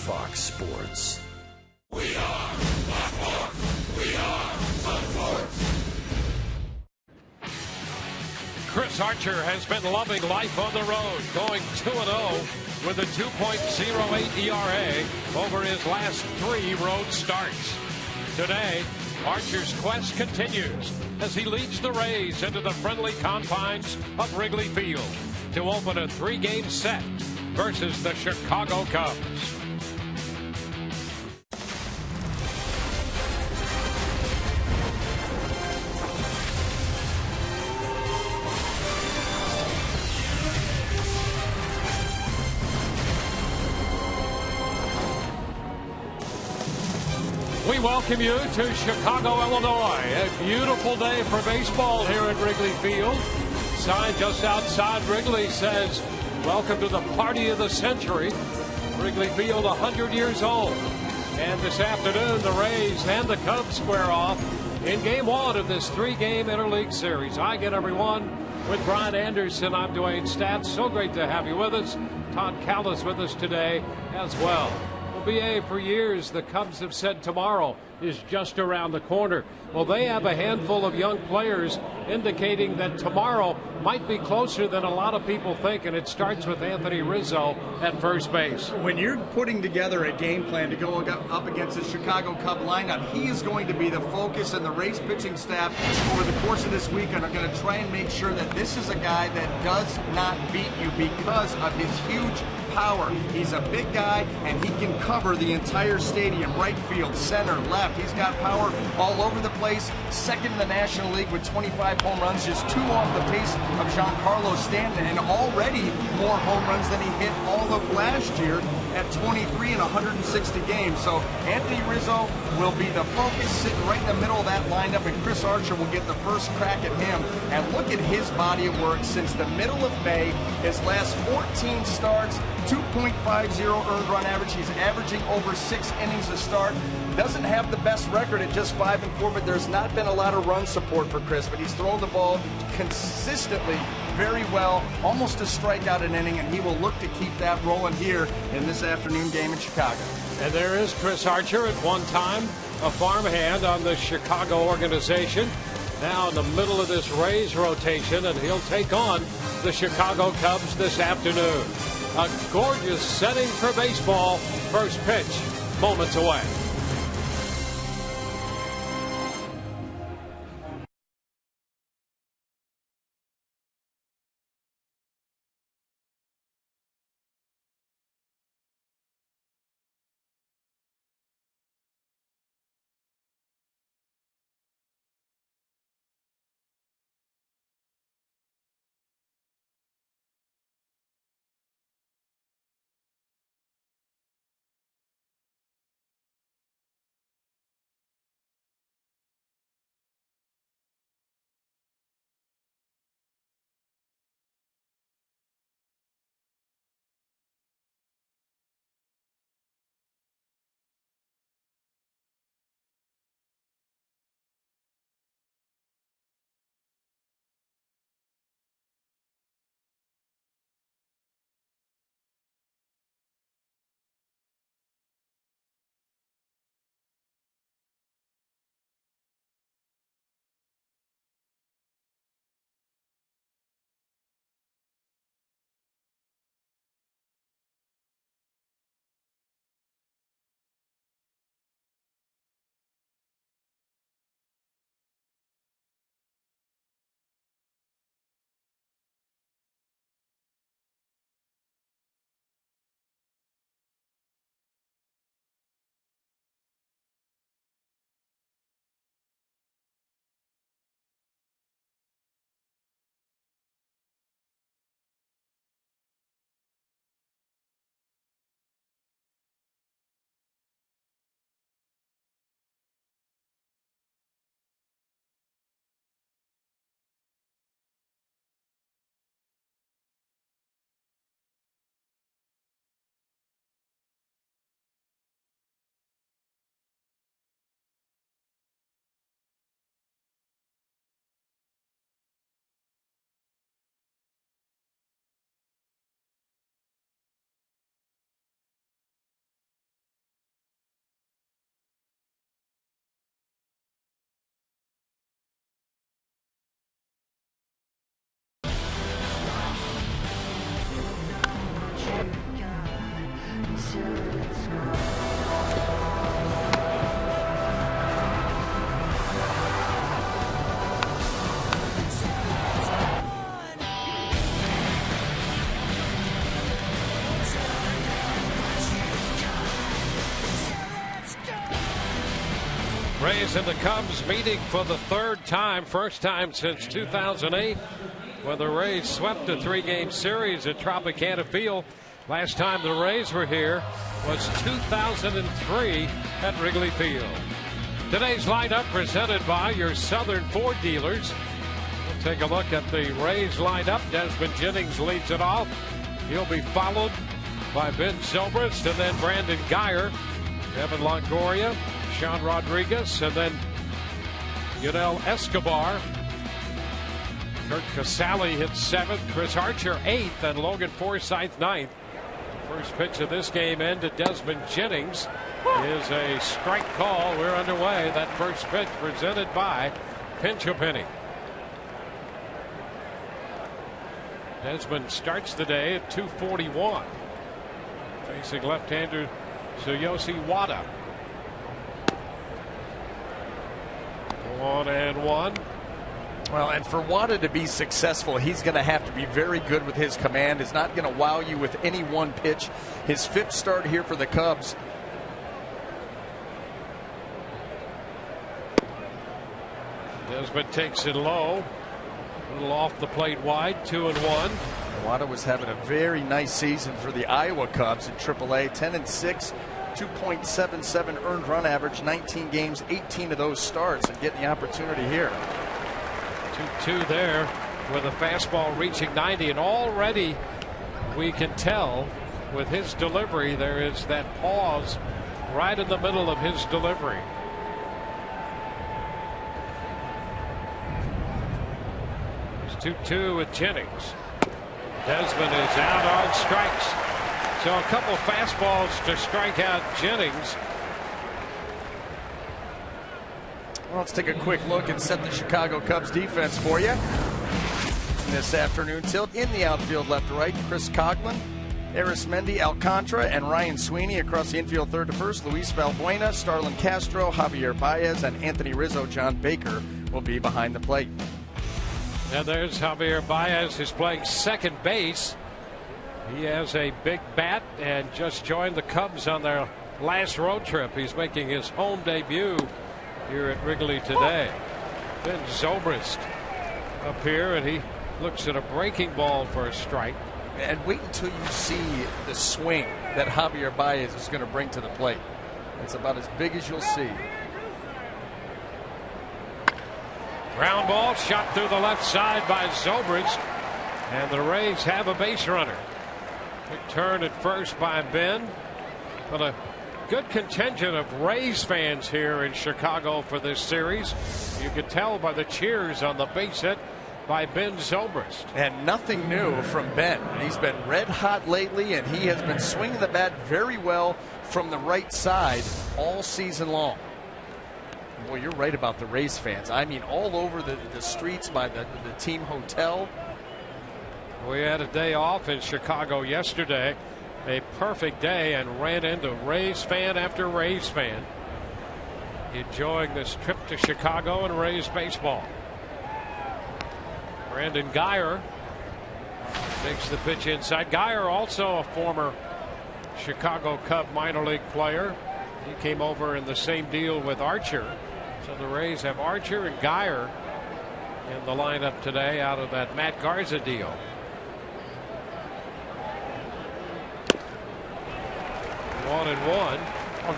Fox Sports. We are Fox Sports. We are Fox Sports. Chris Archer has been loving life on the road, going 2-0 with a 2.08 ERA over his last 3 road starts. Today, Archer's quest continues as he leads the Rays into the friendly confines of Wrigley Field to open a 3-game set versus the Chicago Cubs. We welcome you to Chicago, Illinois. A beautiful day for baseball here at Wrigley Field. Sign just outside Wrigley says, "Welcome to the party of the century." Wrigley Field 100 years old. And this afternoon, the Rays and the Cubs square off in Game 1 of this 3-game interleague series. Hi again, everyone. With Brian Anderson, I'm Dwayne Stats. So great to have you with us. Todd Callis with us today as well. BA, for years, the Cubs have said tomorrow is just around the corner. Well, they have a handful of young players indicating that tomorrow might be closer than a lot of people think, and it starts with Anthony Rizzo at first base. When you're putting together a game plan to go up against the Chicago Cub lineup, he is going to be the focus, and the Rays pitching staff over the course of this weekend are going to try and make sure that this is a guy that does not beat you because of his huge power. He's a big guy, and he can cover the entire stadium, right field, center, left. He's got power all over the place. Second in the National League with 25 home runs, just 2 off the pace of Giancarlo Stanton, and already more home runs than he hit all of last year at 23 in 160 games. So Anthony Rizzo will be the focus, sitting right in the middle of that lineup, and Chris Archer will get the first crack at him. And look at his body of work since the middle of May. His last 14 starts, 2.50 earned run average. He's averaging over 6 innings a start. Doesn't have the best record at just 5-4, but there's not been a lot of run support for Chris, but he's thrown the ball consistently very well, almost a strikeout an inning, and he will look to keep that rolling here in this afternoon game in Chicago. And there is Chris Archer, at one time a farmhand on the Chicago organization, now in the middle of this Rays rotation, and he'll take on the Chicago Cubs this afternoon. A gorgeous setting for baseball. First pitch moments away. Rays and the Cubs meeting for the third time, first time since 2008, when the Rays swept a 3-game series at Tropicana Field. Last time the Rays were here was 2003 at Wrigley Field. Today's lineup presented by your Southern Ford dealers. We'll take a look at the Rays lineup. Desmond Jennings leads it off. He'll be followed by Ben Zobrist and then Brandon Guyer, Evan Longoria, Sean Rodriguez, and then Yunel Escobar. Kurt Casale hits 7th, Chris Archer 8th, and Logan Forsythe 9th. First pitch of this game ended. Desmond Jennings is a strike call. We're underway. That first pitch presented by Pinch a Penny. Desmond starts the day at 241. Facing left-hander Tsuyoshi Wada. 1-1. Well, and for Wada to be successful, he's going to have to be very good with his command. He's not going to wow you with any one pitch. His 5th start here for the Cubs. Desmond takes it low. A little off the plate wide, 2-1. Wada was having a very nice season for the Iowa Cubs in AAA. 10-6. 2.77 earned run average, 19 games, 18 of those starts, and getting the opportunity here. 2-2 there with a fastball reaching 90, and already we can tell with his delivery there is that pause right in the middle of his delivery. It's 2-2 with Jennings. Desmond is out on strikes. So a couple fastballs to strike out Jennings. Well, let's take a quick look and set the Chicago Cubs defense for you. This afternoon tilt in the outfield left to right, Chris Coughlin, Arismendi, Alcantara, and Ryan Sweeney. Across the infield third to first, Luis Valbuena, Starlin Castro, Javier Baez, and Anthony Rizzo. John Baker will be behind the plate. And there's Javier Baez, who's playing second base. He has a big bat and just joined the Cubs on their last road trip. He's making his home debut here at Wrigley today. Ben Zobrist up here, and he looks at a breaking ball for a strike. And wait until you see the swing that Javier Baez is going to bring to the plate. It's about as big as you'll see. Ground ball shot through the left side by Zobrist, and the Rays have a base runner. Quick turn at first by Ben. But a good contingent of Rays fans here in Chicago for this series. You could tell by the cheers on the base hit by Ben Zobrist. And nothing new from Ben. He's been red hot lately, and he has been swinging the bat very well from the right side all season long. Boy, you're right about the Rays fans. I mean, all over the streets by the team hotel. We had a day off in Chicago yesterday, a perfect day, and ran into Rays fan after Rays fan enjoying this trip to Chicago and Rays baseball. Brandon Guyer takes the pitch inside. Guyer, also a former Chicago Cub minor league player. He came over in the same deal with Archer. So the Rays have Archer and Guyer in the lineup today out of that Matt Garza deal. 1-1.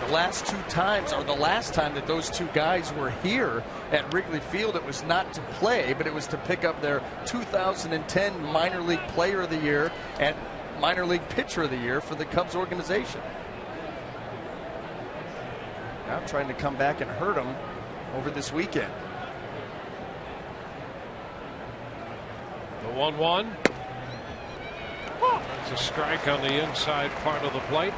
The last 2 times, or the last time that those 2 guys were here at Wrigley Field, it was not to play, but it was to pick up their 2010 minor league player of the year and minor league pitcher of the year for the Cubs organization. Now trying to come back and hurt them over this weekend. The 1-1. It's a strike on the inside part of the plate.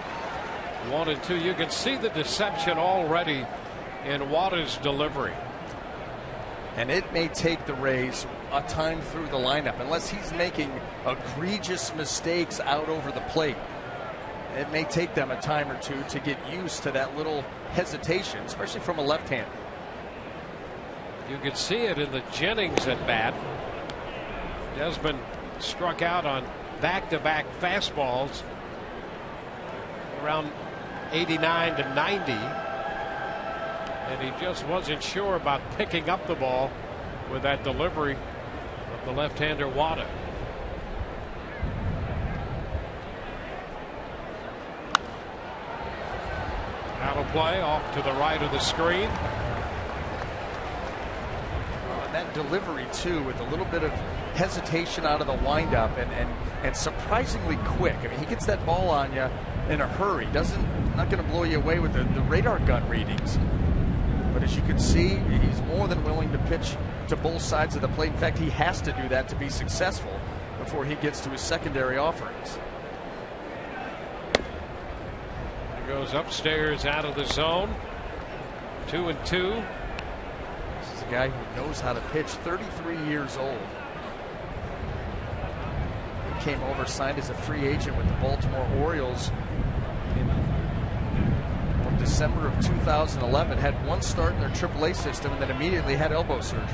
1-2. You can see the deception already in Wada's delivery. And it may take the Rays a time through the lineup unless he's making egregious mistakes out over the plate. it may take them a time or two to get used to that little hesitation, especially from a left-hander. You could see it in the Jennings at bat. Desmond struck out on back-to-back fastballs around 89 to 90, and he just wasn't sure about picking up the ball with that delivery of the left-hander Wada. Out of play, off to the right of the screen. That delivery too, with a little bit of hesitation out of the windup, and surprisingly quick. I mean, he gets that ball on you in a hurry. Not going to blow you away with the radar gun readings. But as you can see, he's more than willing to pitch to both sides of the plate. In fact, he has to do that to be successful before he gets to his secondary offerings. He goes upstairs out of the zone. 2-2. This is a guy who knows how to pitch. 33 years old. He came over, signed as a free agent with the Baltimore Orioles in December of 2011. Had one start in their AAA system and then immediately had elbow surgery.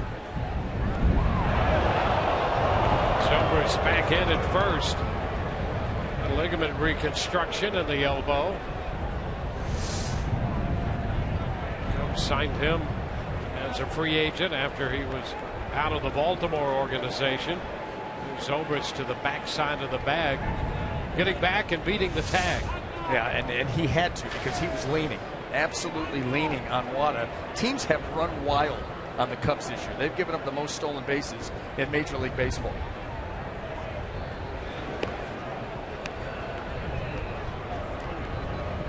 Zobrist back in at first. A ligament reconstruction in the elbow. Cubs signed him as a free agent after he was out of the Baltimore organization. Zobrist to the backside of the bag, getting back and beating the tag. Yeah, and he had to, because he was leaning, absolutely leaning on Wada. Teams have run wild on the Cubs this year. They've given up the most stolen bases in Major League Baseball.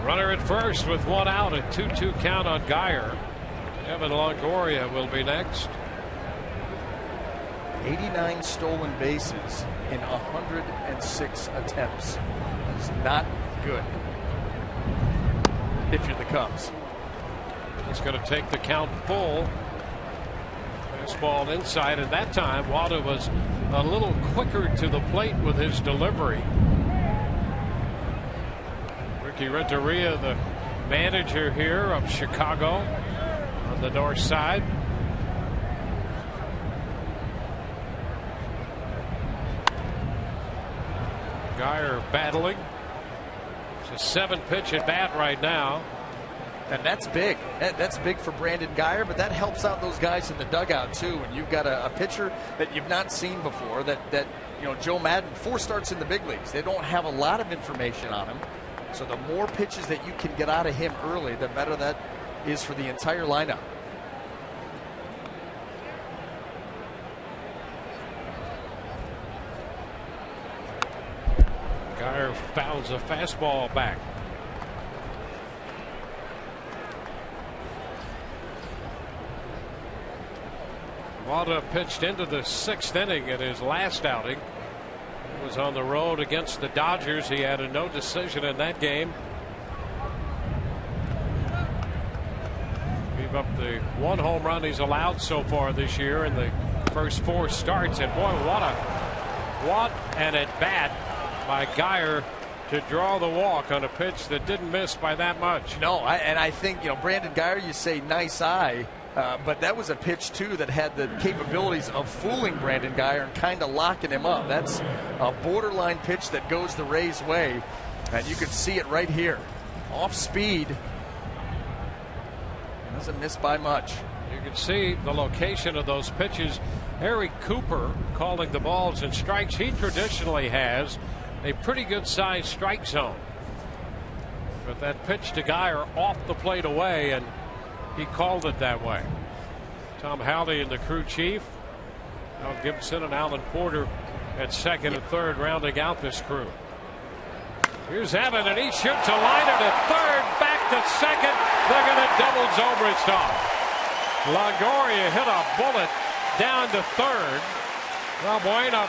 Runner at first with one out, a 2-2 count on Geyer. Evan Longoria will be next. 89 stolen bases in 106 attempts. It's not good if you're the Cubs. He's going to take the count full. Fastball inside, and that time Wada was a little quicker to the plate with his delivery. Ricky Renteria, the manager here of Chicago, on the north side. Geyer battling. It's a 7-pitch at bat right now. And that's big. That's big for Brandon Geyer, but that helps out those guys in the dugout too. When you've got a pitcher that you've not seen before, that you know, Joe Madden, 4 starts in the big leagues. They don't have a lot of information on him. So the more pitches that you can get out of him early, the better that is for the entire lineup. Geyer fouls a fastball back. Wada pitched into the 6th inning in his last outing. He was on the road against the Dodgers. He had a no decision in that game. Gave up the 1 home run he's allowed so far this year in the first 4 starts. And boy, what an at bat by Geyer to draw the walk on a pitch that didn't miss by that much. No, and I think, you know, Brandon Geyer, you say nice eye, but that was a pitch too that had the capabilities of fooling Brandon Geyer and kind of locking him up. That's a borderline pitch that goes the Rays' way, and you can see it right here. Off speed, doesn't miss by much. You can see the location of those pitches. Harry Cooper calling the balls and strikes. He traditionally has a pretty good sized strike zone, but that pitch to Geyer off the plate away, and he called it that way. Tom Howley and the crew chief, Al Gibson and Alan Porter at second and third, rounding out this crew. Here's Evan, and he shoots a liner to third, back to second. They're going to double Zobrist off. Longoria hit a bullet down to third. Valbuena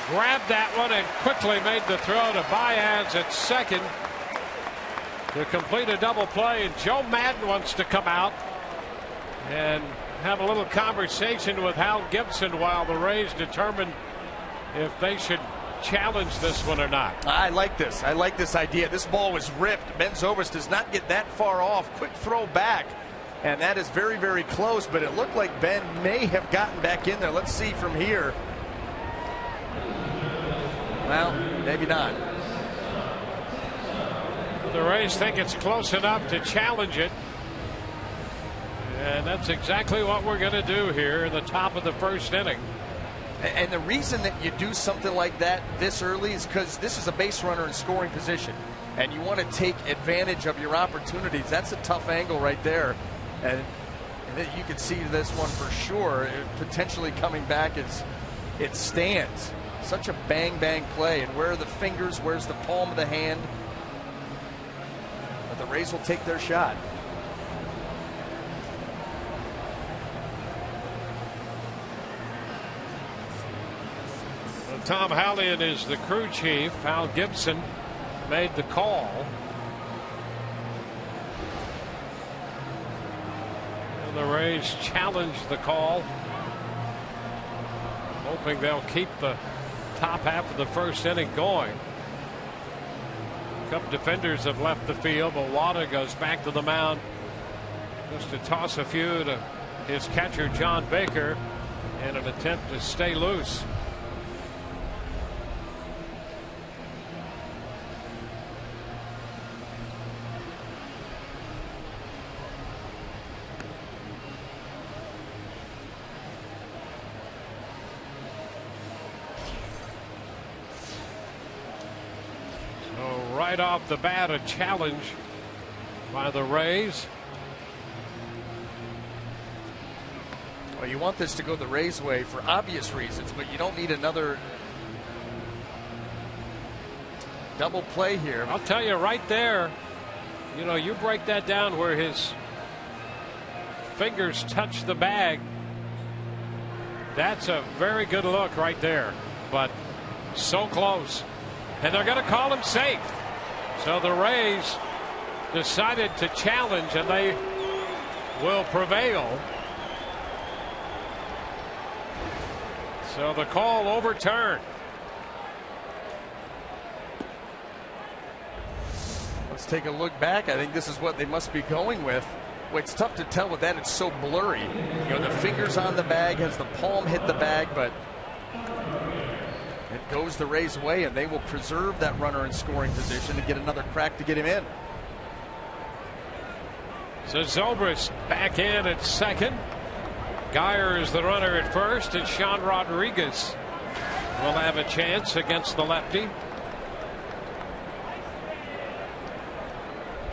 grabbed that one and quickly made the throw to Baez at second to complete a double play. And Joe Madden wants to come out and have a little conversation with Hal Gibson while the Rays determine if they should challenge this one or not? I like this. I like this idea. This ball was ripped. Ben Zobrist does not get that far off. Quick throw back. And that is very, very close, but it looked like Ben may have gotten back in there. Let's see from here. Well, maybe not. The Rays think it's close enough to challenge it. And that's exactly what we're going to do here in the top of the first inning. And the reason that you do something like that this early is because this is a base runner in scoring position. And you want to take advantage of your opportunities. That's a tough angle right there. And you can see this one for sure. Potentially coming back as it stands. Such a bang play. And where are the fingers? Where's the palm of the hand? But the Rays will take their shot. Well, Tom Hallion is the crew chief. Hal Gibson made the call. And the Rays challenged the call, hoping they'll keep the top half of the first inning going. A couple defenders have left the field, but Wada goes back to the mound just to toss a few to his catcher John Baker in an attempt to stay loose. Right off the bat, a challenge by the Rays. Well, you want this to go the Rays' way for obvious reasons, but you don't need another double play here. I'll tell you right there, you know, you break that down where his fingers touch the bag. That's a very good look right there, but so close. And they're going to call him safe. So the Rays decided to challenge, and they will prevail. So the call overturned. Let's take a look back. I think this is what they must be going with. Well, it's tough to tell with that. It's so blurry. You know, the fingers on the bag, has the palm hit the bag, but it goes the Rays' way, and they will preserve that runner in scoring position to get another crack to get him in. So Zobrist back in at second. Geyer is the runner at first, and Sean Rodriguez will have a chance against the lefty.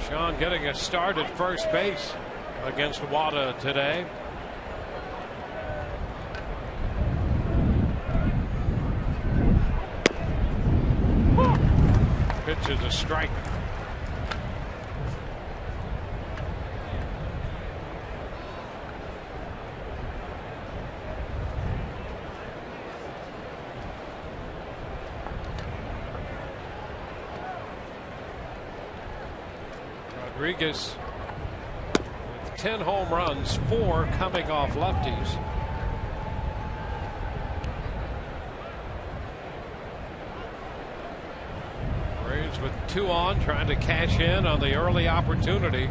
Sean getting a start at first base against Wada today. Pitch is a strike. Rodriguez with 10 home runs, 4 coming off lefties. Braves with 2 on, trying to cash in on the early opportunity.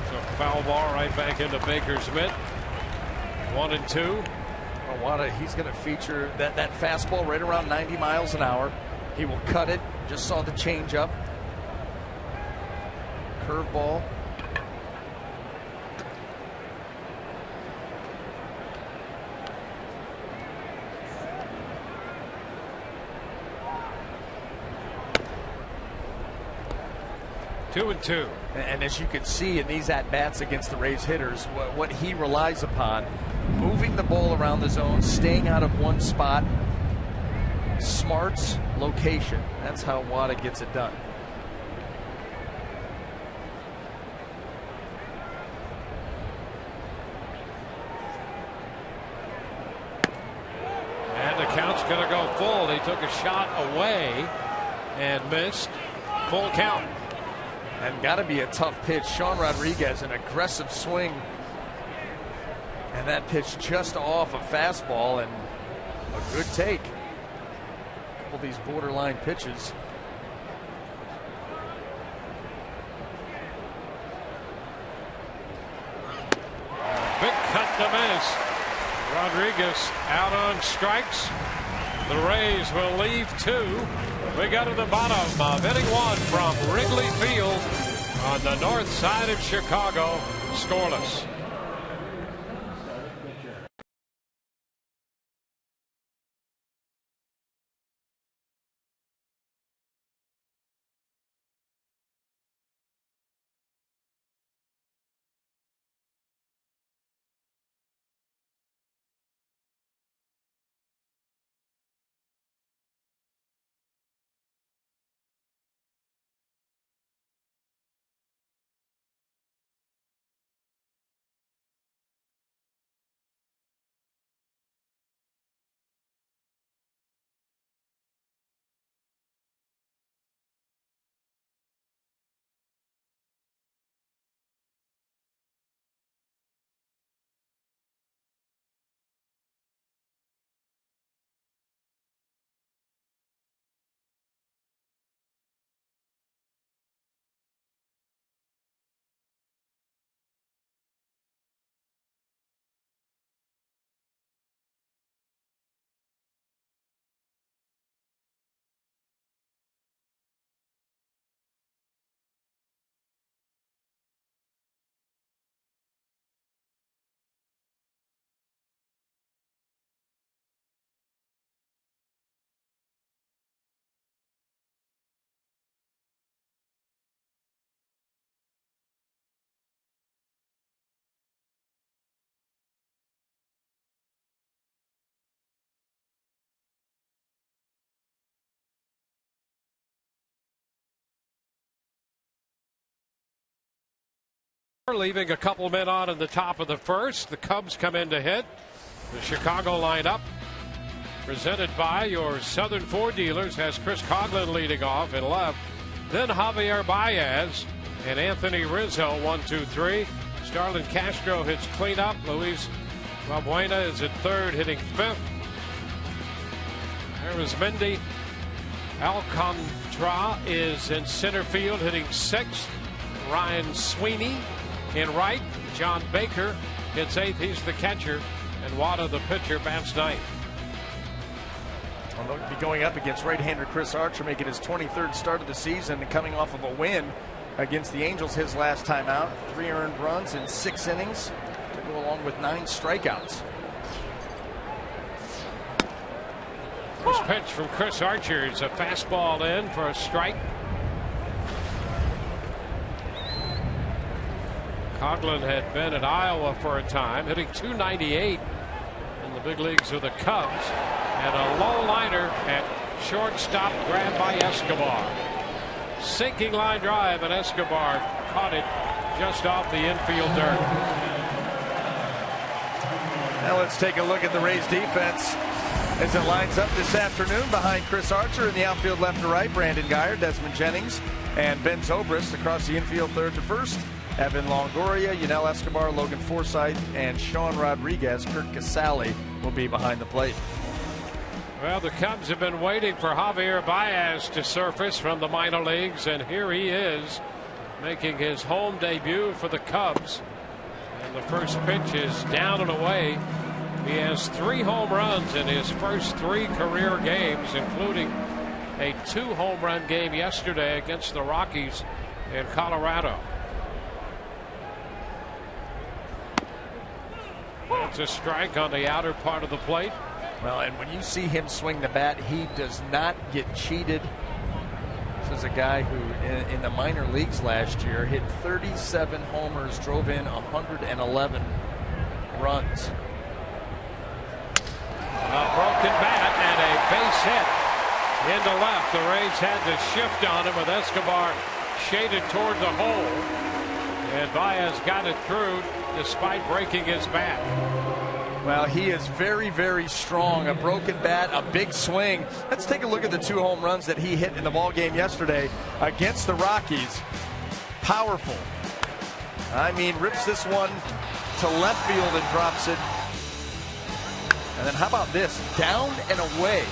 So foul ball right back into Baker's mitt. 1-2. Wada, he's going to feature that fastball right around 90 miles an hour. He will cut it. Just saw the changeup. Curveball. Two and two. And as you can see in these at-bats against the Rays hitters, what he relies upon, moving the ball around the zone, staying out of one spot, smarts, location. That's how Wada gets it done. And the count's going to go full. He took a shot away and missed. Full count. And got to be a tough pitch. Sean Rodriguez, an aggressive swing And that pitch just off a fastball, and a good take. A couple of these borderline pitches. Big cut to miss. Rodriguez out on strikes. The Rays will leave 2. We go to the bottom of inning 1 from Wrigley Field on the north side of Chicago. Scoreless. Leaving a couple men on in the top of the first. The Cubs come in to hit. The Chicago lineup, presented by your Southern Ford dealers, has Chris Coughlin leading off in left. Then Javier Baez and Anthony Rizzo, 1, 2, 3. Starlin Castro hits cleanup. Luis Valbuena is at third, hitting fifth. Arizmendi Alcantara is in center field, hitting sixth. Ryan Sweeney in right. John Baker hits eighth. He's the catcher. And Wada, the pitcher, bats ninth. Well, they'll be going up against right-hander Chris Archer, making his 23rd start of the season and coming off of a win against the Angels his last time out. 3 earned runs in 6 innings to go along with 9 strikeouts. First pitch from Chris Archer is a fastball in for a strike. Coughlin had been at Iowa for a time, hitting .298 in the big leagues with the Cubs. And a low liner at shortstop, grabbed by Escobar. Sinking line drive, and Escobar caught it just off the infield dirt. Now let's take a look at the Rays defense as it lines up this afternoon behind Chris Archer in the outfield left to right. Brandon Guyer, Desmond Jennings, and Ben Zobrist across the infield third to first. Evan Longoria, Yunel Escobar, Logan Forsythe, and Sean Rodriguez. Kurt Casale will be behind the plate. Well, the Cubs have been waiting for Javier Baez to surface from the minor leagues, and here he is making his home debut for the Cubs. And the first pitch is down and away. He has 3 home runs in his first 3 career games, including a 2 home run game yesterday against the Rockies in Colorado. That's a strike on the outer part of the plate. Well, and when you see him swing the bat, he does not get cheated. This is a guy who in the minor leagues last year hit 37 homers, drove in 111 runs. A broken bat and a base hit into left. The Rays had to shift on him with Escobar shaded toward the hole. And Baez got it through despite breaking his bat. Well, he is very, very strong. A broken bat, a big swing. Let's take a look at the 2 home runs that he hit in the ball game yesterday against the Rockies. Powerful. I mean, rips this one to left field and drops it. And then how about this? Down and away.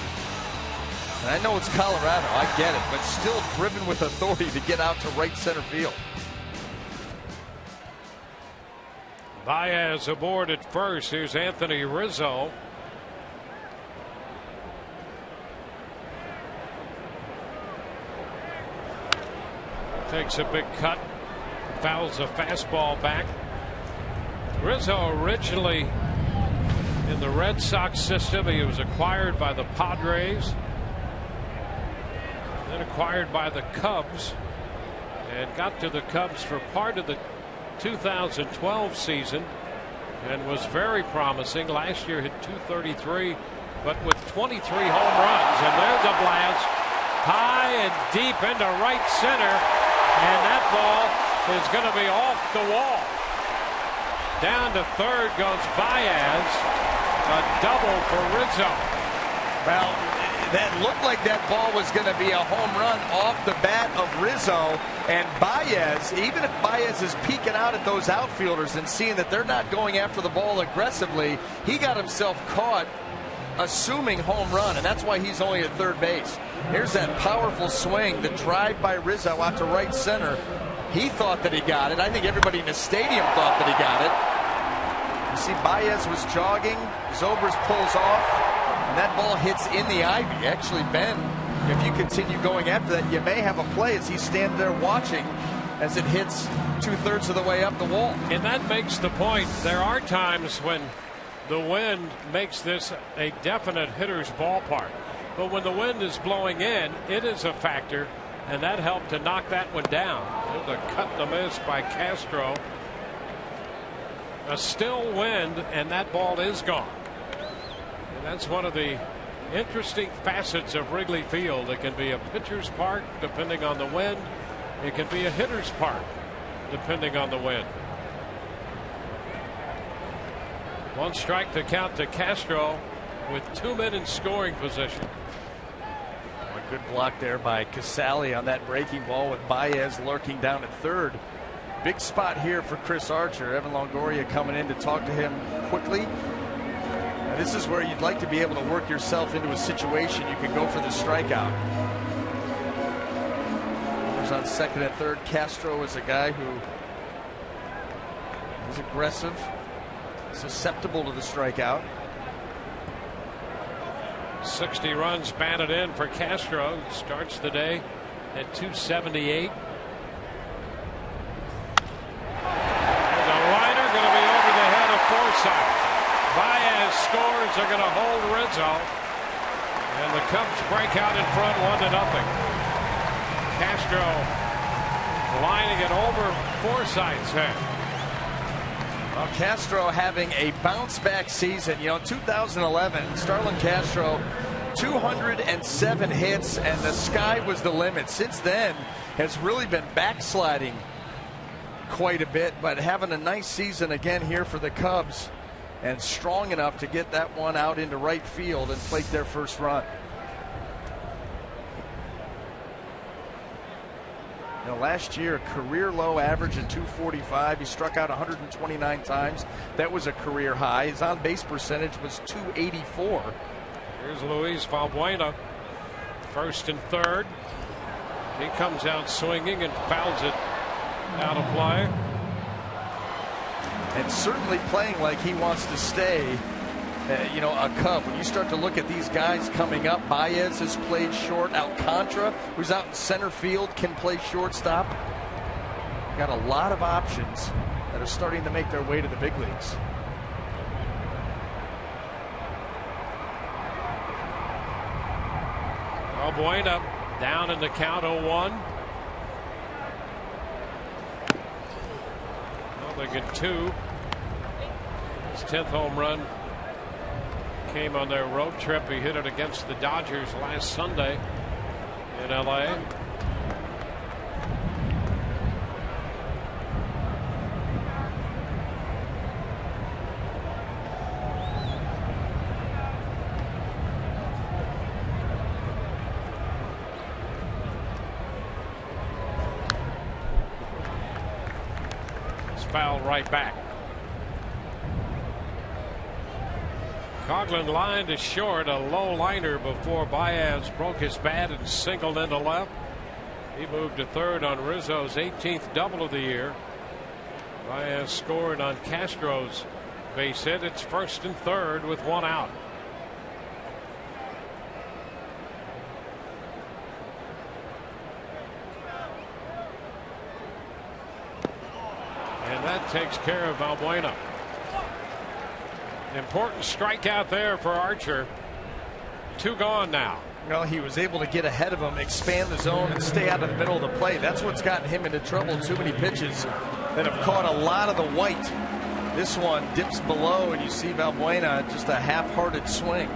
And I know it's Colorado, I get it, but still driven with authority to get out to right center field. Baez aboard at first. Here's Anthony Rizzo. Takes a big cut, fouls a fastball back. Rizzo originally in the Red Sox system. He was acquired by the Padres, then acquired by the Cubs, and got to the Cubs for part of the 2012 season and was very promising. Last year hit .233, but with 23 home runs. And there's a blast high and deep into right center, and that ball is going to be off the wall. Down to third goes Baez. A double for Rizzo. Well, that looked like that ball was going to be a home run off the bat of Rizzo. And Baez, even if Baez is peeking out at those outfielders and seeing that they're not going after the ball aggressively, he got himself caught assuming home run, and that's why he's only at third base. Here's that powerful swing, the drive by Rizzo out to right center. He thought that he got it. I think everybody in the stadium thought that he got it. You see Baez was jogging, Zobrist pulls off, and that ball hits in the ivy. Actually, Ben, if you continue going after that, you may have a play as he's standing there watching as it hits 2/3 of the way up the wall. And that makes the point. There are times when the wind makes this a definite hitter's ballpark. But when the wind is blowing in, it is a factor, and that helped to knock that one down. There's a cut and a miss by Castro. A still wind, and that ball is gone. And that's one of the interesting facets of Wrigley Field. It can be a pitcher's park depending on the wind. It can be a hitter's park depending on the wind. One strike to count to Castro with 2 men in scoring position. A good block there by Casali on that breaking ball with Baez lurking down at third. Big spot here for Chris Archer. Evan Longoria coming in to talk to him quickly. Now, this is where you'd like to be able to work yourself into a situation you can go for the strikeout. There's on second and third. Castro is a guy who is aggressive, susceptible to the strikeout. 60 runs batted in for Castro. Starts the day at 278. Baez scores. They're going to hold Rizzo, and the Cubs break out in front 1-0. Castro lining it over Forsythe's head. Well, Castro having a bounce back season. You know, 2011, Starlin Castro 207 hits, and the sky was the limit. Since then has really been backsliding quite a bit, but having a nice season again here for the Cubs, and strong enough to get that one out into right field and plate their first run. You know, last year, a career low average in 245. He struck out 129 times. That was a career high. His on base percentage was 284. Here's Luis Valbuena, first and third. He comes out swinging and fouls it out of play. And certainly playing like he wants to stay, you know, a Cub. When you start to look at these guys coming up, Baez has played short. Alcantara, who's out in center field, can play shortstop. Got a lot of options that are starting to make their way to the big leagues. Valbuena down in the count, 0-1. They get two. His 10th home run came on their road trip. He hit it against the Dodgers last Sunday in LA. Foul right back. Coughlin lined to short, a low liner before Baez broke his bat and singled into left. He moved to third on Rizzo's 18th double of the year. Baez scored on Castro's base hit. It's first and third with one out. And that takes care of Valbuena. Important strikeout there for Archer. 2 gone now. Well, he was able to get ahead of him, expand the zone, and stay out of the middle of the play. That's what's gotten him into trouble. Too many pitches that have caught a lot of the white. This one dips below, and you see Valbuena just a half-hearted swing.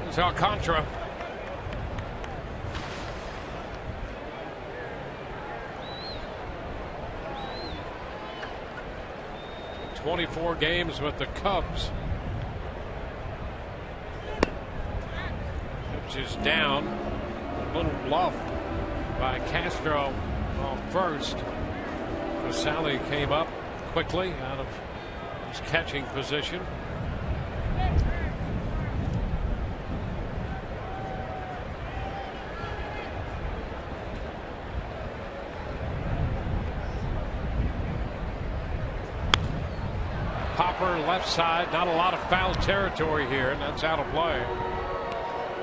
There's Alcantara. 24 games with the Cubs. Pitch is down. A little bluff by Castro off first. Casale came up quickly out of his catching position. Popper left side, not a lot of foul territory here, and that's out of play.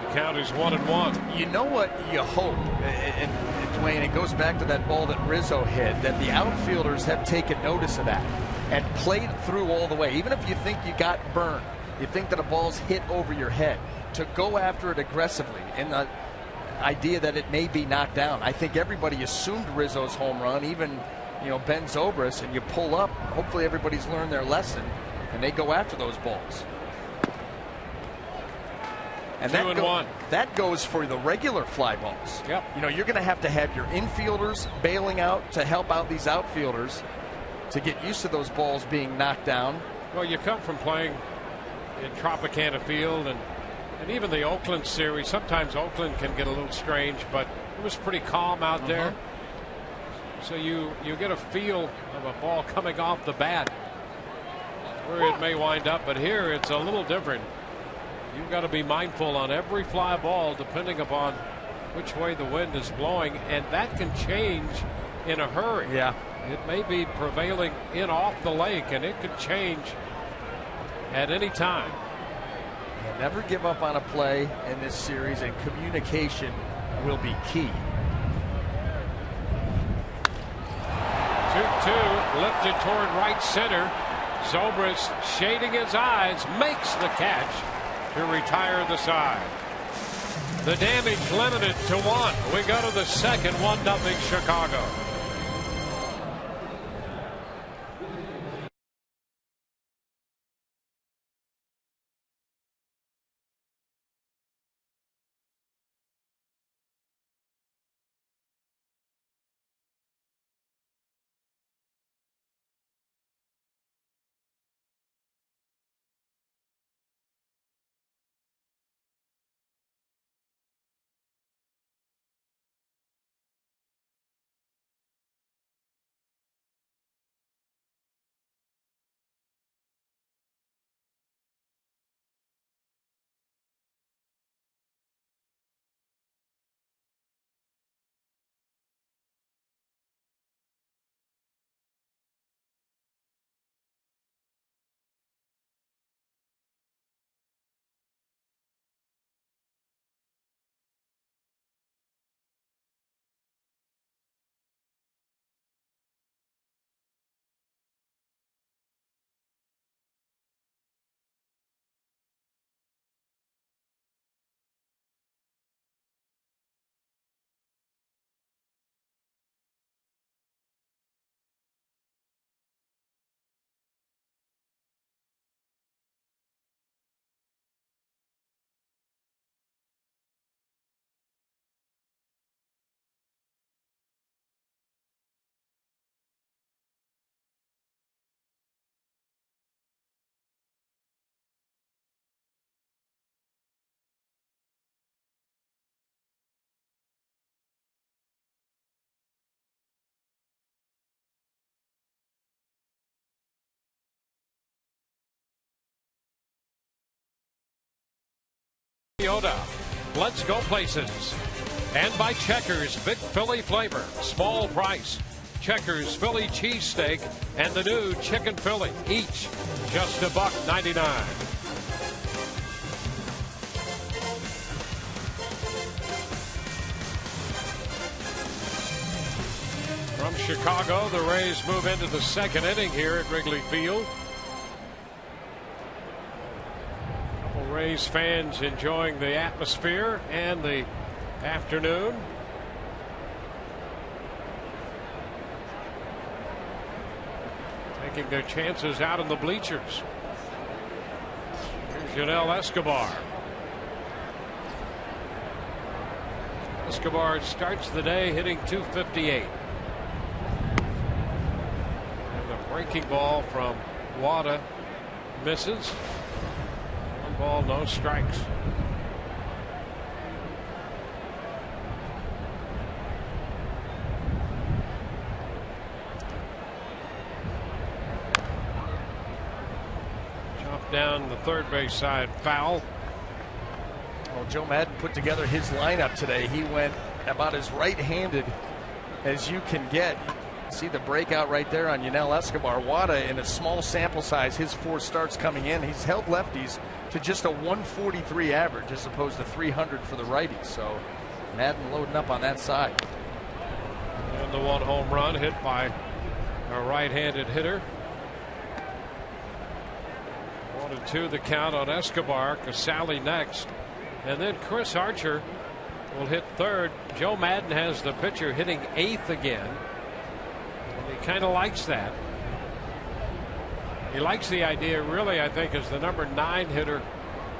The count is 1-1. You know what you hope, and Dwayne, it goes back to that ball that Rizzo hit, that the outfielders have taken notice of that and played through all the way. Even if you think you got burned, you think that a ball's hit over your head, to go after it aggressively in the idea that it may be knocked down. I think everybody assumed Rizzo's home run, even Ben Zobrist, and you pull up. Hopefully everybody's learned their lesson and they go after those balls. And that goes for the regular fly balls. Yep. You're going to have your infielders bailing out to help out these outfielders to get used to those balls being knocked down. Well, you come from playing in Tropicana Field and even the Oakland series. Sometimes Oakland can get a little strange, but it was pretty calm out there. So you get a feel of a ball coming off the bat where it may wind up, but here it's a little different. You've got to be mindful on every fly ball depending upon which way the wind is blowing, and that can change in a hurry. Yeah. It may be prevailing in off the lake, and it could change at any time. Never give up on a play in this series, and communication will be key. 2-2, lifted toward right center. Zobrist shading his eyes, makes the catch to retire the side. The damage limited to 1. We go to the second, 1-0 Chicago. Yoda. Let's go places. And by Checkers, big Philly flavor, small price. Checkers Philly cheesesteak and the new chicken Philly, each just $1.99. From Chicago, the Rays move into the second inning here at Wrigley Field. A couple Rays fans enjoying the atmosphere and the afternoon. Taking their chances out in the bleachers. Here's Yanel Escobar. Escobar starts the day hitting .258. And a breaking ball from Wada misses. 1 ball, no strikes. Down the third base side, foul. Well, Joe Maddon put together his lineup today. He went about as right-handed as you can get. See the breakout right there on Yanel Escobar. Wada, in a small sample size, his 4 starts coming in, he's held lefties to just a 143 average as opposed to 300 for the righties. So Maddon loading up on that side. And the 1 home run hit by a right-handed hitter. 1-2 the count on Escobar. Casale next, and then Chris Archer will hit third. Joe Maddon has the pitcher hitting 8th again, and he kind of likes that. He likes the idea, really, I think, as the number 9 hitter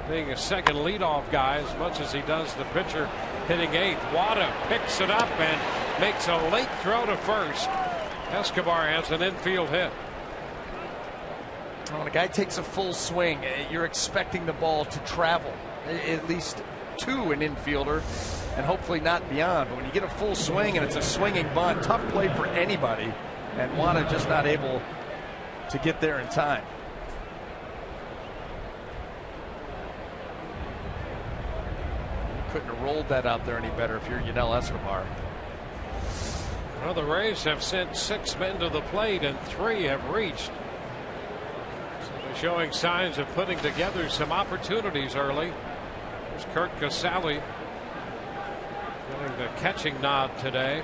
being a second leadoff guy as much as he does the pitcher hitting 8th. Wada picks it up and makes a late throw to first. Escobar has an infield hit. When a guy takes a full swing, you're expecting the ball to travel at least to an infielder and hopefully not beyond. But when you get a full swing and it's a swinging bunt, tough play for anybody, and Wada just not able to get there in time. You couldn't have rolled that out there any better if you're Yanel Escobar. Well, the Rays have sent 6 men to the plate and 3 have reached. Showing signs of putting together some opportunities early. There's Kurt Casale getting the catching nod today.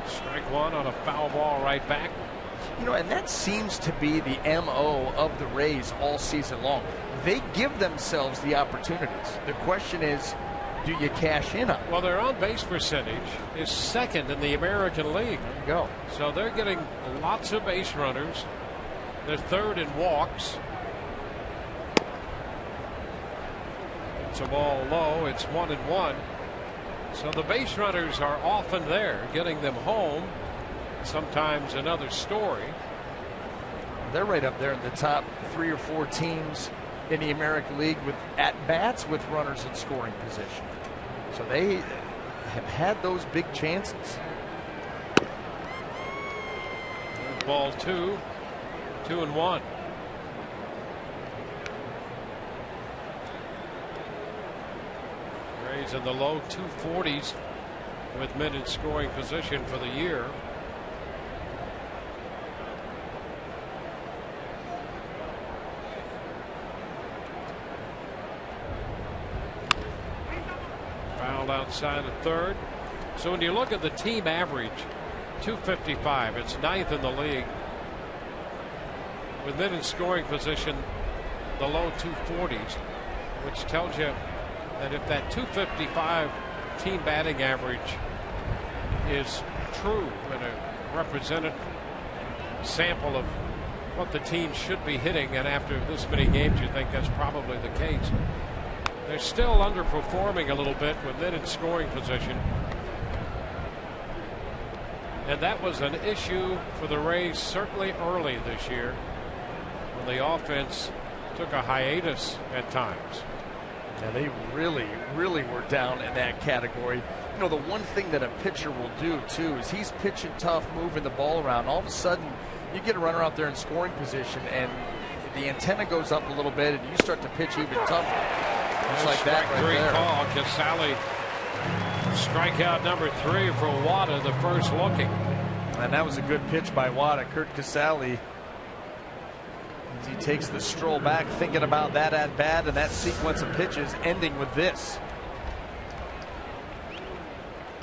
Strike 1 on a foul ball right back. You know, and that seems to be the MO of the Rays all season long. They give themselves the opportunities. The question is, do you cash in on it? Well, their on base percentage is 2nd in the American League. There you go. So they're getting lots of base runners. They're 3rd in walks. It's a ball low. It's 1-1. So the base runners are often there, getting them home. Sometimes another story. They're right up there in the top 3 or 4 teams in the American League with at-bats with runners in scoring position. So they have had those big chances. Ball 2, 2-1. Rays in the low 240s with men in scoring position for the year. Fouled outside of third. So when you look at the team average, 255, it's 9th in the league. With men in scoring position, the low 240s, which tells you that if that 255 team batting average is true and a representative sample of what the team should be hitting, and after this many games you think that's probably the case, they're still underperforming a little bit with men in scoring position. And that was an issue for the Rays certainly early this year when the offense took a hiatus at times. Yeah, they really were down in that category. You know, the one thing that a pitcher will do too is he's pitching tough, moving the ball around. All of a sudden, you get a runner out there in scoring position, and the antenna goes up a little bit and you start to pitch even tougher. Just like that right Strike 3 there. call. Casale, strikeout number 3 for Wada, the first looking. And that was a good pitch by Wada. Kurt Casale, as he takes the stroll back, thinking about that at bat and that sequence of pitches ending with this.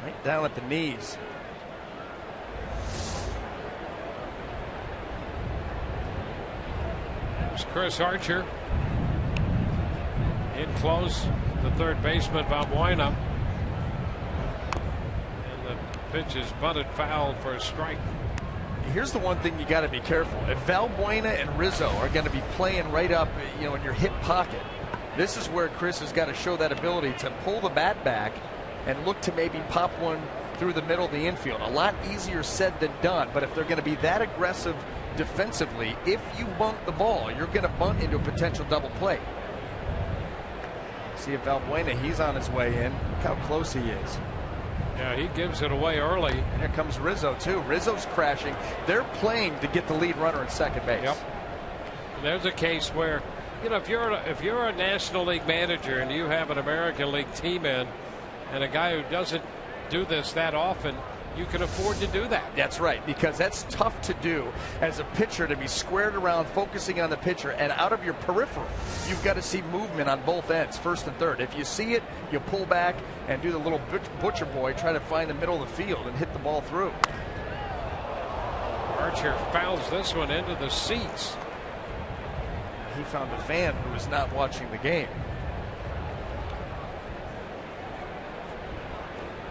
Right down at the knees. There's Chris Archer. In close, the third baseman, Valbuena. And the pitch is bunted foul for a strike. Here's the one thing you got to be careful. If Valbuena and Rizzo are going to be playing right up, in your hip pocket, this is where Chris has got to show that ability to pull the bat back and look to maybe pop one through the middle of the infield. A lot easier said than done, but if they're going to be that aggressive defensively, if you bunt the ball, you're going to bunt into a potential double play. See if Valbuena, he's on his way in. Look how close he is. Yeah, he gives it away early. And here comes Rizzo, too. Rizzo's crashing. They're playing to get the lead runner at second base. Yep. And there's a case where, if you're a National League manager and you have an American League team in, and a guy who doesn't do this that often, you can afford to do that. That's right, because that's tough to do as a pitcher, to be squared around focusing on the pitcher, and out of your peripheral you've got to see movement on both ends, first and third. If you see it, you pull back and do the little butcher boy, try to find the middle of the field and hit the ball through. Archer fouls this one into the seats. He found a fan who was not watching the game.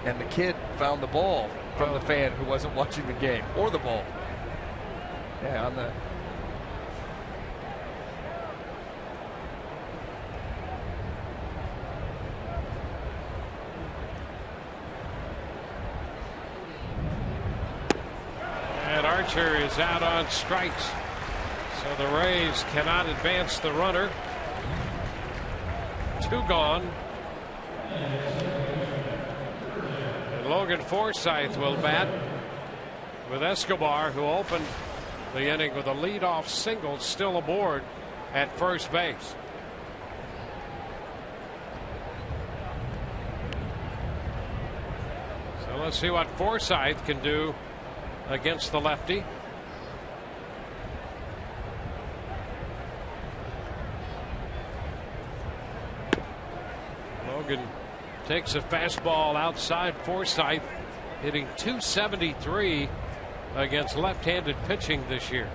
And the kid found the ball from the fan who wasn't watching the game, or the ball. Yeah, on the. And Archer is out on strikes. So the Rays cannot advance the runner. 2 gone. Logan Forsythe will bat with Escobar, who opened the inning with a leadoff single, still aboard at first base. So let's see what Forsythe can do against the lefty. Logan takes a fastball outside. Forsythe hitting .273 against left-handed pitching this year.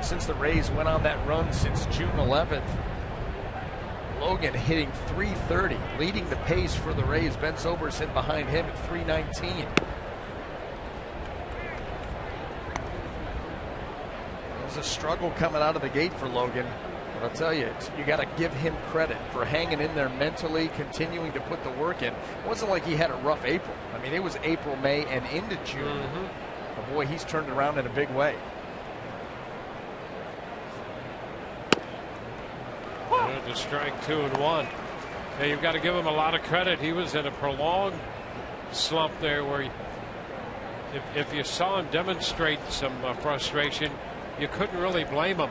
Since the Rays went on that run since June 11th, Logan hitting .330, leading the pace for the Rays. Ben Zobrist in behind him at .319. It was a struggle coming out of the gate for Logan. But I'll tell you, you got to give him credit for hanging in there mentally, continuing to put the work in. It wasn't like he had a rough April. I mean, it was April, May, and into June. But boy, he's turned around in a big way. To strike 2-1. Yeah, you've got to give him a lot of credit. He was in a prolonged slump there where if you saw him demonstrate some frustration, you couldn't really blame him.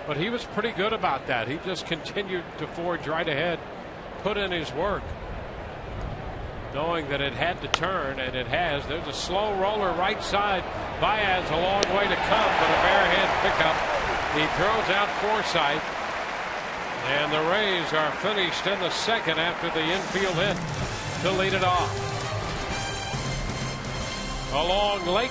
But he was pretty good about that. He just continued to forge right ahead, put in his work, knowing that it had to turn, and it has. There's a slow roller right side. Baez a long way to come, but a bare-hand pickup. He throws out Forsythe, and the Rays are finished in the second after the infield hit to lead it off. A long late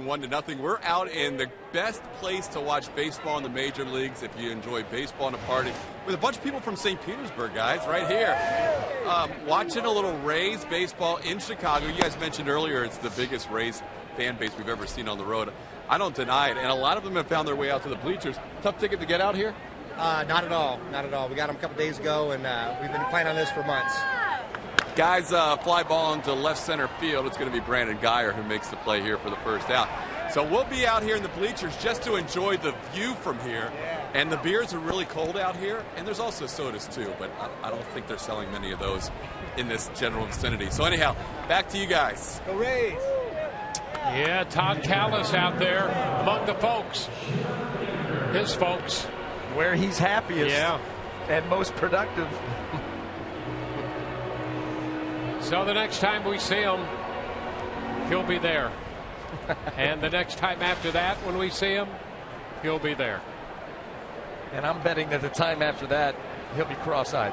leading 1-0. We're out in the best place to watch baseball in the major leagues if you enjoy baseball and a party with a bunch of people from St. Petersburg, guys, right here. Watching a little Rays baseball in Chicago. You guys mentioned earlier it's the biggest Rays fan base we've ever seen on the road. I don't deny it, and a lot of them have found their way out to the bleachers. Tough ticket to get out here? Not at all. Not at all. We got them a couple days ago, and we've been planning on this for months. Guys, fly ball into left center field. It's going to be Brandon Geyer who makes the play here for the first out. So we'll be out here in the bleachers just to enjoy the view from here. And the beers are really cold out here, and there's also sodas too, but I don't think they're selling many of those in this general vicinity. So anyhow, back to you guys. Go Rays! Yeah, Todd Callis out there among the folks. His folks. Where he's happiest and most productive. So the next time we see him, he'll be there. And the next time after that, when we see him, he'll be there. And I'm betting that the time after that, he'll be cross-eyed.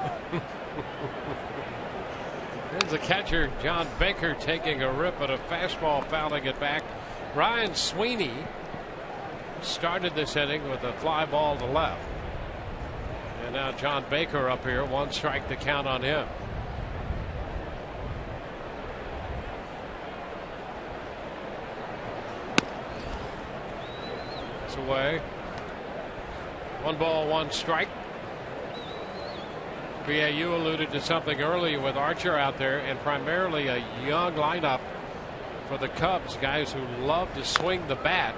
There's the catcher, John Baker, taking a rip at a fastball, fouling it back. Ryan Sweeney started this inning with a fly ball to left. And now John Baker up here, 1 strike to count on him. It's away. 1 ball, 1 strike. BAU alluded to something earlier with Archer out there, and primarily a young lineup for the Cubs, guys who love to swing the bat.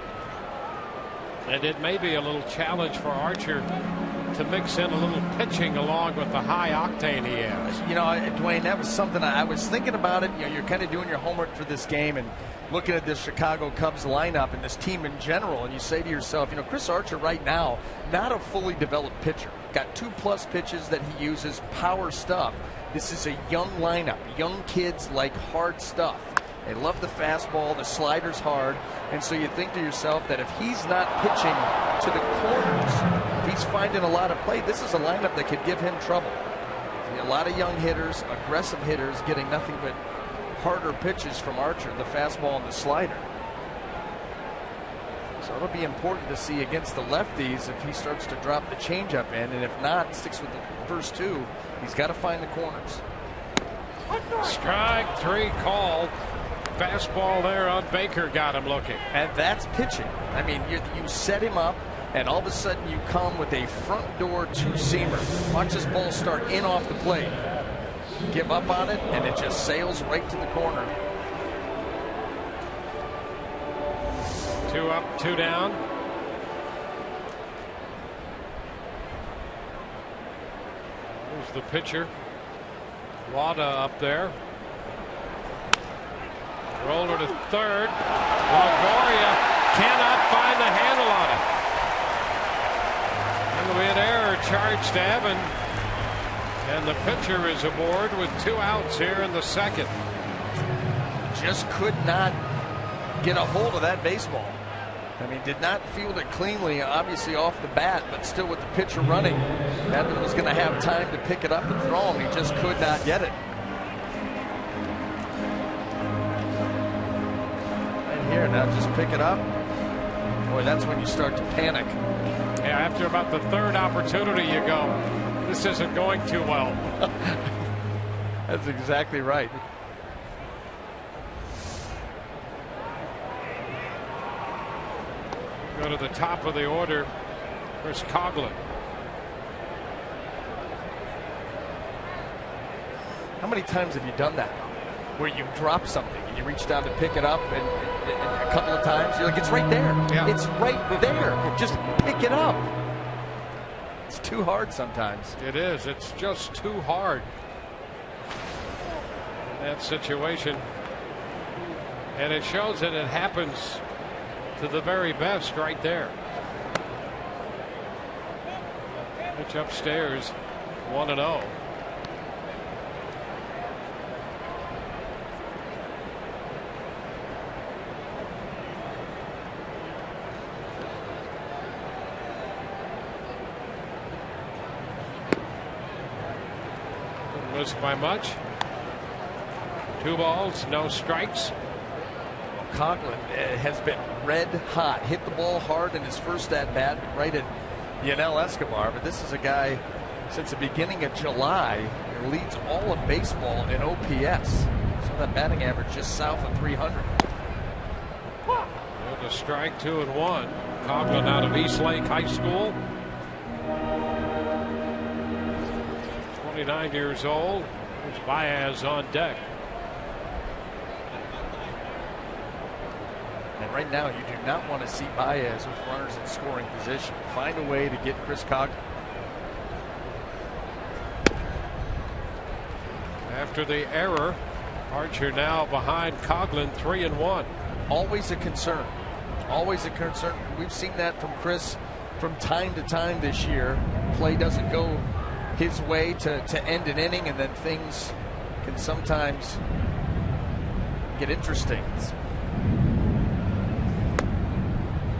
And it may be a little challenge for Archer to mix in a little pitching along with the high octane he has. You know, Dwayne, that was something I was thinking about it. You know, you're kind of doing your homework for this game and looking at this Chicago Cubs lineup and this team in general, and you say to yourself, you know, Chris Archer right now, not a fully developed pitcher. Got 2+ pitches that he uses, power stuff. This is a young lineup. Young kids like hard stuff. They love the fastball, the slider's hard, and so you think to yourself that if he's not pitching to the corners, if he's finding a lot of play, this is a lineup that could give him trouble. A lot of young hitters, aggressive hitters, getting nothing but harder pitches from Archer, the fastball and the slider. So it'll be important to see against the lefties if he starts to drop the changeup in, and if not, sticks with the first 2. He's got to find the corners. Strike 3 called. Fastball there on Baker, got him looking. And that's pitching. I mean, you set him up, and all of a sudden you come with a front door 2-seamer. Watch this ball start in off the plate. Give up on it, and it just sails right to the corner. 2 up, 2 down. There's the pitcher. Wada up there. Roller to third. Longoria cannot find the handle on it. And we had error charged to Evan. And the pitcher is aboard with 2 outs here in the second. Just could not get a hold of that baseball. I mean, did not field it cleanly, obviously off the bat, but still with the pitcher running. Evan was going to have time to pick it up and throw him. He just could not get it. And here, now just pick it up. Boy, that's when you start to panic. Yeah, after about the 3rd opportunity, you go, this isn't going too well. That's exactly right. Go to the top of the order. Chris Coughlin. How many times have you done that? Where you drop something and you reach down to pick it up, and a couple of times you're like, it's right there. Yeah. It's right there. Just pick it up. It's too hard sometimes. It is. It's just too hard in that situation. And it shows that it happens to the very best right there. Pitch upstairs, 1-0. Didn't miss by much. 2 balls, no strikes. Coughlin has been red hot. Hit the ball hard in his first at-bat right at Yanel Escobar. But this is a guy, since the beginning of July, leads all of baseball in OPS. So that batting average just south of 300. With a strike, 2-1. Coughlin out of Eastlake High School. 29 years old. There's Baez on deck. And right now, you do not want to see Baez with runners in scoring position. Find a way to get Chris Coughlin. After the error, Archer now behind Coughlin, 3-1. Always a concern. Always a concern. We've seen that from Chris from time to time this year. Play doesn't go his way to end an inning, and then things can sometimes get interesting.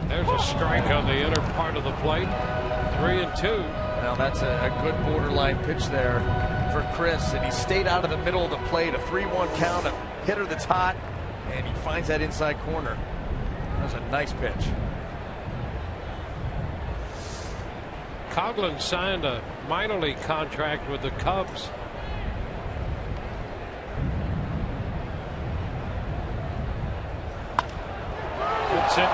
There's a strike on the inner part of the plate. 3-2. Now that's a good borderline pitch there for Chris, and he stayed out of the middle of the plate. A 3-1 count, a hitter that's hot, and he finds that inside corner. That was a nice pitch. Coughlin signed a minor league contract with the Cubs. That's it.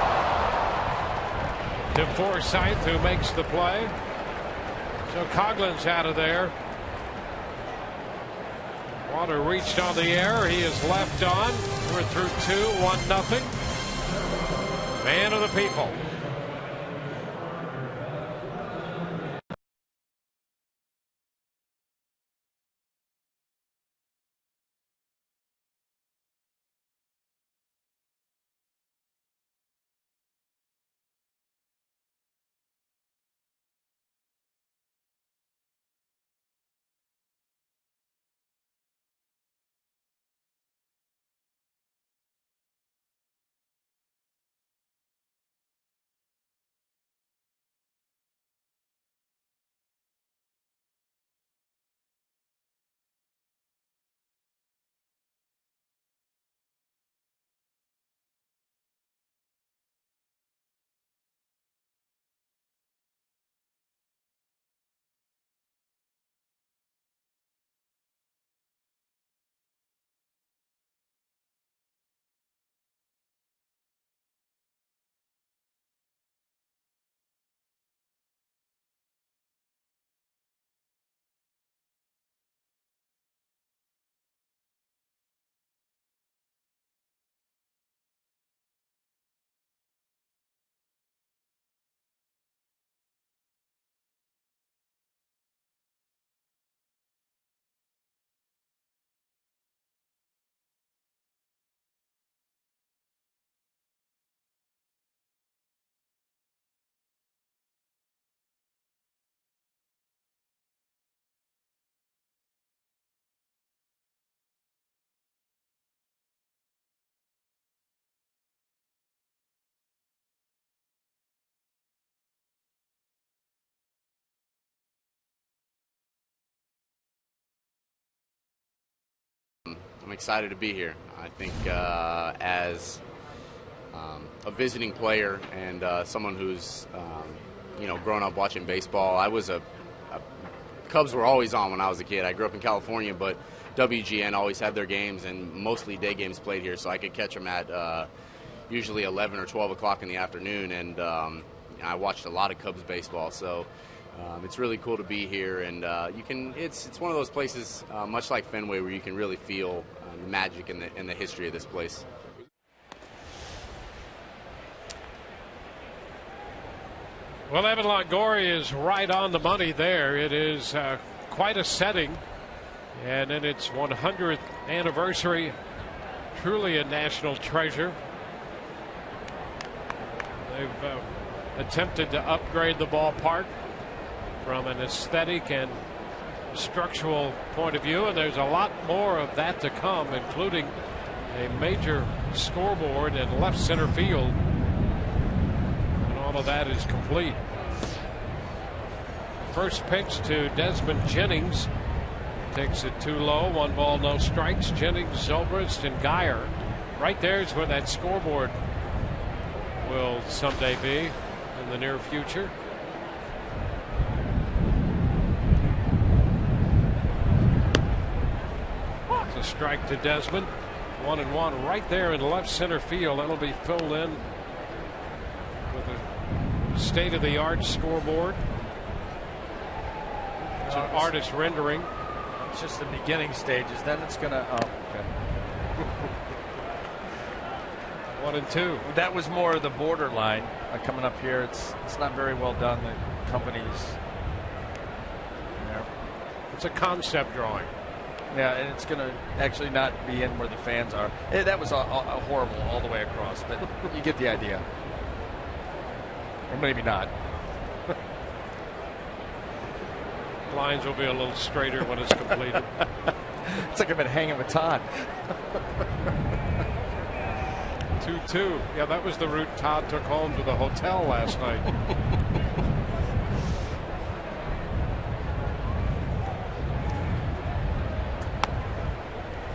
To Forsythe, who makes the play. So Coughlin's out of there. Water reached on the air. He is left on. We're through 2, 1-0. Man of the people. I'm excited to be here. I think as a visiting player and someone who's grown up watching baseball, I was Cubs were always on when I was a kid. I grew up in California, but WGN always had their games, and mostly day games played here, so I could catch them at usually 11 or 12 o'clock in the afternoon, and I watched a lot of Cubs baseball. So it's really cool to be here, and it's one of those places, much like Fenway, where you can really feel the magic and the history of this place. Well, Evan Longoria is right on the money there. It is quite a setting, and in its 100th anniversary, truly a national treasure. They've attempted to upgrade the ballpark from an aesthetic and structural point of view, and there's a lot more of that to come, including a major scoreboard in left center field. All of that is complete. First pitch to Desmond Jennings. Takes it too low. 1 ball, no strikes. Jennings, Zobrist, and Geyer Right there is where that scoreboard will someday be in the near future. It's a strike to Desmond. 1-1 right there in left center field. That'll be filled in with a state-of-the-art scoreboard. It's an artist rendering. It's just the beginning stages. Then it's going to. Oh, okay. 1-2. That was more of the borderline coming up here. It's not very well done. The companies. Yeah. It's a concept drawing. Yeah, and it's going to actually not be in where the fans are. That was a horrible all the way across, but you get the idea. Or maybe not. Lines will be a little straighter when it's completed. It's like I've been hanging with Todd. 2-2. Yeah, that was the route Todd took home to the hotel last night.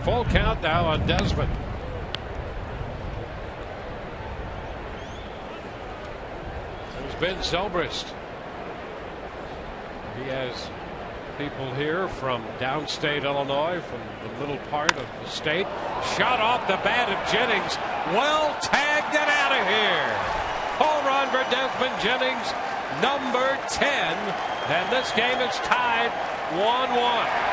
Full count now on Desmond. There's Ben Zobrist. He has people here from downstate Illinois, from the middle part of the state. Shot off the bat of Jennings. Well tagged and out of here. Home run for Desmond Jennings, number 10. And this game is tied 1-1.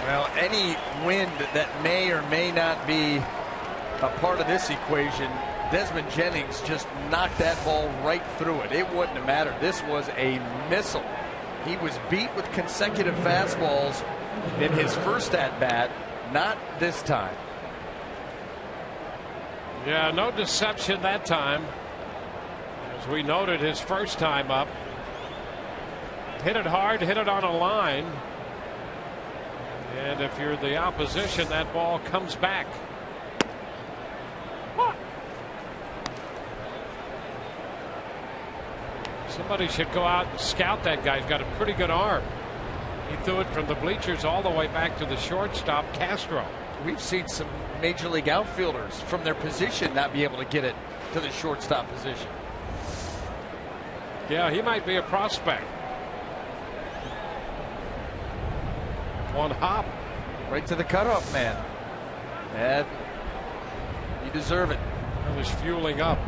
Well, any wind that may or may not be a part of this equation, Desmond Jennings just knocked that ball right through it. It wouldn't have mattered. This was a missile. He was beat with consecutive fastballs in his first at-bat, not this time. Yeah, no deception that time. As we noted, his first time up. Hit it hard, hit it on a line. And if you're the opposition, that ball comes back. Somebody should go out and scout that guy. He's got a pretty good arm. He threw it from the bleachers all the way back to the shortstop, Castro. We've seen some major league outfielders from their position not be able to get it to the shortstop position. Yeah, he might be a prospect. One hop. Right to the cutoff man. And you deserve it. It was fueling up.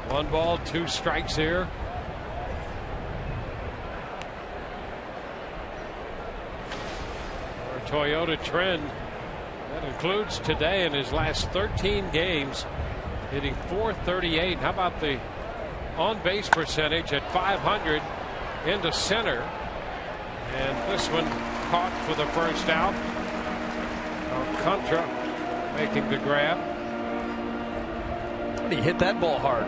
1 ball, 2 strikes here. Our Toyota trend that includes today in his last 13 games, hitting .438. How about the on-base percentage at .500 into center? And this one caught for the first out. Alcantara making the grab. He hit that ball hard.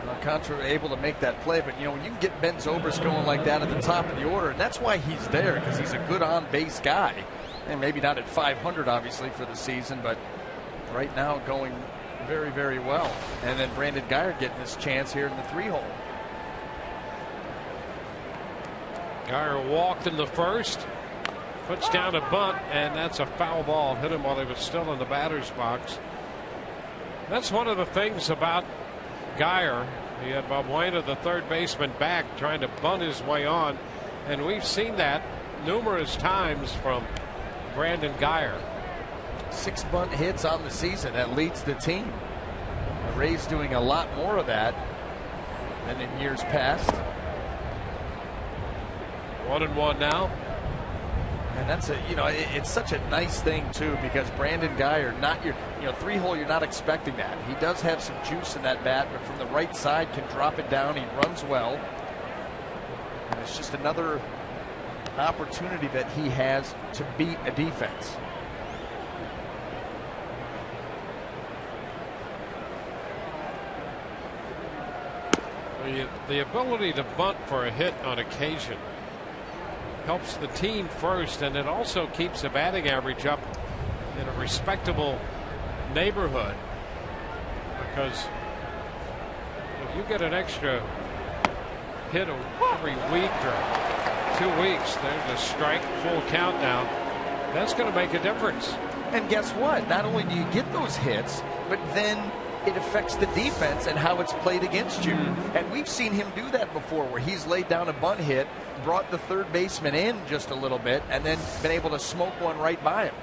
Alcantara able to make that play, but you know, when you can get Ben Zobrist going like that at the top of the order, and that's why he's there, because he's a good on-base guy. And maybe not at .500 obviously for the season, but right now going very, very well. And then Brandon Guyer getting his chance here in the 3-hole. Guyer walked in the first, puts down a bunt, and that's a foul ball. Hit him while he was still in the batter's box. That's one of the things about Guyer. He had Balbuena, the third baseman, back trying to bunt his way on, and we've seen that numerous times from Brandon Guyer. 6 bunt hits on the season. That leads the team. The Rays doing a lot more of that than in years past. 1-1 now. And that's it's such a nice thing too, because Brandon Guyer, not your 3-hole, you're not expecting that. He does have some juice in that bat, but from the right side can drop it down. He runs well, and it's just another opportunity that he has to beat a defense. The ability to bunt for a hit on occasion helps the team first, and it also keeps the batting average up in a respectable neighborhood, because if you get an extra hit every week or 2 weeks. There's a strike, full count now. That's going to make a difference. And guess what? Not only do you get those hits, but then it affects the defense and how it's played against you. And we've seen him do that before, where he's laid down a bunt hit, brought the third baseman in just a little bit, and then been able to smoke one right by him.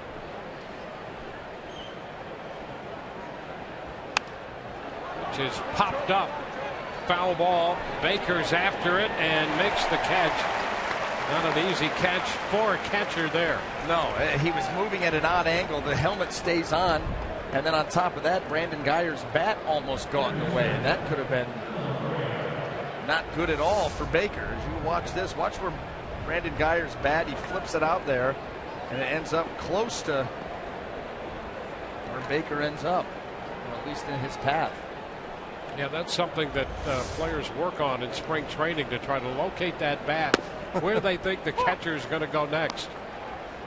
Which is popped up. Foul ball. Baker's after it and makes the catch. Not an easy catch for a catcher there. No, he was moving at an odd angle. The helmet stays on. And then on top of that, Brandon Guyer's bat almost got in the way. And that could have been not good at all for Baker. As you watch this, watch where Brandon Guyer's bat, he flips it out there. And it ends up close to where Baker ends up, or at least in his path. Yeah, that's something that players work on in spring training, to try to locate that bat where they think the catcher is going to go next.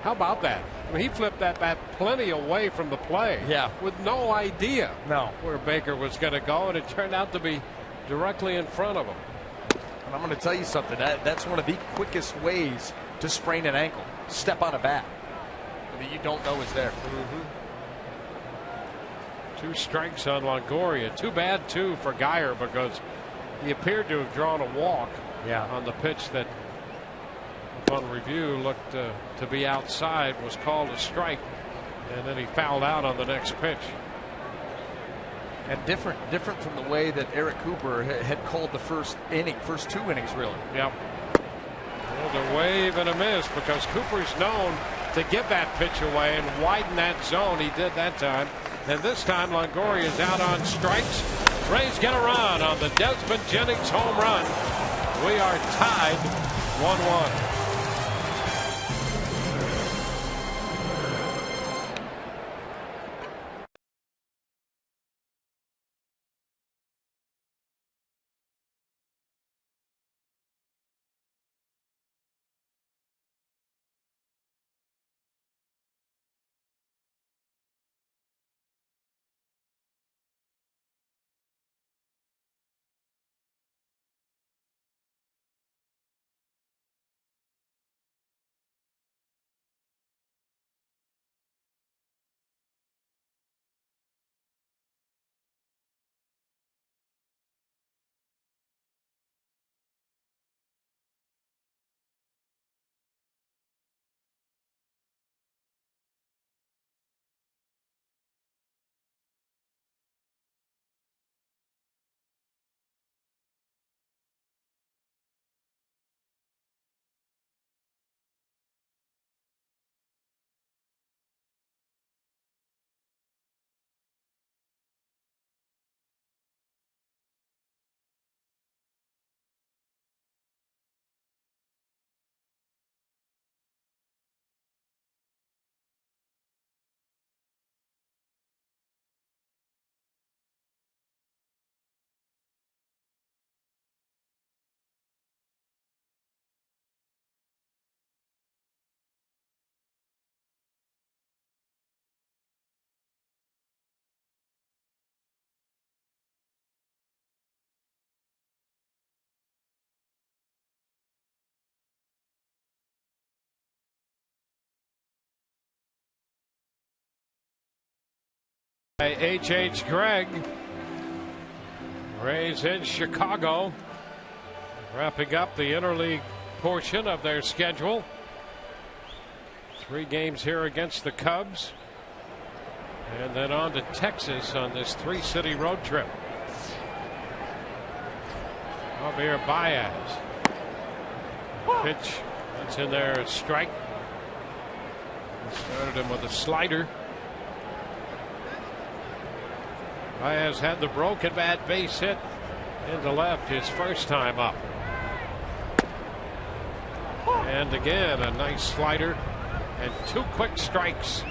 How about that? I mean, he flipped that bat plenty away from the play. Yeah. With no idea No. where Baker was going to go, and it turned out to be directly in front of him. And I'm going to tell you something. That's one of the quickest ways to sprain an ankle. Step on a bat that you don't know is there. 2 strikes on Longoria. Too bad, too, for Guyer, because he appeared to have drawn a walk on the pitch that, upon review, looked to be outside, was called a strike, and then he fouled out on the next pitch. And different from the way that Eric Cooper had called the first 2 innings, really. Yep. Well, a wave and a miss, because Cooper's known to give that pitch away and widen that zone. He did that time. And this time Longoria is out on strikes. Rays get a run on the Desmond Jennings home run. We are tied 1-1. H.H. Gregg. Rays in Chicago, wrapping up the interleague portion of their schedule. 3 games here against the Cubs, and then on to Texas on this 3-city road trip. Javier Baez. Pitch, that's in there, a strike. Started him with a slider. Baez had the broken bat, base hit into left his first time up. And again, a nice slider and 2 quick strikes.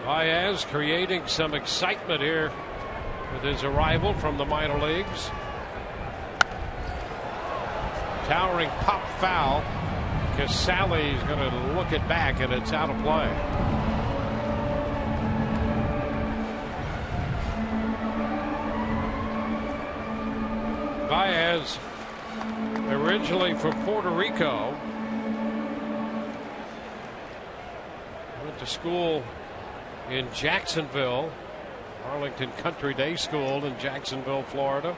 Baez creating some excitement here with his arrival from the minor leagues. Towering pop foul. Casale's going to look it back, and it's out of play. Baez, originally from Puerto Rico, went to school in Jacksonville, Arlington Country Day School in Jacksonville, Florida.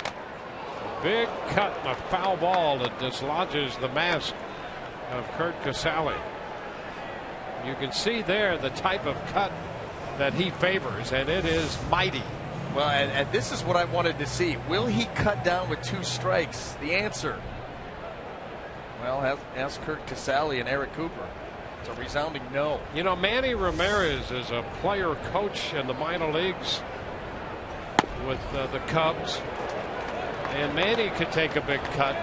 A big cut and a foul ball that dislodges the mask of Curt Casali. You can see there the type of cut that he favors, and it is mighty. Well, and this is what I wanted to see. Will he cut down with 2 strikes? The answer, well, ask Curt Casali and Eric Cooper. It's a resounding no. You know, Manny Ramirez is a player coach in the minor leagues with the Cubs, and Manny could take a big cut,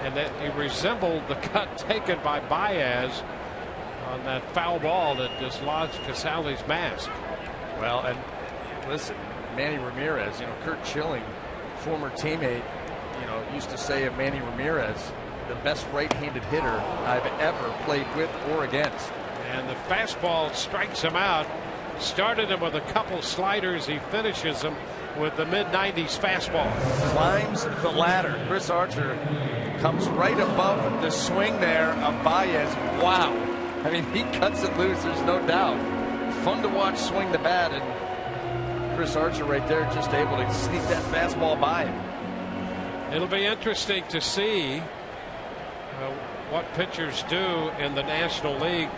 and that he resembled the cut taken by Baez on that foul ball that dislodged Casali's mask. Well, and listen, Manny Ramirez, you know, Curt Schilling, former teammate, you know, used to say of Manny Ramirez, the best right-handed hitter I've ever played with or against. And the fastball strikes him out. Started him with a couple sliders. He finishes him with the mid-90s fastball. Climbs the ladder. Chris Archer comes right above the swing there of Baez. Wow. I mean, he cuts it loose, there's no doubt. Fun to watch swing the bat, and Chris Archer right there just able to sneak that fastball by him. It'll be interesting to see what pitchers do in the National League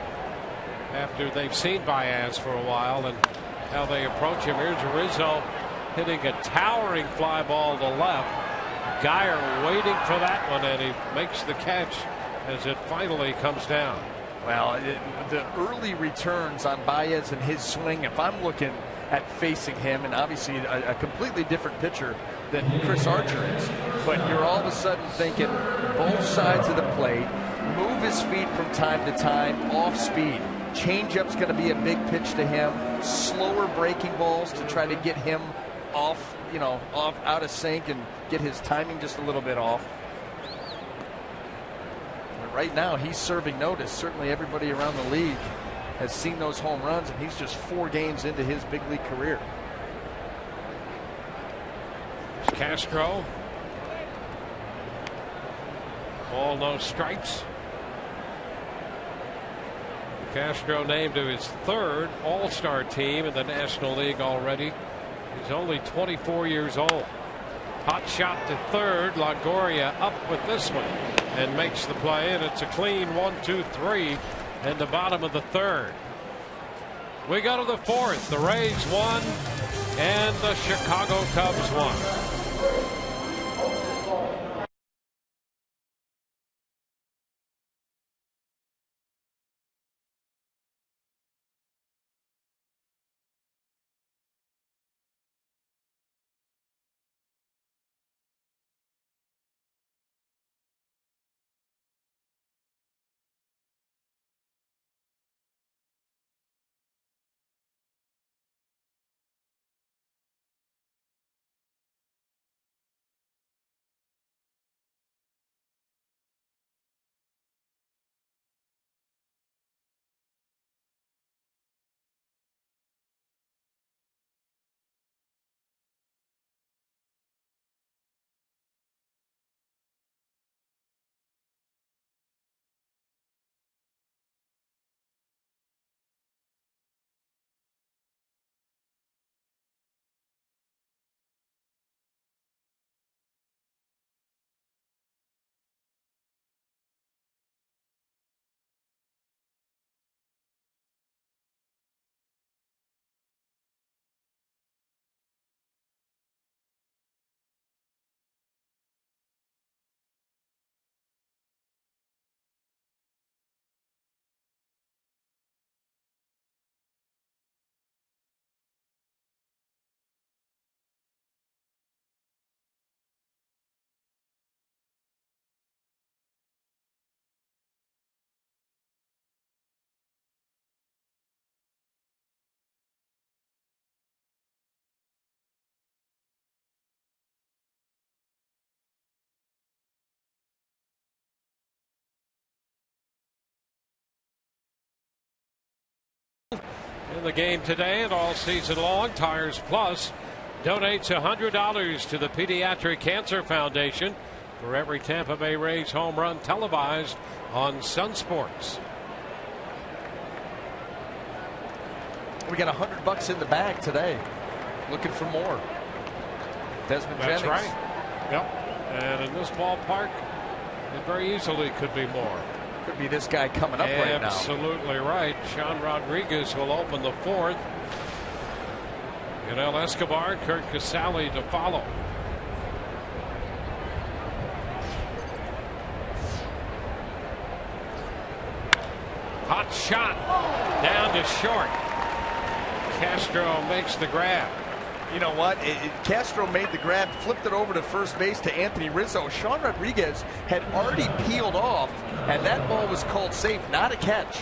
after they've seen Baez for a while and how they approach him. Here's Rizzo hitting a towering fly ball to left. Geyer waiting for that one, and he makes the catch as it finally comes down. Well, the early returns on Baez and his swing, if I'm looking at facing him, and obviously a completely different pitcher than Chris Archer is, but you're all of a sudden thinking both sides of the plate, move his feet from time to time, off speed. Changeup's going to be a big pitch to him, slower breaking balls to try to get him off, you know, out of sync and get his timing just a little bit off. But right now he's serving notice. Certainly everybody around the league has seen those home runs, and he's just 4 games into his big league career. There's Castro. Ball, no strikes. Castro named to his 3rd All-Star team in the National League already. He's only 24 years old. Hot shot to 3rd. Longoria up with this one and makes the play, and it's a clean 1-2-3 in the bottom of the 3rd. We go to the 4th. The Rays won and the Chicago Cubs won. In the game today and all season long, Tires Plus donates $100 to the Pediatric Cancer Foundation for every Tampa Bay Rays home run televised on Sun Sports. We got $100 in the bag today. Looking for more. Desmond That's Jennings. right. Yep. And in this ballpark, it very easily could be more. Could be this guy coming up right now. Absolutely right. Sean Rodriguez will open the fourth. Yanel Escobar, Kurt Casale to follow. Hot shot down to short. Castro makes the grab. You know what? Castro made the grab, flipped it over to first base to Anthony Rizzo. Sean Rodriguez had already peeled off, and that ball was called safe, not a catch.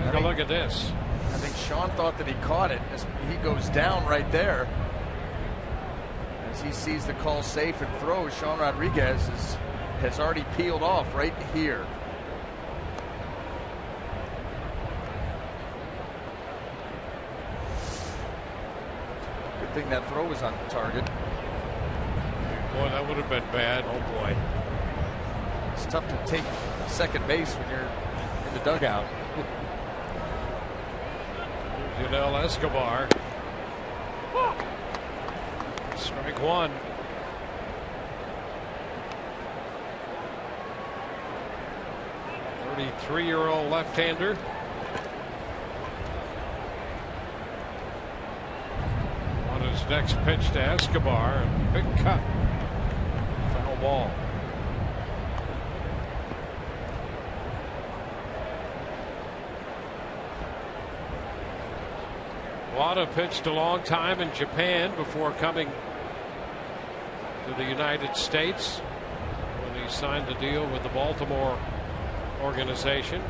Take a look at this. I think Sean thought that he caught it as he goes down right there. As he sees the call safe and throws, Sean Rodriguez has already peeled off right here. Good thing that throw was on target. Boy, that would have been bad. Oh boy. It's tough to take second base when you're in the dugout. Yanel Escobar. Strike one. .33-year-old left-hander. On his next pitch to Escobar, a big cut. Foul ball. Wada pitched a long time in Japan before coming to the United States when he signed the deal with the Baltimore organization.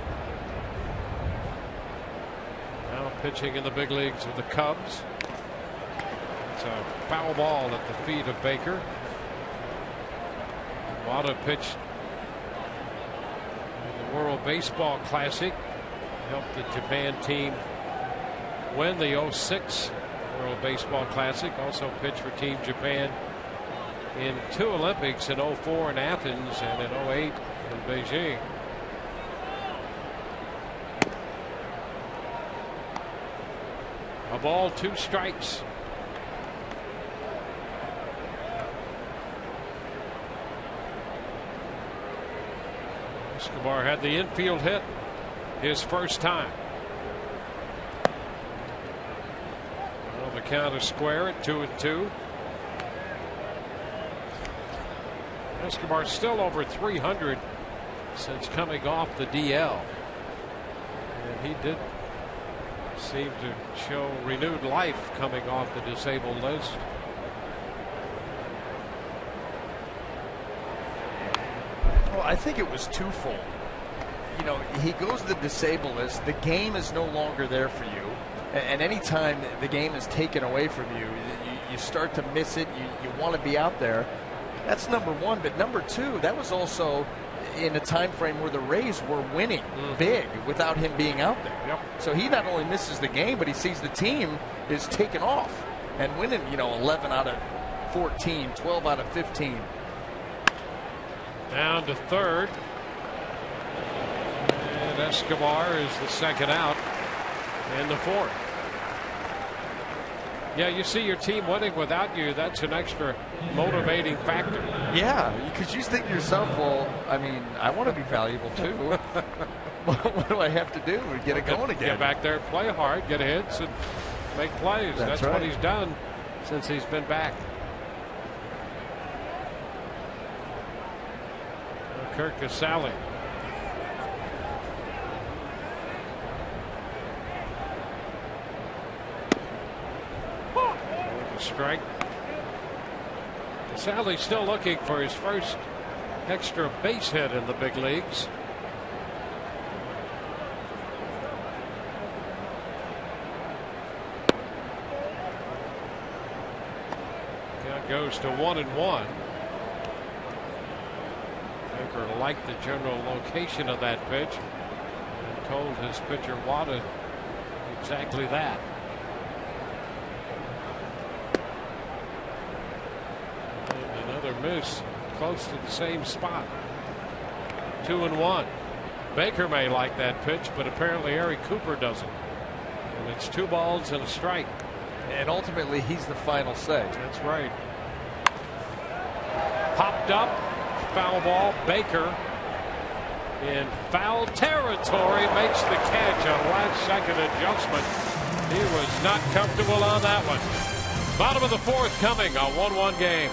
Now pitching in the big leagues with the Cubs. It's a foul ball at the feet of Baker. Wada pitched in the World Baseball Classic, helped the Japan team win the 06 World Baseball Classic. Also pitched for Team Japan in 2 Olympics, in 04 in Athens and in 08 in Beijing. A ball, 2 strikes. Escobar had the infield hit his first time. Well, the count is square at 2-2. Escobar still over 300 since coming off the DL. And he did seem to show renewed life coming off the disabled list. Well, I think it was twofold. You know, he goes to the disabled list. The game is no longer there for you. And anytime the game is taken away from you, you start to miss it. You want to be out there. That's number one. But number two, that was also in a time frame where the Rays were winning big without him being out there. Yep. So he not only misses the game, but he sees the team is taken off and winning, 11 out of 14, 12 out of 15. Down to third. And Escobar is the second out in the fourth. Yeah, you see your team winning without you. That's an extra motivating factor. Yeah, because you think to yourself, well, I mean, I want to be valuable too. What do I have to do to get it going again? Get back there, play hard, get hits, and make plays. That's right. What he's done since he's been back. Kurt Casale. Strike. Casale's still looking for his first extra base hit in the big leagues. Count goes to 1-1. Baker liked the general location of that pitch. told his pitcher wanted exactly that. And another miss close to the same spot. 2-1. Baker may like that pitch, but apparently Eric Cooper doesn't. And it's 2 balls and a strike. And ultimately, he's the final say. That's right. Popped up, foul ball. Baker in foul territory makes the catch on last second adjustment. He was not comfortable on that one. Bottom of the 4th coming, a 1-1 game.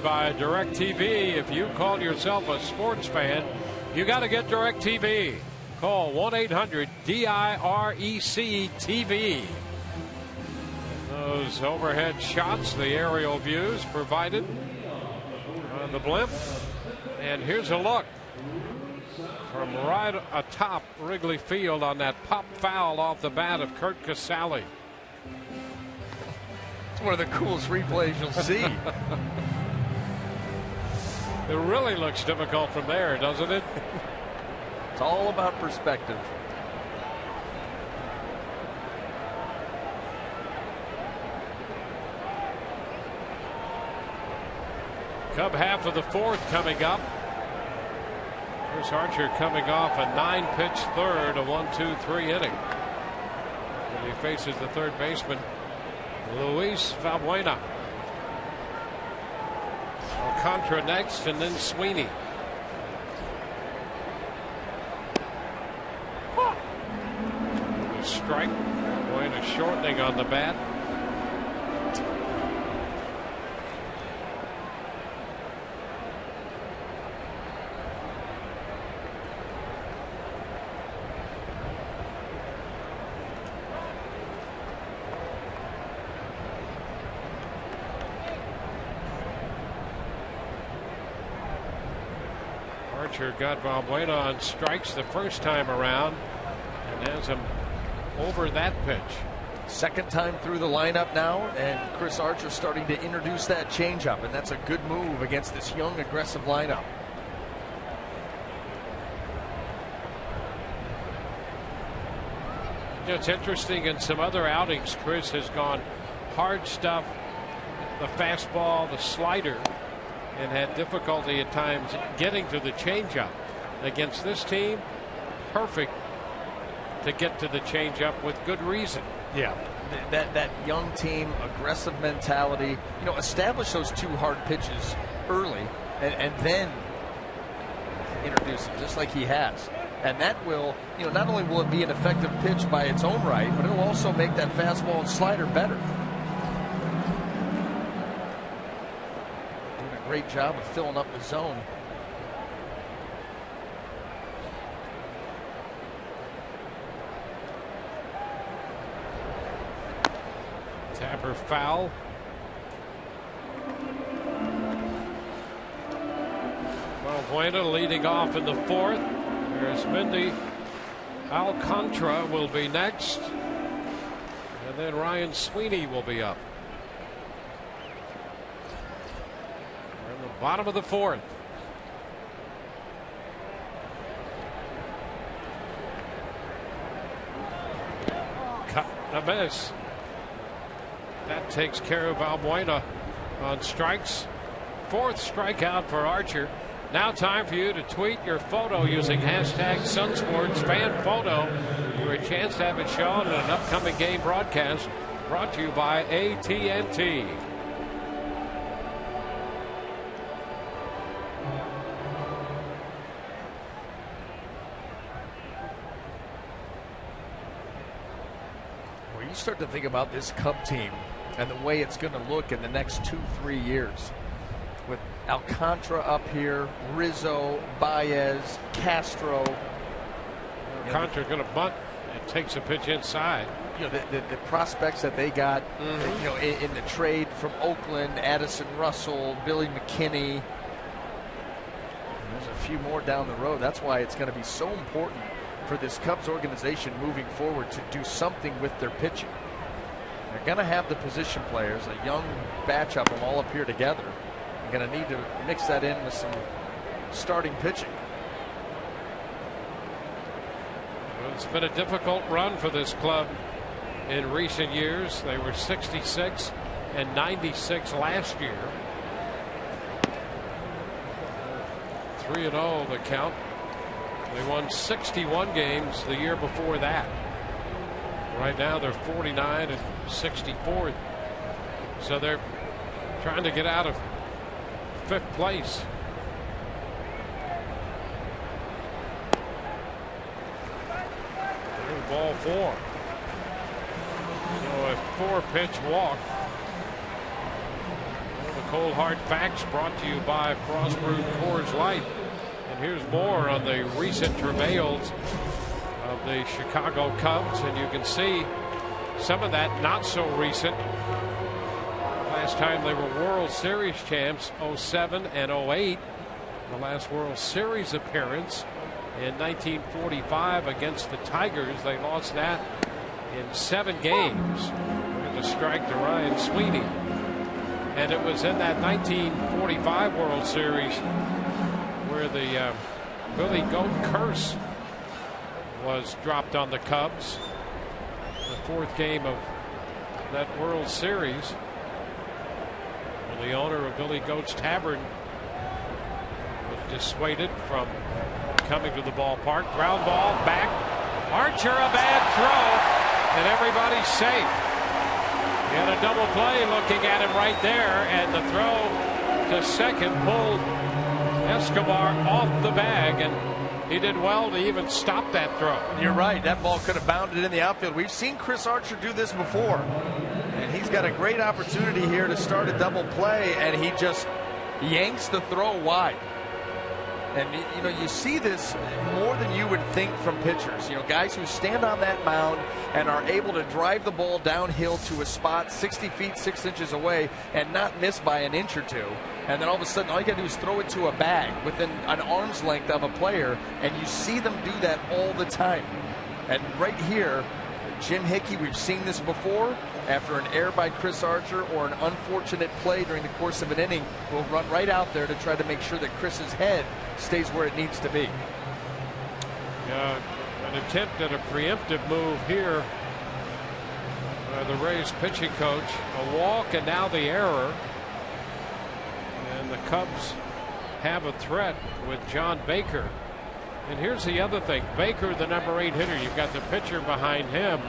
By DirecTV. If you call yourself a sports fan, you got to get DirecTV. Call 1-800-DIREC-TV. Those overhead shots, the aerial views provided on the blimp. And here's a look from right atop Wrigley Field on that pop foul off the bat of Curt Casali. It's one of the coolest replays you'll see. It really looks difficult from there, doesn't it? It's all about perspective. Cub half of the 4th coming up. Chris Archer coming off a 9-pitch third, a 1-2-3 inning. And he faces the third baseman, Luis Valbuena. Alcantara next, and then Sweeney. A strike. Valbuena shortening on the bat. Archer got Valbuena on strikes the first time around and has him over that pitch. Second time through the lineup now, and Chris Archer starting to introduce that changeup, and that's a good move against this young, aggressive lineup. It's interesting, in some other outings, Chris has gone hard stuff, the fastball, the slider, and had difficulty at times getting to the changeup. Against this team, perfect to get to the changeup with good reason. Yeah, that young team, aggressive mentality. You know, establish those 2 hard pitches early, and then introduce them, just like he has. And that will, you know, not only will it be an effective pitch by its own right, but it will also make that fastball and slider better. Great job of filling up the zone. for foul. Valbuena leading off in the fourth. There's Mindy. Alcantara will be next. And then Ryan Sweeney will be up. We're in the bottom of the fourth. Cut a miss. That takes care of Valbuena on strikes. Fourth strikeout for Archer. Now time for you to tweet your photo using hashtag SunSportsFanPhoto for a chance to have it shown in an upcoming game broadcast brought to you by AT&T. Well, you start to think about this Cub team and the way it's going to look in the next 2-3 years. With Alcantara up here, Rizzo, Baez, Castro. Alcantara going to bunt and takes a pitch inside. You know, the prospects that they got, you know, in the trade from Oakland, Addison Russell, Billy McKinney. There's a few more down the road. That's why it's going to be so important for this Cubs organization moving forward to do something with their pitching. They're going to have the position players, a young batch of them all up here together. Going to need to mix that in with some starting pitching. Well, it's been a difficult run for this club in recent years. They were 66 and 96 last year. 3-0 the count. They won 61 games the year before that. Right now they're 49 and 64. So they're trying to get out of 5th place. Ball 4. So a 4-pitch walk. Well, the cold hard facts brought to you by Frostbrewed Coors Light. And here's more on the recent travails of the Chicago Cubs, and you can see some of that not so recent. Last time they were World Series champs, 07 and 08. The last World Series appearance in 1945 against the Tigers. They lost that in 7 games. There's a strike to Ryan Sweeney. And it was in that 1945 World Series where the Billy Goat curse was dropped on the Cubs. The 4th game of that World Series. The owner of Billy Goat's Tavern was dissuaded from coming to the ballpark. Ground ball back. Archer, a bad throw, and everybody's safe. He had a double play looking at him right there, and the throw to second pulled Escobar off the bag, and he did well to even stop that throw. You're right. That ball could have bounded in the outfield. We've seen Chris Archer do this before. And he's got a great opportunity here to start a double play, and he just yanks the throw wide. And, you know, you see this more than you would think from pitchers. You know, guys who stand on that mound and are able to drive the ball downhill to a spot 60 feet, 6 inches away and not miss by an inch or two. And then all of a sudden, all you got to do is throw it to a bag within an arm's length of a player, and you see them do that all the time. And right here, Jim Hickey, we've seen this before. After an error by Chris Archer or an unfortunate play during the course of an inning, will run right out there to try to make sure that Chris's head stays where it needs to be. An attempt at a preemptive move here by the Rays pitching coach. A walk and now the error. And the Cubs have a threat with John Baker. And here's the other thing. Baker, the number 8 hitter, you've got the pitcher behind him.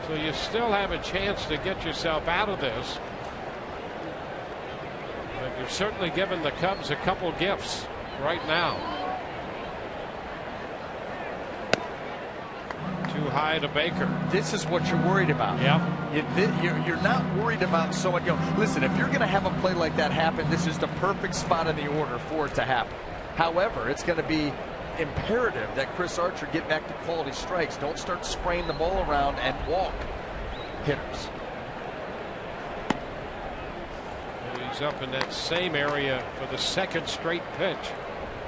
So you still have a chance to get yourself out of this. But you've certainly given the Cubs a couple gifts right now. Too high to Baker. This is what you're worried about. Yeah. You're not worried about so much. You know, listen, if you're going to have a play like that happen, this is the perfect spot in the order for it to happen. However, it's going to be imperative that Chris Archer get back to quality strikes. Don't start spraying the ball around and walk hitters. He's up in that same area for the second straight pitch.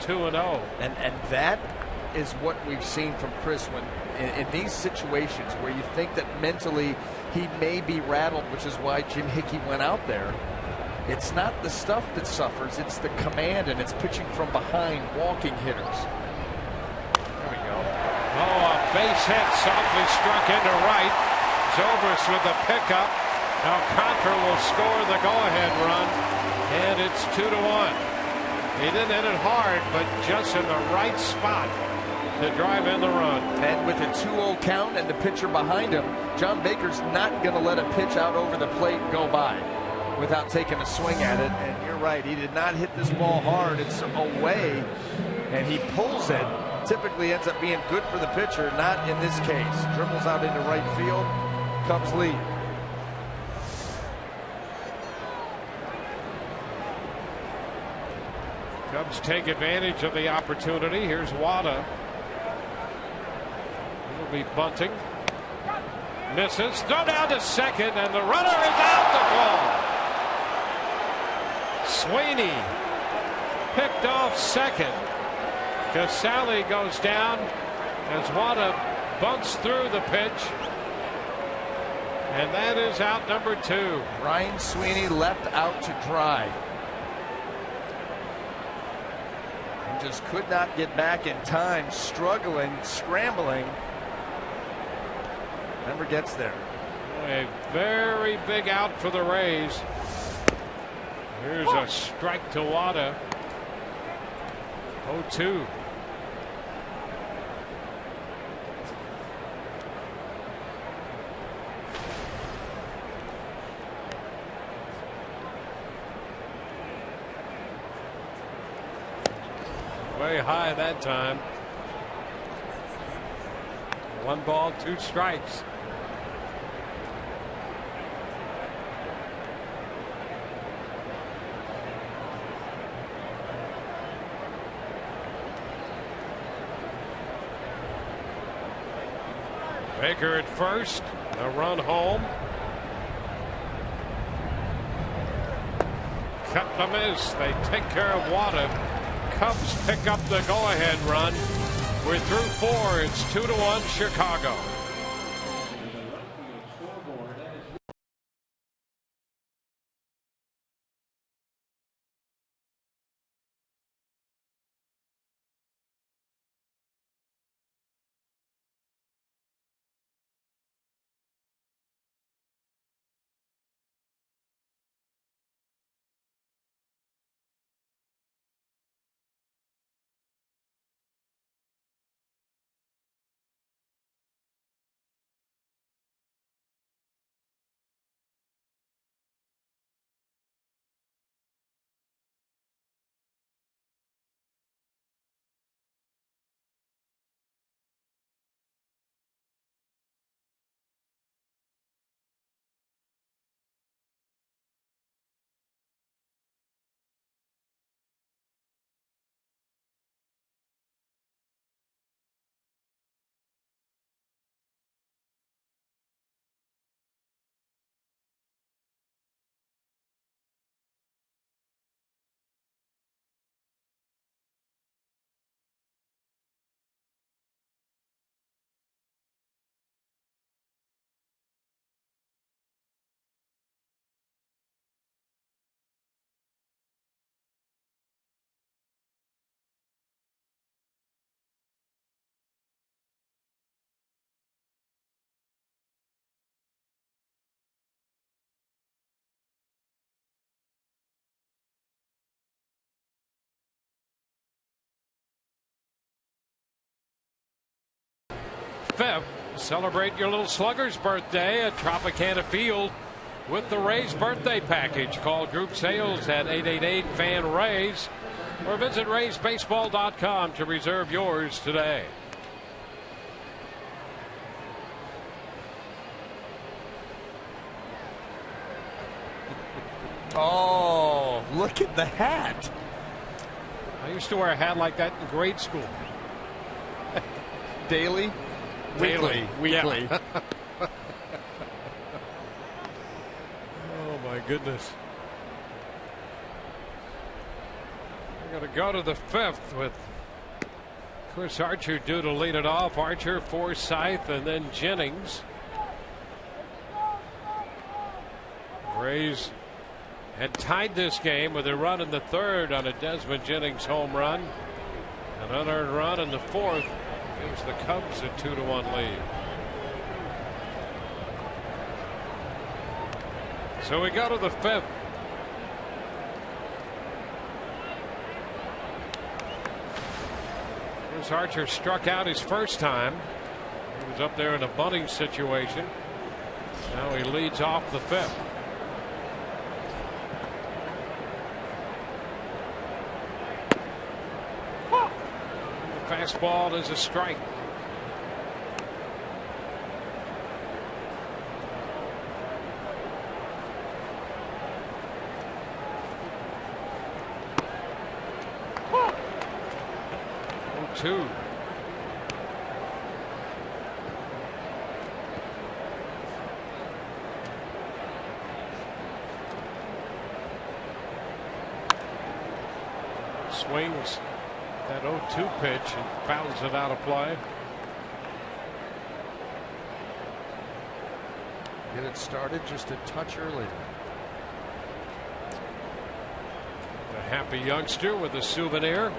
2-0. And that is what we've seen from Chris when in these situations where you think that mentally he may be rattled, which is why Jim Hickey went out there. It's not the stuff that suffers, it's the command, and it's pitching from behind, walking hitters. There we go. Oh, a base hit, softly struck into right. Zobrist with the pickup. Alcantara will score the go-ahead run, and it's 2-1. He didn't hit it hard, but just in the right spot to drive in the run. And with a 2-0 count and the pitcher behind him, John Baker's not going to let a pitch out over the plate go by without taking a swing at it. And you're right, he did not hit this ball hard. It's away, and he pulls it. Typically ends up being good for the pitcher, not in this case. Dribbles out into right field. Cubs lead. Cubs take advantage of the opportunity. Here's Wada. He'll be bunting. Misses. Throw down to second, and the runner is out the ball. Sweeney picked off second. Casale goes down as Wada bunts through the pitch. And that is out number 2. Ryan Sweeney left out to dry. Just could not get back in time, struggling, scrambling. Never gets there. A very big out for the Rays. Here's a strike to Wada. 0-2. Way high that time. 1 ball, 2 strikes. Baker at first, a run home. Cut the miss. They take care of Wada. Cubs pick up the go-ahead run. We're through 4. It's 2-1 Chicago. Fifth, celebrate your little slugger's birthday at Tropicana Field with the Rays birthday package. Call group sales at 888-FAN-RAYS or visit RaysBaseball.com to reserve yours today. Oh, look at the hat. I used to wear a hat like that in grade school. Daily? Weekly. Yeah. Oh, my goodness. Going to go to the 5th with Chris Archer due to lead it off. Archer, Forsythe, and then Jennings. Rays had tied this game with a run in the 3rd on a Desmond Jennings home run. An unearned run in the 4th gives the Cubs a 2-1 lead. So we go to the 5th. Chris Archer struck out his first time. He was up there in a bunting situation. Now he leads off the 5th. The fastball is a strike. Two. Swings that 0-2 pitch and fouls it out of play. Get it started just a touch early. The happy youngster with a souvenir.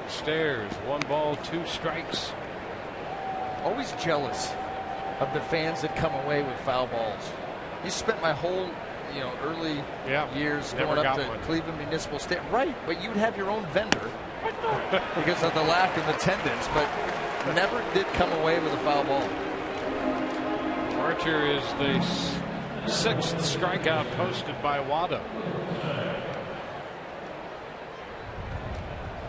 Upstairs, 1 ball, 2 strikes. Always jealous of the fans that come away with foul balls. You spent my whole, early years going up to Cleveland Municipal Stadium. Right, but you'd have your own vendor because of the lack of attendance, but never did come away with a foul ball. Archer is the 6th strikeout posted by Wada.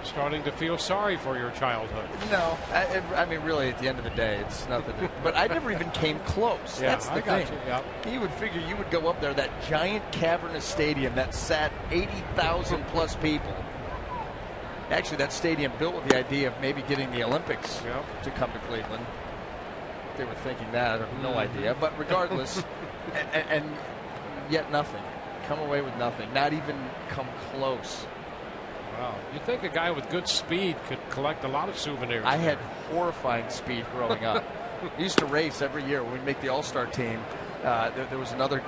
Starting to feel sorry for your childhood. No, I mean, really, at the end of the day, it's nothing. But I never even came close. Yeah, That's the thing. You would figure you would go up there, that giant cavernous stadium that sat 80,000 plus people. Actually, that stadium built with the idea of maybe getting the Olympics to come to Cleveland. They were thinking that, I have no idea. But regardless, and yet nothing. Come away with nothing. Not even come close. Wow. You'd think a guy with good speed could collect a lot of souvenirs. I had horrifying speed growing up. I used to race every year when we'd make the All-Star team. There was another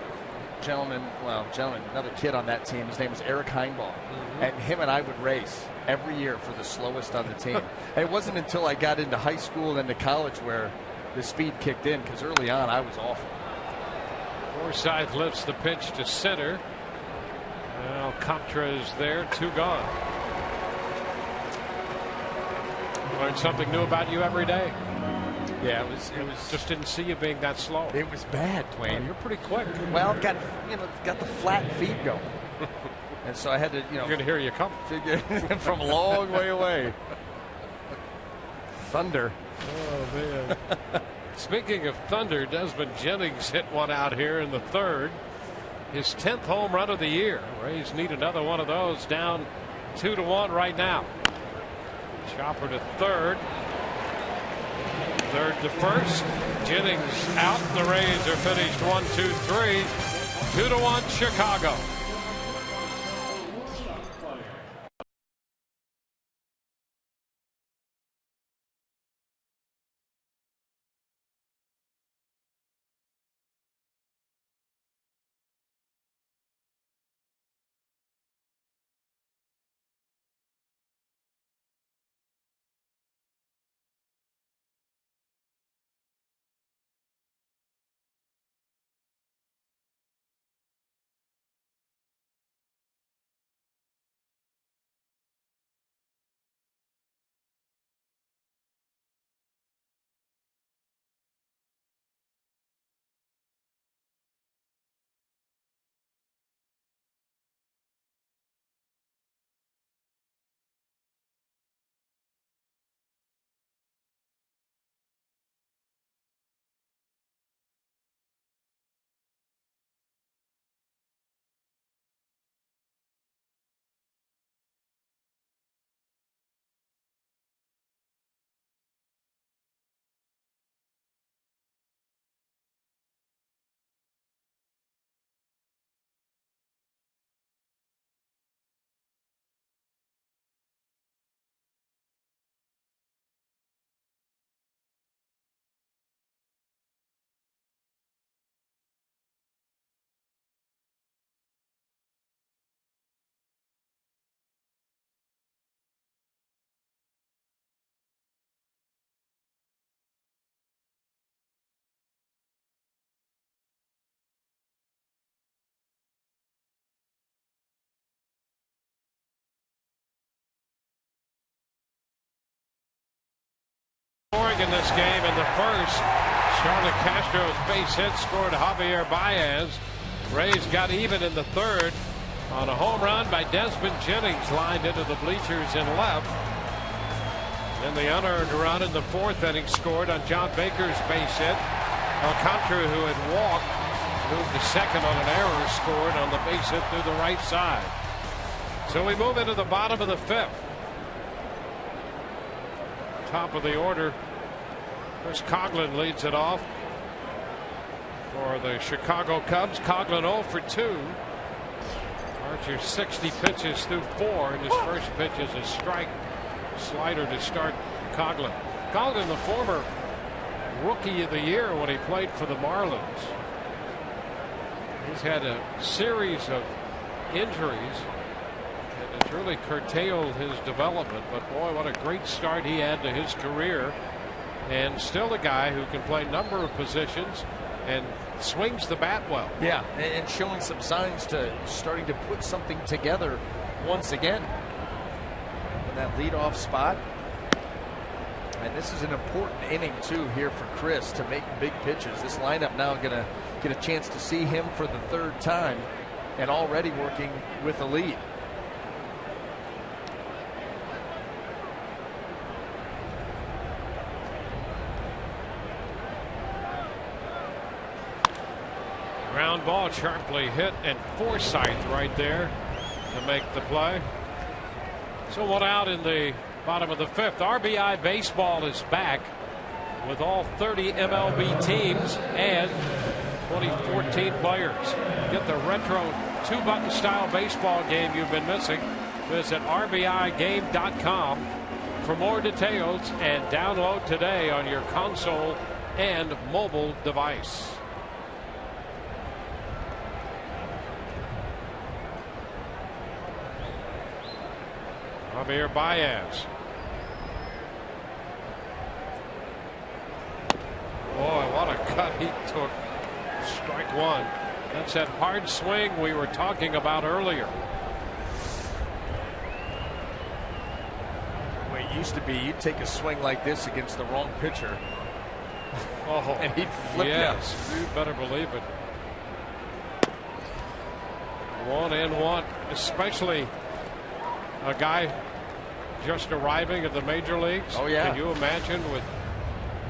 another kid on that team. His name was Eric Heinbaugh. And him and I would race every year for the slowest on the team. And it wasn't until I got into high school and into college where the speed kicked in, because early on I was awful. Forsythe lifts the pitch to center. Well, Contra is there, 2 gone. Learn something new about you every day. Yeah, it was just didn't see you being that slow. It was bad, Dwayne. Well, you're pretty quick. Well, I've got the flat feet going, and so I had to You're gonna hear you come from a long way away. Thunder. Oh man. Speaking of thunder, Desmond Jennings hit one out here in the 3rd. His 10th home run of the year. Rays need another one of those. Down 2-1 right now. Chopper to 3rd. 3rd to 1st. Jennings out. The Rays are finished 1-2-3. 2-1 Chicago. in this game in the first. Charlotte Castro's base hit scored Javier Baez. Rays got even in the third on a home run by Desmond Jennings, lined into the bleachers and left. Then the unearned run in the fourth inning scored on John Baker's base hit. Alcantara, who had walked, moved to second on an error, scored on the base hit through the right side. So we move into the bottom of the fifth. Top of the order, Chris Coghlan leads it off for the Chicago Cubs. Coghlan 0 for 2. Archer 60 pitches through 4, and his first pitch is a strike. Slider to start Coghlan. Coghlan, the former Rookie of the Year when he played for the Marlins. He's had a series of injuries that has really curtailed his development, but boy, what a great start he had to his career, and still a guy who can play a number of positions and swings the bat well. Yeah, and showing some signs to starting to put something together once again in that leadoff spot. And this is an important inning too here for Chris to make big pitches. This lineup now going to get a chance to see him for the third time, and already working with a lead. Ground ball sharply hit, and Forsythe right there to make the play. So one out in the bottom of the fifth. RBI baseball is back with all 30 MLB teams and 2014 players. Get the retro 2-button style baseball game you've been missing. Visit RBIGame.com for more details and download today on your console and mobile device. Javier Baez. Boy, what a cut he took. Strike one. That's that hard swing we were talking about earlier. Well, it used to be you'd take a swing like this against the wrong pitcher. Oh, and he'd flip yes, you better believe it. 1-1, especially a guy just arriving at the major leagues. Oh, yeah. Can you imagine with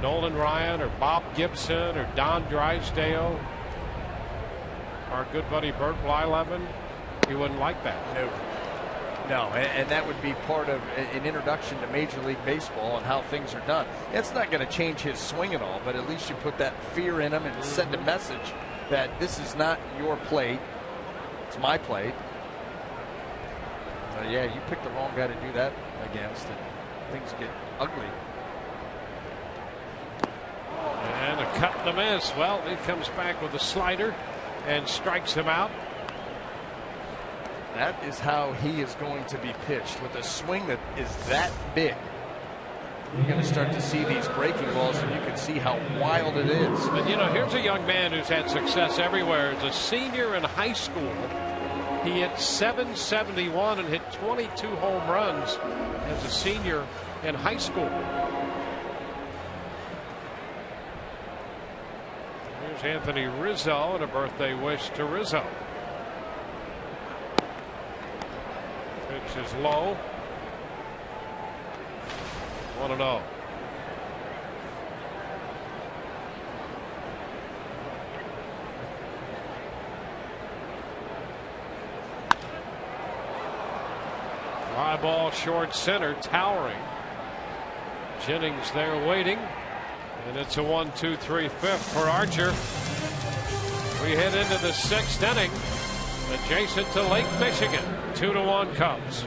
Nolan Ryan or Bob Gibson or Don Drysdale, our good buddy Bert Blyleven? He wouldn't like that. No, and that would be part of an introduction to Major League Baseball and how things are done. It's not going to change his swing at all, but at least you put that fear in him and send a message that this is not your plate, it's my plate. Yeah, you picked the wrong guy to do that against, and things get ugly. And a cut and a miss. Well, he comes back with a slider and strikes him out. That is how he is going to be pitched, with a swing that is that big. You're going to start to see these breaking balls, and you can see how wild it is. But you know, here's a young man who's had success everywhere. As a senior in high school, he hit .771 and hit 22 home runs as a senior in high school. Here's Anthony Rizzo, and a birthday wish to Rizzo. Pitch is low. 1-0. Fly ball short center, towering. Jennings there waiting, and it's a 1-2-3 fifth for Archer. We head into the sixth inning, adjacent to Lake Michigan. 2-1 Cubs.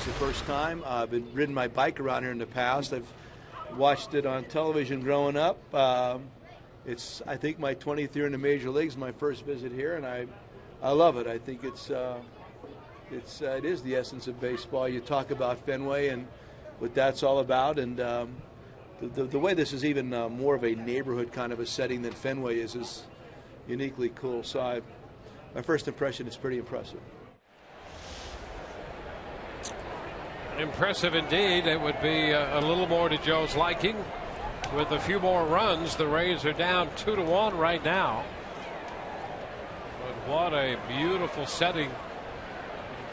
the first time. I've been ridden my bike around here in the past. I've watched it on television growing up. It's, I think, my 20th year in the major leagues, my first visit here, and I love it. I think it is the essence of baseball. You talk about Fenway and what that's all about, and the way this is even more of a neighborhood kind of a setting than Fenway is uniquely cool. So my first impression is pretty impressive. Impressive indeed. It would be a little more to Joe's liking. With a few more runs, the Rays are down 2-1 right now. But what a beautiful setting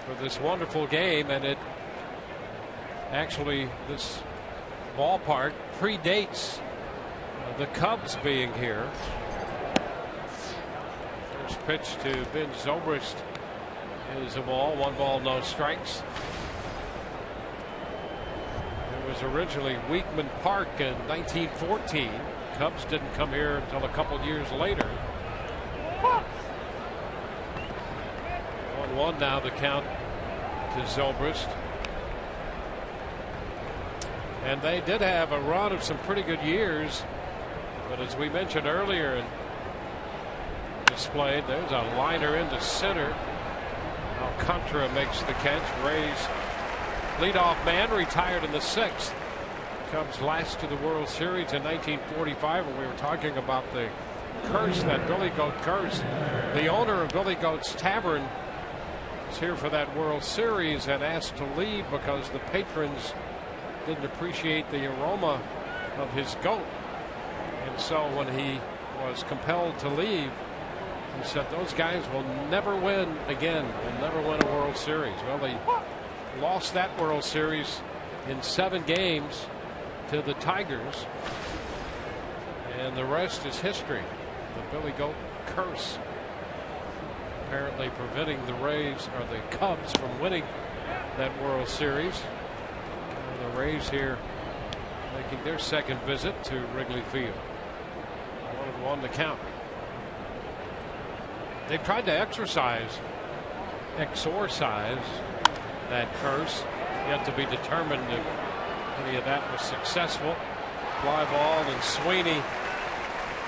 for this wonderful game, and it actually, this ballpark predates the Cubs being here. First pitch to Ben Zobrist is a ball. 1 ball, no strikes. It was originally Weekman Park in 1914. Cubs didn't come here until a couple years later. 1-1 now the count to Zobrist. And they did have a run of some pretty good years, but as we mentioned earlier and displayed, there's a liner into center. Alcantara makes the catch. Rays leadoff man retired in the 6th. Cubs last to the World Series in 1945, when we were talking about the curse, that Billy Goat curse. The owner of Billy Goat's Tavern was here for that World Series and asked to leave because the patrons didn't appreciate the aroma of his goat. And so when he was compelled to leave, he said those guys will never win again. They'll never win a World Series. Well, they lost that World Series in 7 games to the Tigers, and the rest is history. The Billy Goat curse apparently preventing the Rays or the Cubs from winning that World Series. And the Rays here making their 2nd visit to Wrigley Field. 1-1 to count. They've tried to exorcise that curse, yet to be determined if any of that was successful. Fly ball, and Sweeney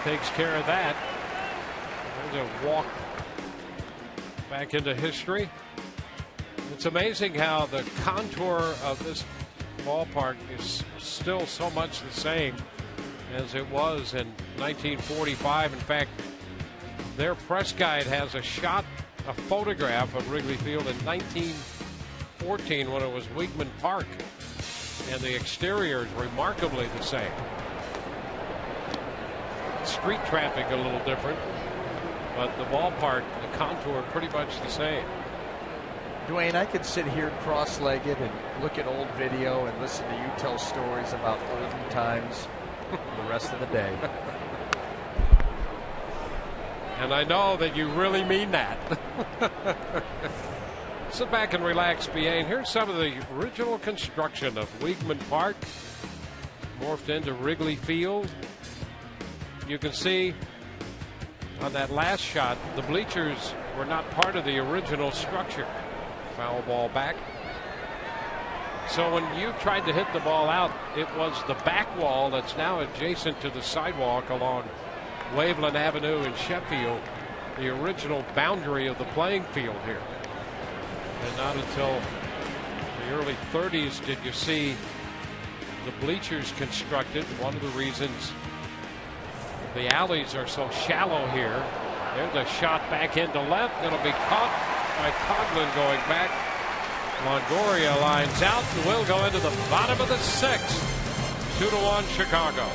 takes care of that. There's a walk back into history. It's amazing how the contour of this ballpark is still so much the same as it was in 1945. In fact, their press guide has a photograph of Wrigley Field in 1914 when it was Weekman Park, and the exterior is remarkably the same. Street traffic a little different, but the ballpark, the contour, pretty much the same. Dwayne, I could sit here cross-legged and look at old video and listen to you tell stories about olden times the rest of the day. And I know that you really mean that. Sit back and relax, BA. And here's some of the original construction of Weekman Park, morphed into Wrigley Field. You can see on that last shot, the bleachers were not part of the original structure. Foul ball back. So when you tried to hit the ball out, it was the back wall that's now adjacent to the sidewalk along Waveland Avenue in Sheffield, the original boundary of the playing field here. And not until the early 30s did you see the bleachers constructed. One of the reasons the alleys are so shallow here. There's a shot back into left. It'll be caught by Coughlin going back. Longoria lines out and will go into the bottom of the 6th. 2-1 Chicago.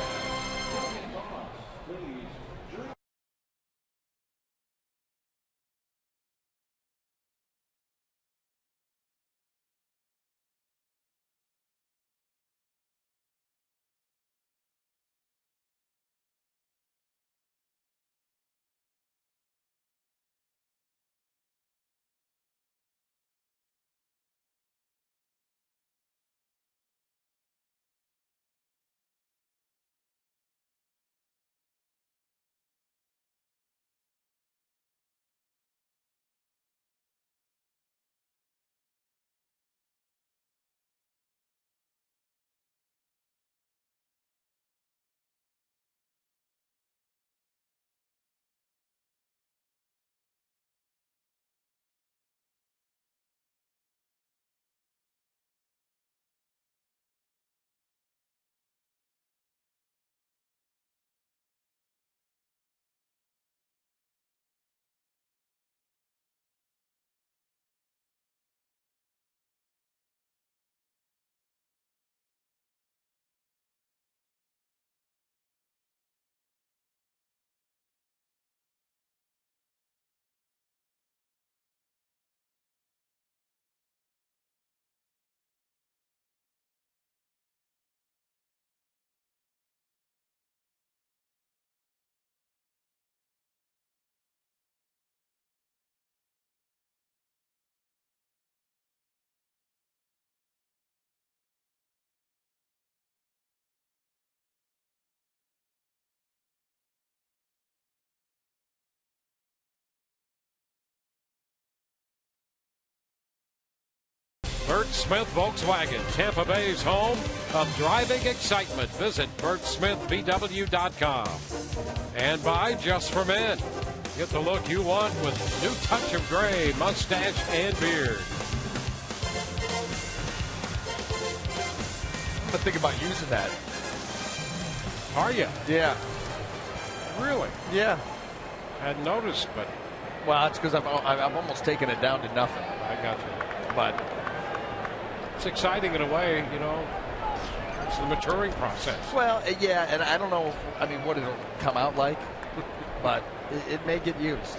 Bert Smith Volkswagen, Tampa Bay's home of driving excitement. Visit BertSmithVW.com. And by Just for Men. Get the look you want with new touch of gray, mustache, and beard. I'm going to think about using that. Are you? Yeah. Really? Yeah. Hadn't noticed, but. Well, that's because I've almost taken it down to nothing. I got you. But it's exciting in a way, you know. It's the maturing process. Well, yeah, and I don't know, I mean, what it'll come out like, but it may get used.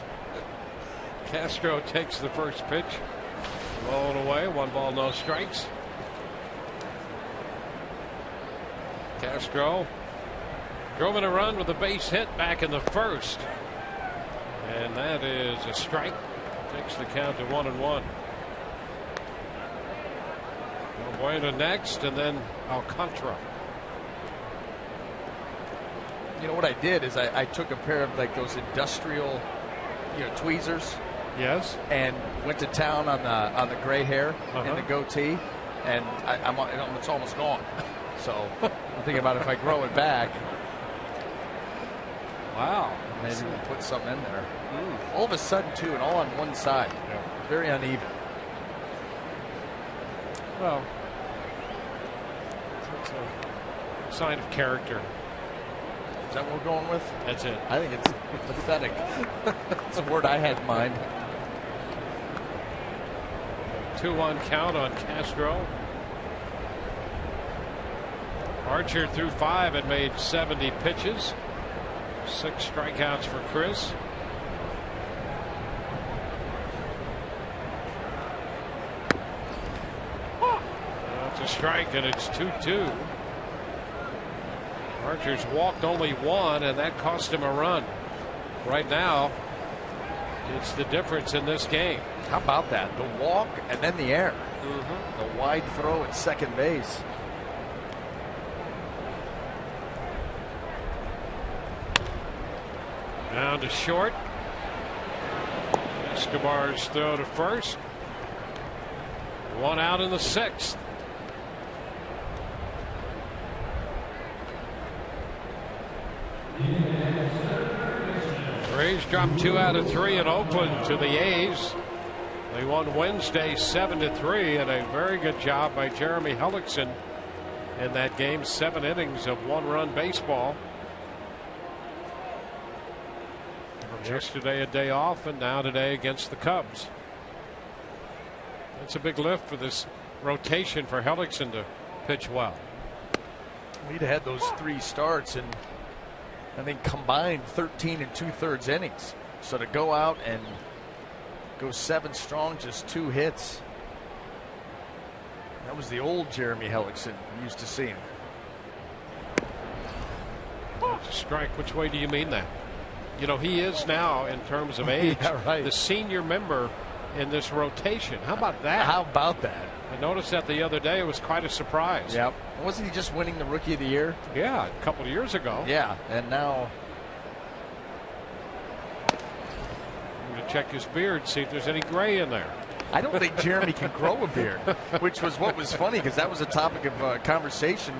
Castro takes the first pitch. Low and away. 1 ball, no strikes. Castro drove in a run with a base hit back in the first. And that is a strike. Takes the count to 1-1. Bueno next, and then Alcantara. You know what I did is I took a pair of like those industrial, you know, tweezers. Yes. And went to town on the gray hair and the goatee, and it's almost gone. So I'm thinking about if I grow it back. Wow. Maybe we'll put something in there. All of a sudden, too, and all on one side. Yeah. Very uneven. Well, it's a sign of character. Is that what we're going with? That's it. I think it's pathetic. It's a word I had in mind. 2-1 count on Castro. Archer threw 5 and made 70 pitches. 6 strikeouts for Chris. That's a strike, and it's 2-2. Archer's walked only 1, and that cost him a run. Right now, it's the difference in this game. How about that? The walk and then the error. The wide throw at second base. Down to short. Escobar's throw to first. 1 out in the 6th. Rays dropped 2 out of 3 in Oakland to the A's. They won Wednesday 7-3, and a very good job by Jeremy Hellickson in that game. 7 innings of 1-run baseball. Yesterday a day off, and now today against the Cubs. That's a big lift for this rotation for Hellickson to pitch well. We'd had those 3 starts and I think combined 13 2/3 innings. So to go out and go 7 strong, just 2 hits. That was the old Jeremy Hellickson we used to see him. That's a strike. Which way do you mean that? You know, he is now, in terms of age, the senior member in this rotation. How about that? How about that? I noticed that the other day. It was quite a surprise. Yep. Wasn't he just winning the Rookie of the Year? Yeah, a couple of years ago. Yeah, and now. I'm going to check his beard, see if there's any gray in there. I don't think Jeremy can grow a beard, which was what was funny, because that was a topic of conversation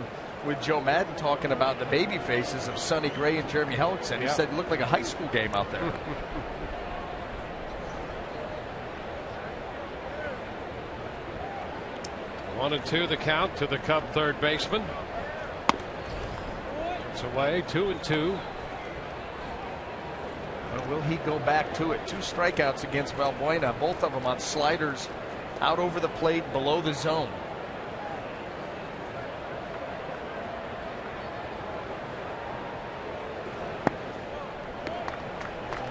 with Joe Madden, talking about the baby faces of Sonny Gray and Jeremy Hellickson. He said it looked like a high school game out there. 1-2 the count to the Cub third baseman. It's away, 2-2. Well, will he go back to it? 2 strikeouts against Valbuena, both of them on sliders out over the plate below the zone.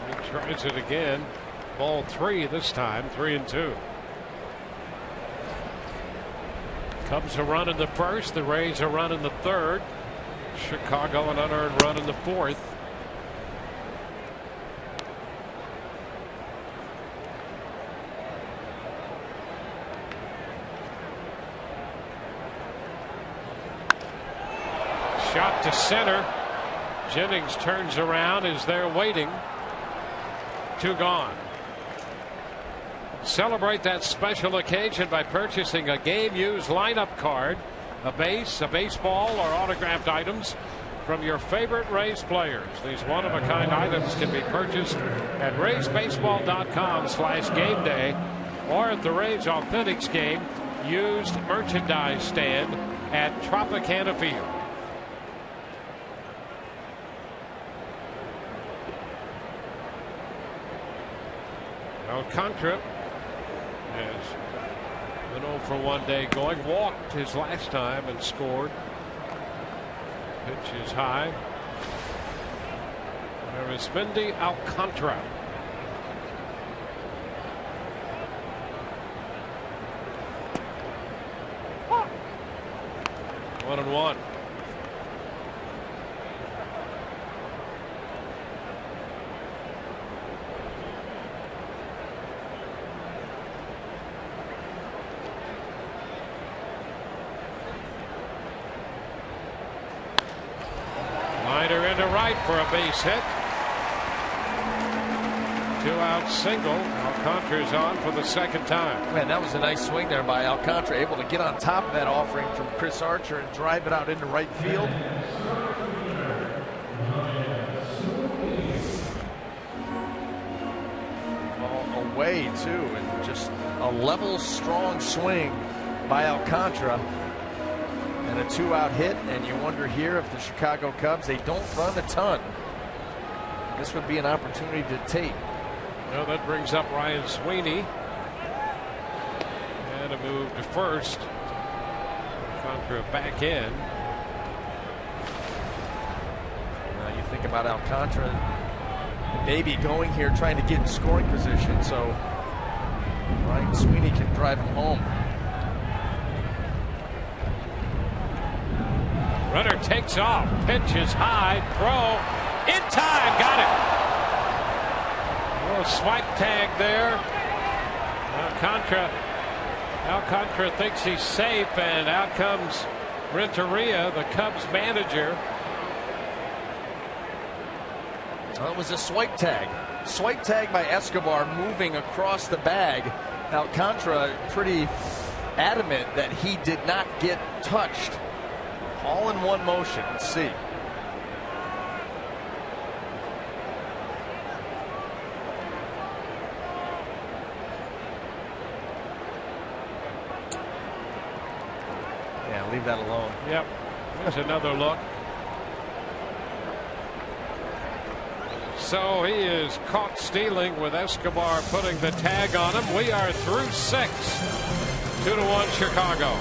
He tries it again. Ball 3 this time, 3-2. Cubs a run in the first, the Rays a run in the third. Chicago an unearned run in the fourth. Shot to center. Jennings turns around, is there waiting. 2 gone. Celebrate that special occasion by purchasing a game-used lineup card, a base, a baseball, or autographed items from your favorite Rays players. These one-of-a-kind items can be purchased at RaysBaseball.com/gameday or at the Rays Authentics Game used merchandise stand at Tropicana Field. Alcantara has been 0 for 1 day going. Walked his last time and scored. Pitch is high. There is Mendy Alcantara. One and one. Liner into right for a base hit. 2-out single. Alcantara's on for the second time. Man, that was a nice swing there by Alcantara, able to get on top of that offering from Chris Archer and drive it out into right field. Ball away too, and just a level, strong swing by Alcantara. And a 2-out hit, and you wonder here if the Chicago Cubs, they don't run a ton. This would be an opportunity to take. Well, that brings up Ryan Sweeney. And a move to first. Alcantara back in. Now you think about Alcantara maybe going here trying to get in scoring position, so Ryan Sweeney can drive him home. Runner takes off. Pitch is high. Throw. In time. Got it. A little swipe tag there. Alcantara thinks he's safe, and out comes Renteria, the Cubs manager. Well, it was a swipe tag. Swipe tag by Escobar moving across the bag. Alcantara pretty adamant that he did not get touched. All in one motion. Let's see. Yeah, leave that alone. Yep. There's another look. So he is caught stealing with Escobar putting the tag on him. We are through 6. 2-1 Chicago.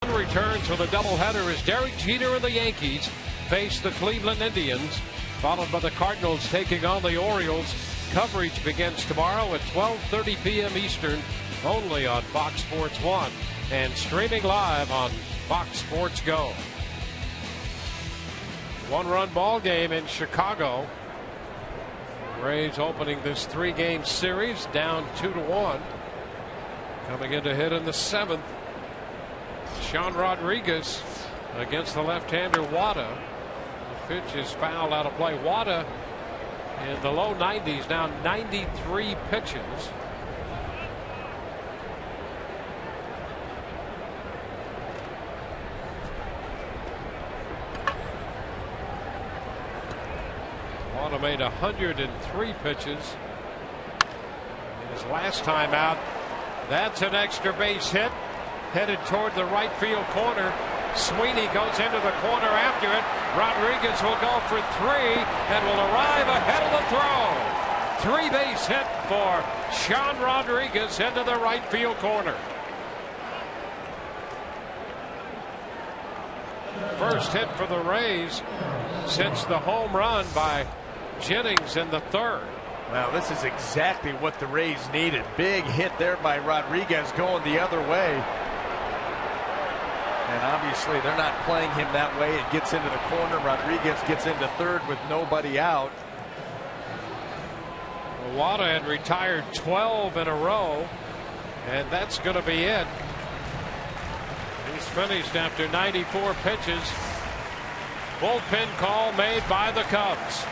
Returns with a doubleheader as Derek Jeter and the Yankees face the Cleveland Indians, followed by the Cardinals taking on the Orioles. Coverage begins tomorrow at 12:30 p.m. Eastern, only on Fox Sports 1. and streaming live on Fox Sports Go. One-run ball game in Chicago. Rays opening this 3-game series down 2-1. Coming in to hit in the 7th. Sean Rodriguez against the left-hander Wada. The pitch is fouled out of play. Wada in the low 90s, now 93 pitches. Wada made 103 pitches his last time out. That's an extra base hit headed toward the right field corner. Sweeney goes into the corner after it. Rodriguez will go for 3 and will arrive ahead of the throw. 3-base hit for Sean Rodriguez into the right field corner. First hit for the Rays since the home run by Jennings in the 3rd. Well, this is exactly what the Rays needed. Big hit there by Rodriguez going the other way. And obviously they're not playing him that way. It gets into the corner. Rodriguez gets into 3rd with nobody out. Wada had retired 12 in a row, and that's going to be it. He's finished after 94 pitches. Bullpen call made by the Cubs.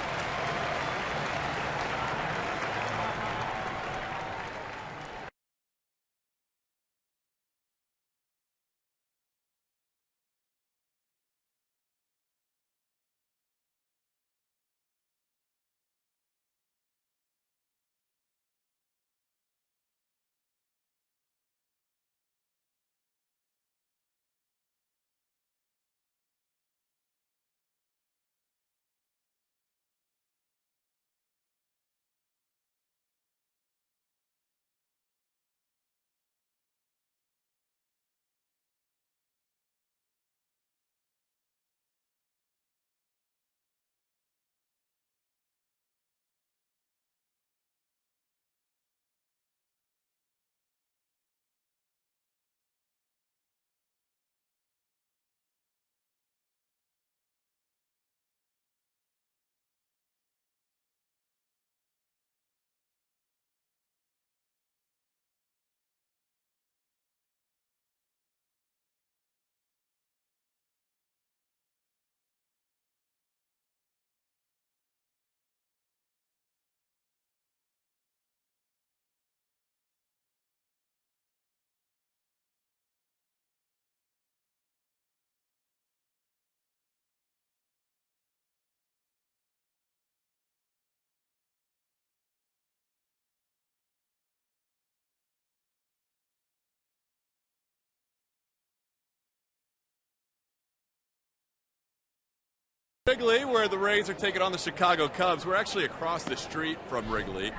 Wrigley, where the Rays are taking on the Chicago Cubs. We're actually across the street from Wrigley,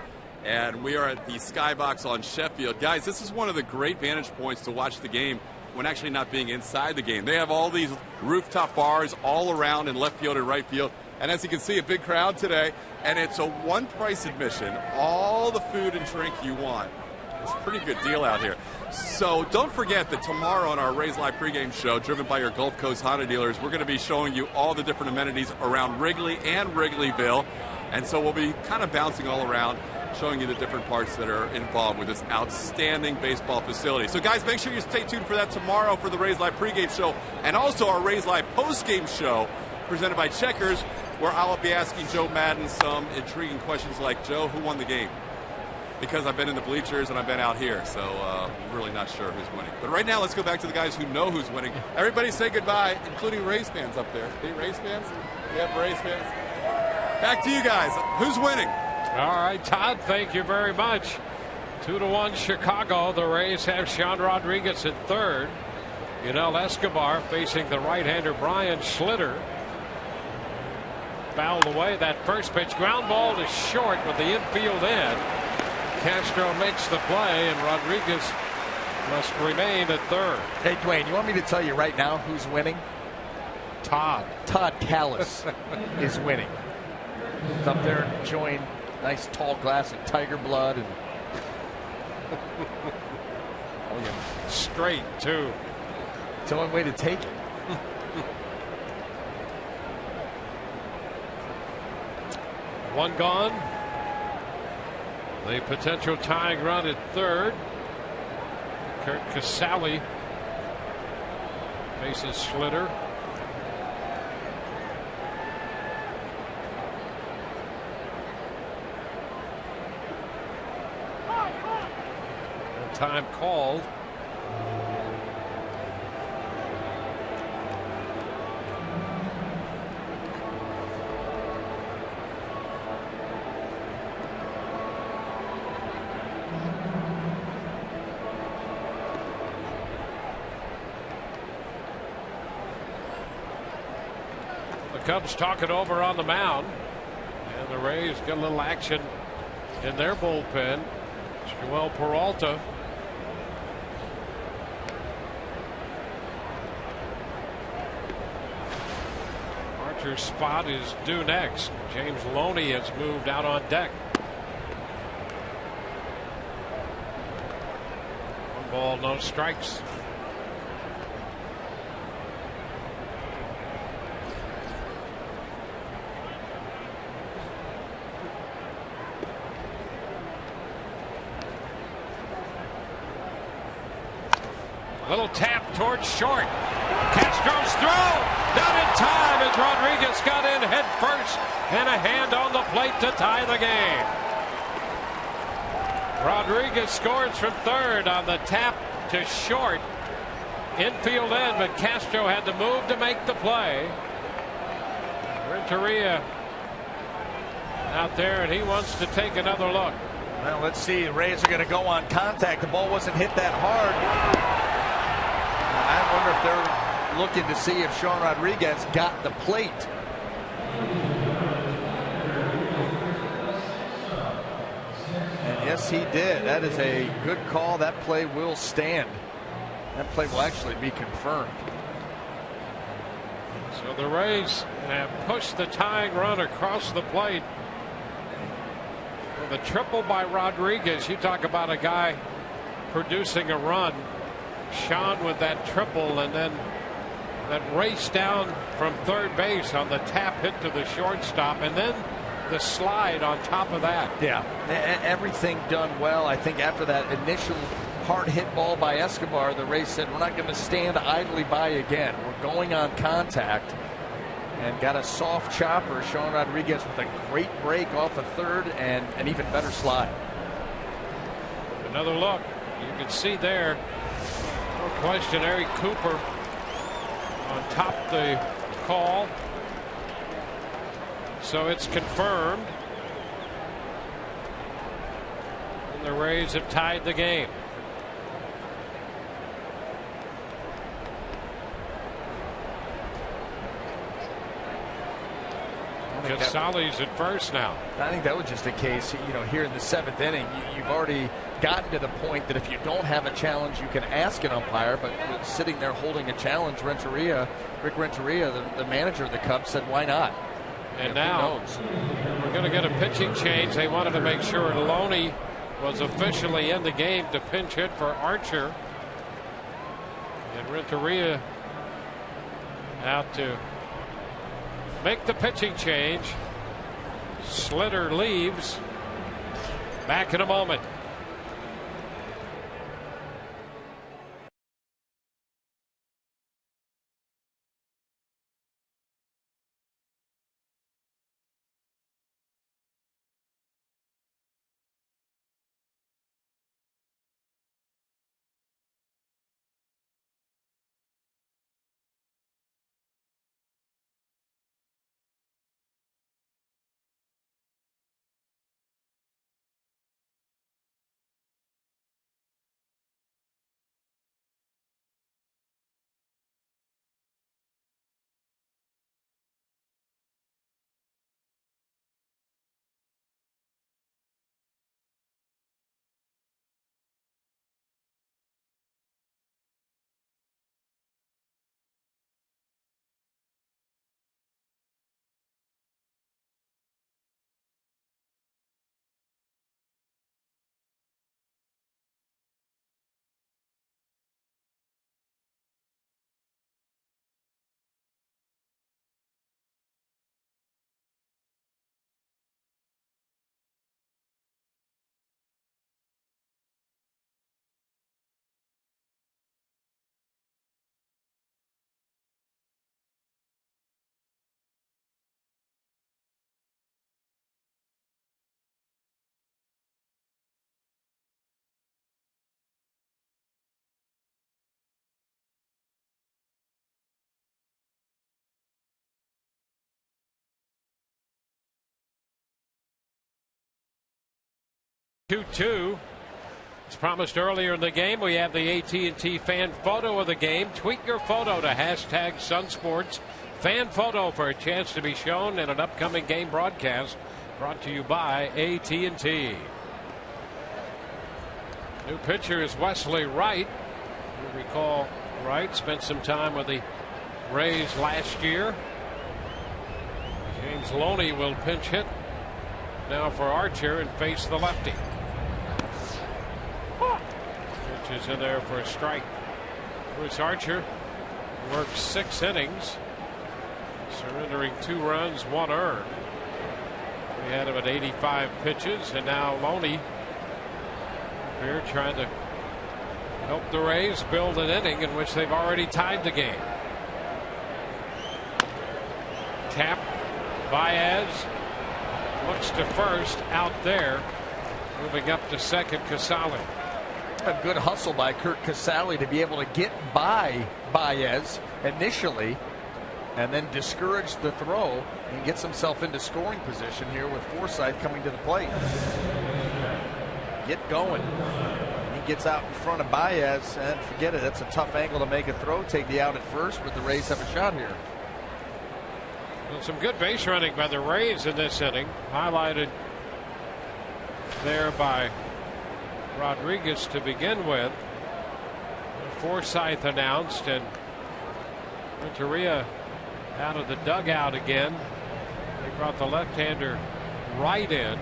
and we are at the Skybox on Sheffield. Guys, this is one of the great vantage points to watch the game when actually not being inside the game. They have all these rooftop bars all around in left field and right field, and as you can see, a big crowd today, and it's a one-price admission, all the food and drink you want. It's a pretty good deal out here. So don't forget that tomorrow on our Rays Live pregame show, driven by your Gulf Coast Honda dealers, we're going to be showing you all the different amenities around Wrigley and Wrigleyville. And so we'll be kind of bouncing all around, showing you the different parts that are involved with this outstanding baseball facility. So guys, make sure you stay tuned for that tomorrow for the Rays Live pregame show, and also our Rays Live postgame show presented by Checkers, where I will be asking Joe Madden some intriguing questions like, Joe, who won the game? Because I've been in the bleachers and I've been out here, so I'm really not sure who's winning. But right now, let's go back to the guys who know who's winning. Everybody say goodbye, including Rays fans up there. Hey, Rays fans? We have Rays fans. Back to you guys. Who's winning? All right, Todd, thank you very much. 2-1 Chicago. The Rays have Sean Rodriguez at 3rd. Yunel Escobar facing the right-hander Brian Schlitter. Fouled away that first pitch. Ground ball to short with the infield in. Castro makes the play, and Rodriguez must remain at 3rd. Hey, Dwayne, you want me to tell you right now who's winning? Todd Callis is winning. He's up there enjoying a nice tall glass of Tiger blood. And Straight, too. It's the only way to take it. One gone. The potential tying run at third. Kurt Casale faces Schlitter. Time called. The Cubs talk it over on the mound, and the Rays get a little action in their bullpen. Joel Peralta. Archer's spot is due next. James Loney has moved out on deck. One ball, no strikes. Little tap towards short. Castro's throw. Not in time as Rodriguez got in head first and a hand on the plate to tie the game. Rodriguez scores from third on the tap to short. Infield end, but Castro had to move to make the play. Renteria out there, and he wants to take another look. Well, let's see. The Rays are going to go on contact. The ball wasn't hit that hard. I wonder if they're looking to see if Sean Rodriguez got the plate. And yes, he did. That is a good call. That play will stand. That play will actually be confirmed. So the Rays have pushed the tying run across the plate. With a triple by Rodriguez. You talk about a guy producing a run. Sean with that triple, and then that race down from third base on the tap hit to the shortstop, and then the slide on top of that. Yeah, everything done well. I think after that initial hard hit ball by Escobar, the Rays said, we're not going to stand idly by again. We're going on contact, and got a soft chopper. Sean Rodriguez with a great break off of third and an even better slide. Another look. You can see there. No question, Eric Cooper on top of the call. So it's confirmed. And the Rays have tied the game. Casale's at first now. I think that was just a case, here in the seventh inning, you've already gotten to the point that if you don't have a challenge, you can ask an umpire, but sitting there holding a challenge, Rick Renteria, the manager of the Cubs, said, why not? And now we're going to get a pitching change. They wanted to make sure Loney was officially in the game to pinch hit for Archer. And Renteria out to make the pitching change. Schlitter leaves. Back in a moment. 2-2. As promised earlier in the game, we have the AT&T fan photo of the game. Tweet your photo to hashtag #SunSports fan photo for a chance to be shown in an upcoming game broadcast brought to you by AT&T. New pitcher is Wesley Wright. You recall Wright spent some time with the Rays last year. James Loney will pinch hit now for Archer and face the lefty. Pitch is in there for a strike. Bruce Archer worked 6 innings, surrendering 2 runs, 1 earned. We had him at 85 pitches, and now Loney here trying to help the Rays build an inning in which they've already tied the game. Tap. Baez looks to first, out there. Moving up to second, Casale. A good hustle by Kurt Casale to be able to get by Baez initially and then discourage the throw and gets himself into scoring position here with Forsythe coming to the plate. Get going. He gets out in front of Baez, and forget it. That's a tough angle to make a throw. Take the out at first, but the Rays have a shot here. Well, some good base running by the Rays in this inning, highlighted there by Rodriguez to begin with. Forsythe announced, and Renteria out of the dugout again. They brought the left-hander right in.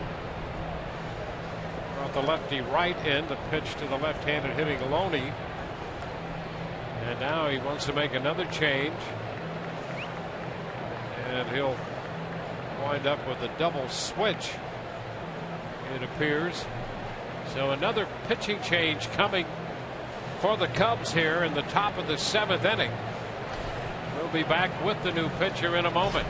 Brought the lefty right in to pitch to the left-handed hitting Loney. And now he wants to make another change. And he'll wind up with a double switch, it appears. So another pitching change coming for the Cubs here in the top of the 7th inning. We'll be back with the new pitcher in a moment.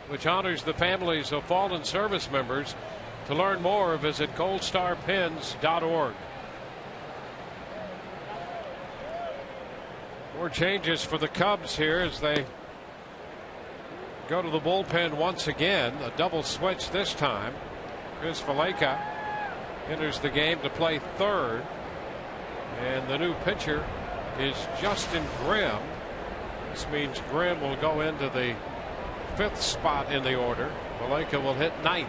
which honors the families of fallen service members. To learn more, visit goldstarpens.org. More changes for the Cubs here as they go to the bullpen once again. A double switch this time. Chris Valleca enters the game to play third. And the new pitcher is Justin Grimm. This means Grimm will go into the 5th spot in the order. Valleca will hit 9th.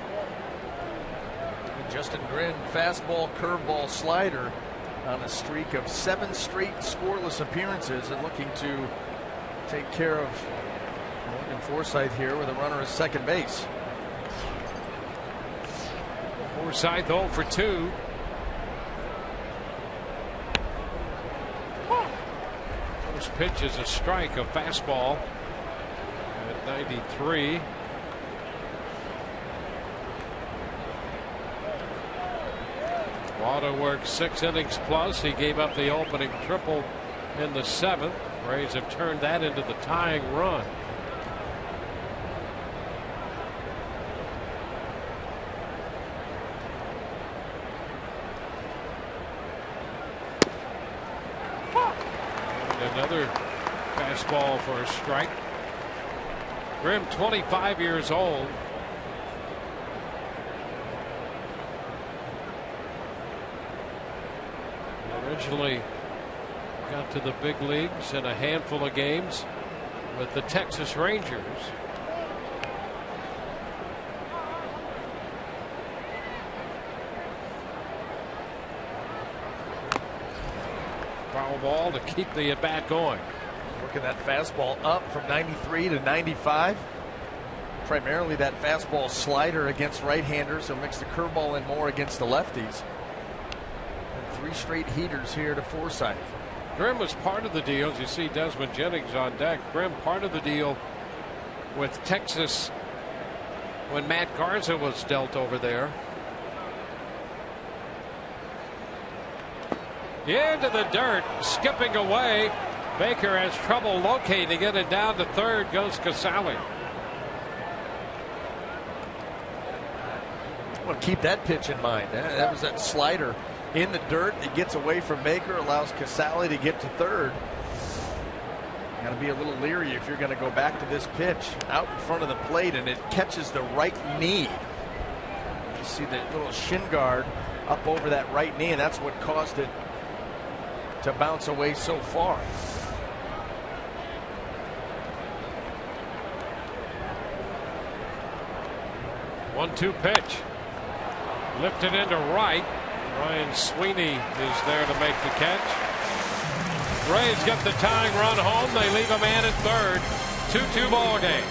Justin Grimm, fastball, curveball, slider on a streak of 7 straight scoreless appearances and looking to take care of Morgan Forsythe here with a runner at second base. Forsythe 0 for 2. First pitch is a strike, a fastball at 93. Water worked 6 innings plus. He gave up the opening triple in the 7th. Rays have turned that into the tying run. And another fastball for a strike. Grimm, 25 years old. Originally got to the big leagues in a handful of games with the Texas Rangers. Foul ball to keep the at bat going. Working that fastball up from 93 to 95. Primarily that fastball slider against right-handers. He'll mix the curveball in more against the lefties. And 3 straight heaters here to Forsythe. Grimm was part of the deal. As you see Desmond Jennings on deck. Grimm part of the deal with Texas when Matt Garza was dealt over there. Into the dirt, skipping away. Baker has trouble locating it, and down to third goes Casale. Well, keep that pitch in mind. That was that slider in the dirt. It gets away from Baker, allows Casale to get to third. Got to be a little leery if you're going to go back to this pitch out in front of the plate, and it catches the right knee. You see the little shin guard up over that right knee, and that's what caused it to bounce away so far. 1-2 pitch. Lifted into right. Ryan Sweeney is there to make the catch. Rays get the tying run home. They leave a man at third. 2-2 ball game.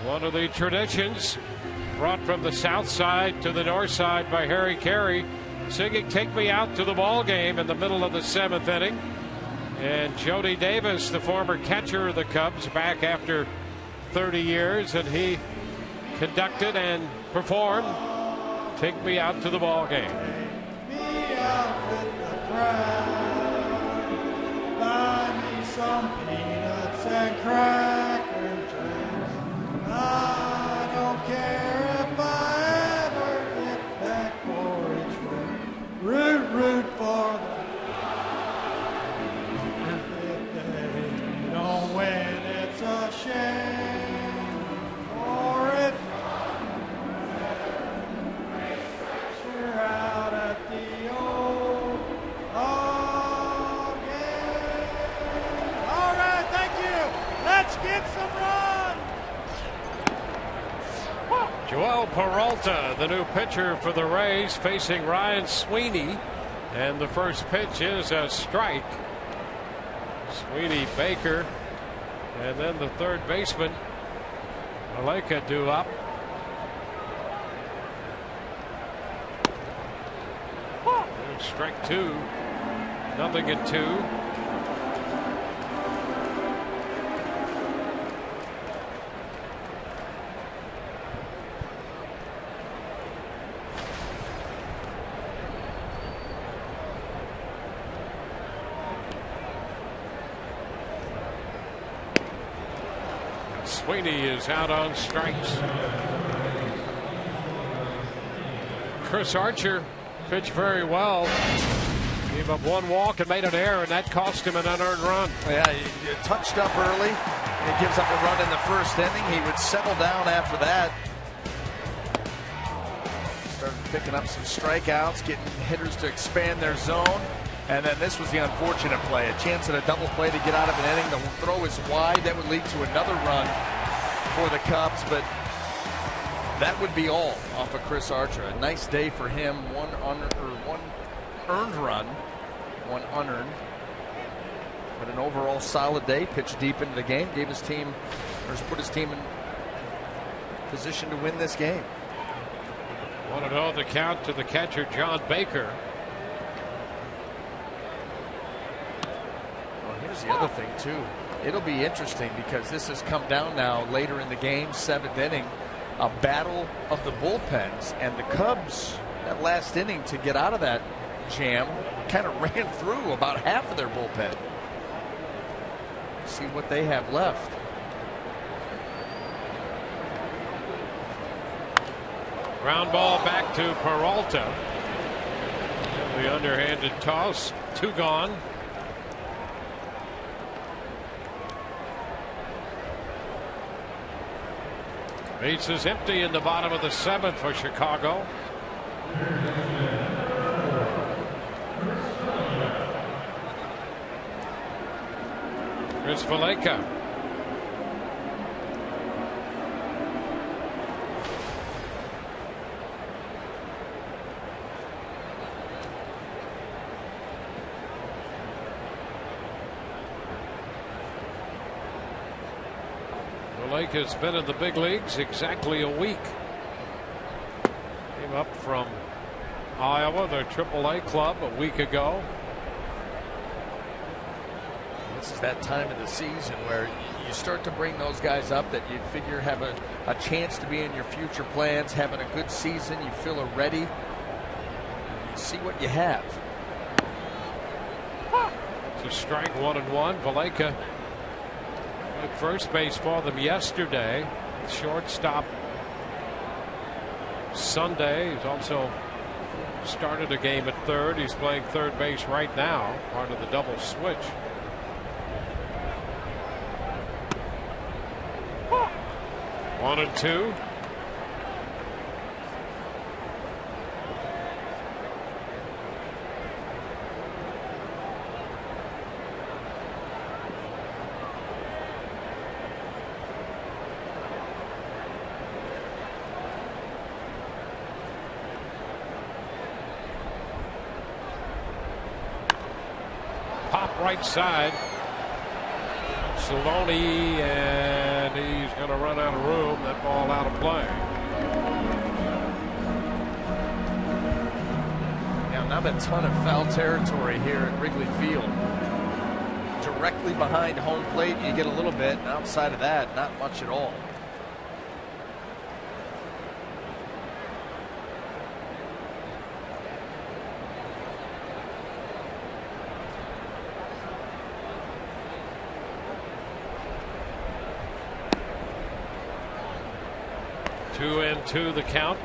One of the traditions brought from the south side to the north side by Harry Carey, singing "Take Me Out to the Ball Game" in the middle of the 7th inning. And Jody Davis, the former catcher of the Cubs, back after 30 years, and he conducted and performed "Take Me Out to the Ball Game." Take me out with the crowd, buy me some peanuts and cracker jam. I don't care if I ever get back for each root for the. If they don't win, it's a shame. For it, you're out at the old ball game. All right, thank you. Let's get some. Peralta, the new pitcher for the Rays, facing Ryan Sweeney. And the first pitch is a strike. Sweeney, Baker, and then the third baseman, Maleka, due up. There's strike two. 0-2. Sweeney is out on strikes. Chris Archer pitched very well. Gave up one walk and made an error, and that cost him an unearned run. Yeah, he touched up early. He gives up a run in the first inning. He would settle down after that. Started picking up some strikeouts, getting hitters to expand their zone. And then this was the unfortunate play. A chance at a double play to get out of an inning. The throw is wide. That would lead to another run for the Cubs, but that would be all off of Chris Archer. A nice day for him. One earned run, one unearned. But an overall solid day. Pitched deep into the game. Gave his team, or put his team in position to win this game. 1-0 the count to the catcher, John Baker. Here's the other thing too. It'll be interesting because this has come down now later in the game, 7th inning, a battle of the bullpens, and the Cubs that last inning to get out of that jam kind of ran through about half of their bullpen. See what they have left. Ground ball back to Peralta. The underhanded toss, 2 gone. Bases empty in the bottom of the 7th for Chicago. Chris Valleca. Valleca's been in the big leagues exactly a week. Came up from Iowa, their AAA club, a week ago. This is that time of the season where you start to bring those guys up that you figure have a chance to be in your future plans, having a good season. You feel ready. You see what you have. It's a strike, 1-1. Valleca at first base for them yesterday. Shortstop Sunday. He's also started a game at third. He's playing third base right now, part of the double switch. 1-2. Pop right side. Saloni, and he's going to run out of room. That ball out of play. Now, not a ton of foul territory here at Wrigley Field. Directly behind home plate, you get a little bit. And outside of that, not much at all. Two and two the count.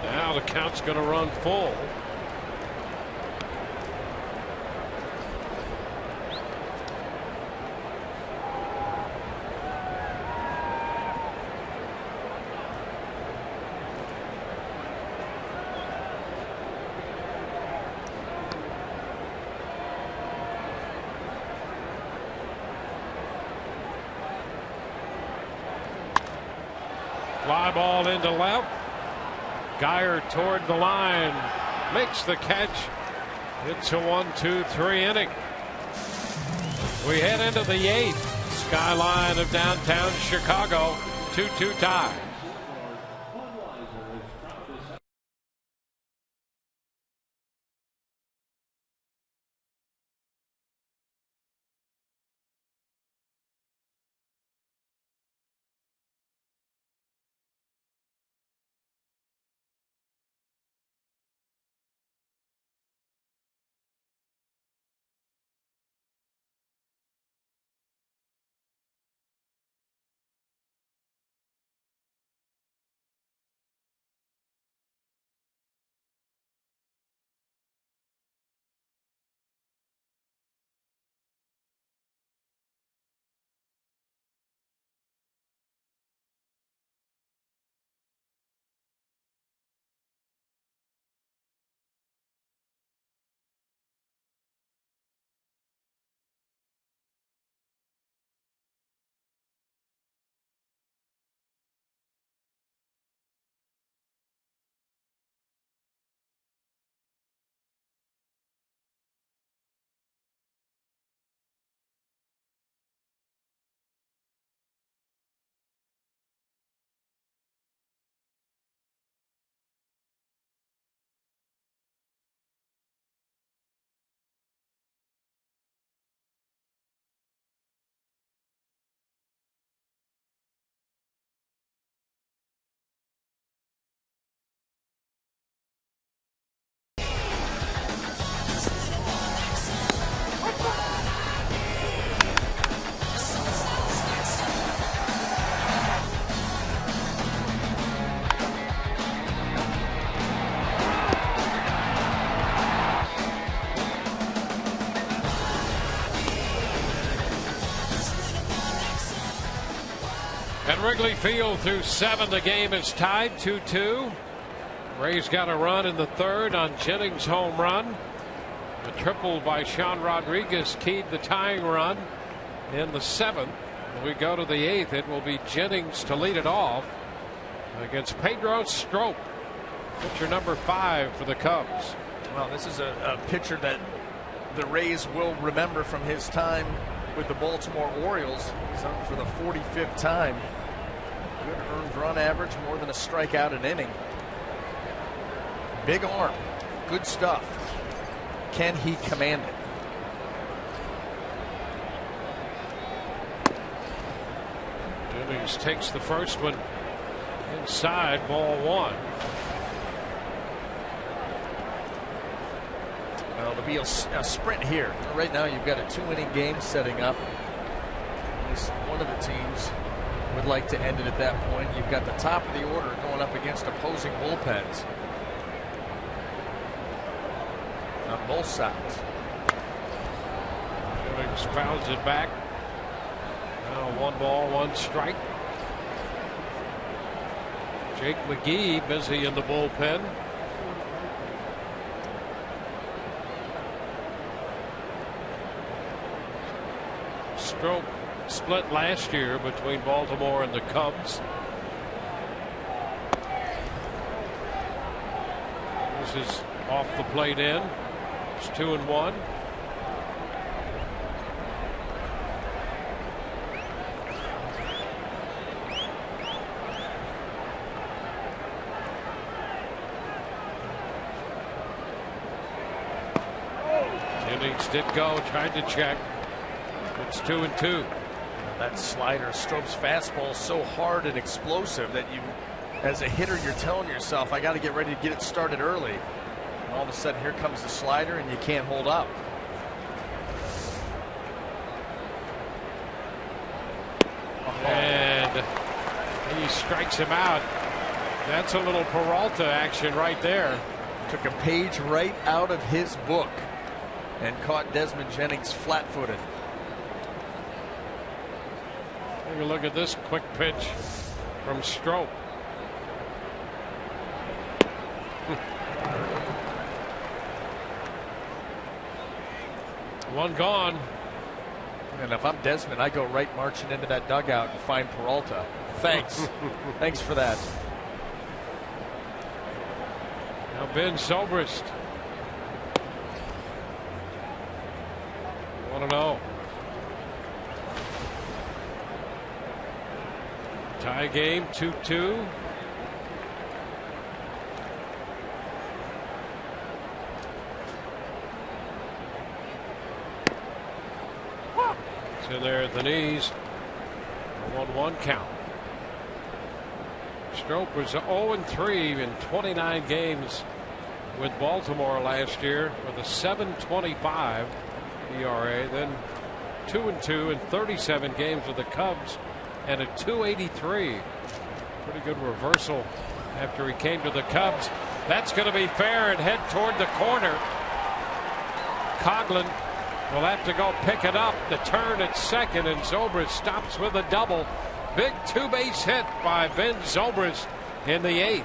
Now the count's going to run full. Fly ball into left. Geyer toward the line. Makes the catch. It's a 1-2-3 inning. We head into the 8th. Skyline of downtown Chicago. 2-2 tie. At Wrigley Field through 7, the game is tied 2-2. Rays got a run in the 3rd on Jennings' home run. The triple by Sean Rodriguez keyed the tying run in the 7th. When we go to the 8th, it will be Jennings to lead it off against Pedro Strop, pitcher number 5 for the Cubs. Well, this is a pitcher that the Rays will remember from his time with the Baltimore Orioles. He's on for the 45th time. Good earned run average, more than a strikeout an inning. Big arm, good stuff. Can he command it? Jennings takes the first one inside, ball 1. Well, there'll be a sprint here. Right now, you've got a 2-inning game setting up. At least one of the teams would like to end it at that point. You've got the top of the order going up against opposing bullpens on both sides. Jennings fouls it back. Now 1 ball, 1 strike. Jake McGee busy in the bullpen. Strop split last year between Baltimore and the Cubs. This is off the plate in. It's 2-1. Jennings did go, tried to check. It's 2-2. That slider, Strop's fastball, is so hard and explosive that you, as a hitter, you're telling yourself, I got to get ready to get it started early. And all of a sudden, here comes the slider, and you can't hold up. And he strikes him out. That's a little Peralta action right there. Took a page right out of his book and caught Desmond Jennings flat-footed. Take a look at this quick pitch from Strop. One gone. And if I'm Desmond, I go right marching into that dugout and find Peralta. Thanks. Thanks for that. Now Ben Zobrist. 1-0. Tie game 2-2. It's in there at the knees. A 1-1 count. Strop was 0-3 in 29 games with Baltimore last year with a 7.25 ERA. Then 2-2 in 37 games with the Cubs and a 2.83. Pretty good reversal after he came to the Cubs. That's going to be fair and head toward the corner. Coughlin will have to go pick it up. The turn at second, and Zobrist stops with a double. Big two-base hit by Ben Zobrist in the 8th.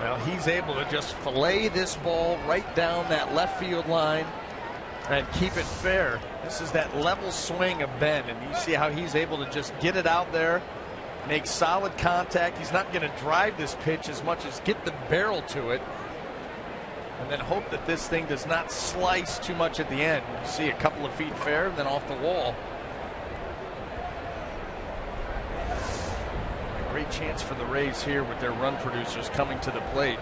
Well, he's able to just fillet this ball right down that left field line and keep it fair. This is that level swing of Ben, and you see how he's able to just get it out there, make solid contact. He's not going to drive this pitch as much as get the barrel to it, and then hope that this thing does not slice too much at the end. You see a couple of feet fair, and then off the wall. A great chance for the Rays here with their run producers coming to the plate,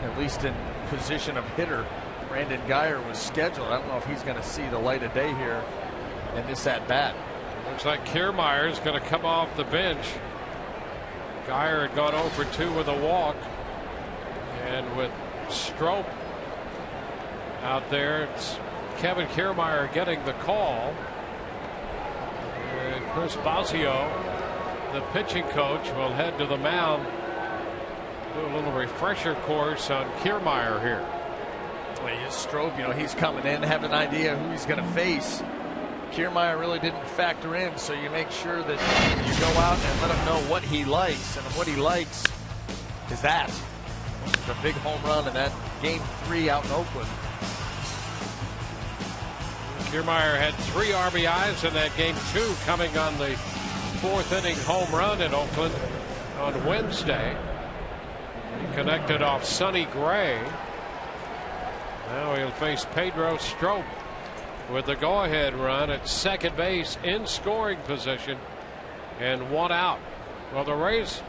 at least in position of hitter. Brandon Geyer was scheduled. I don't know if he's going to see the light of day here in this at bat. Looks like Kiermaier is going to come off the bench. Geyer had gone 0-2 with a walk, and with Strop out there, it's Kevin Kiermaier getting the call. And Chris Bosio, the pitching coach, will head to the mound, do a little refresher course on Kiermaier here. Strop, he's coming in, have an idea who he's going to face. Kiermaier really didn't factor in, so you make sure that you go out and let him know what he likes, and what he likes is that. The big home run in that game 3 out in Oakland. Kiermaier had 3 RBIs in that game 2, coming on the 4th inning home run in Oakland on Wednesday. He connected off Sonny Gray. Now he'll face Pedro Strop with the go-ahead run at second base in scoring position and 1 out. Well, the Rays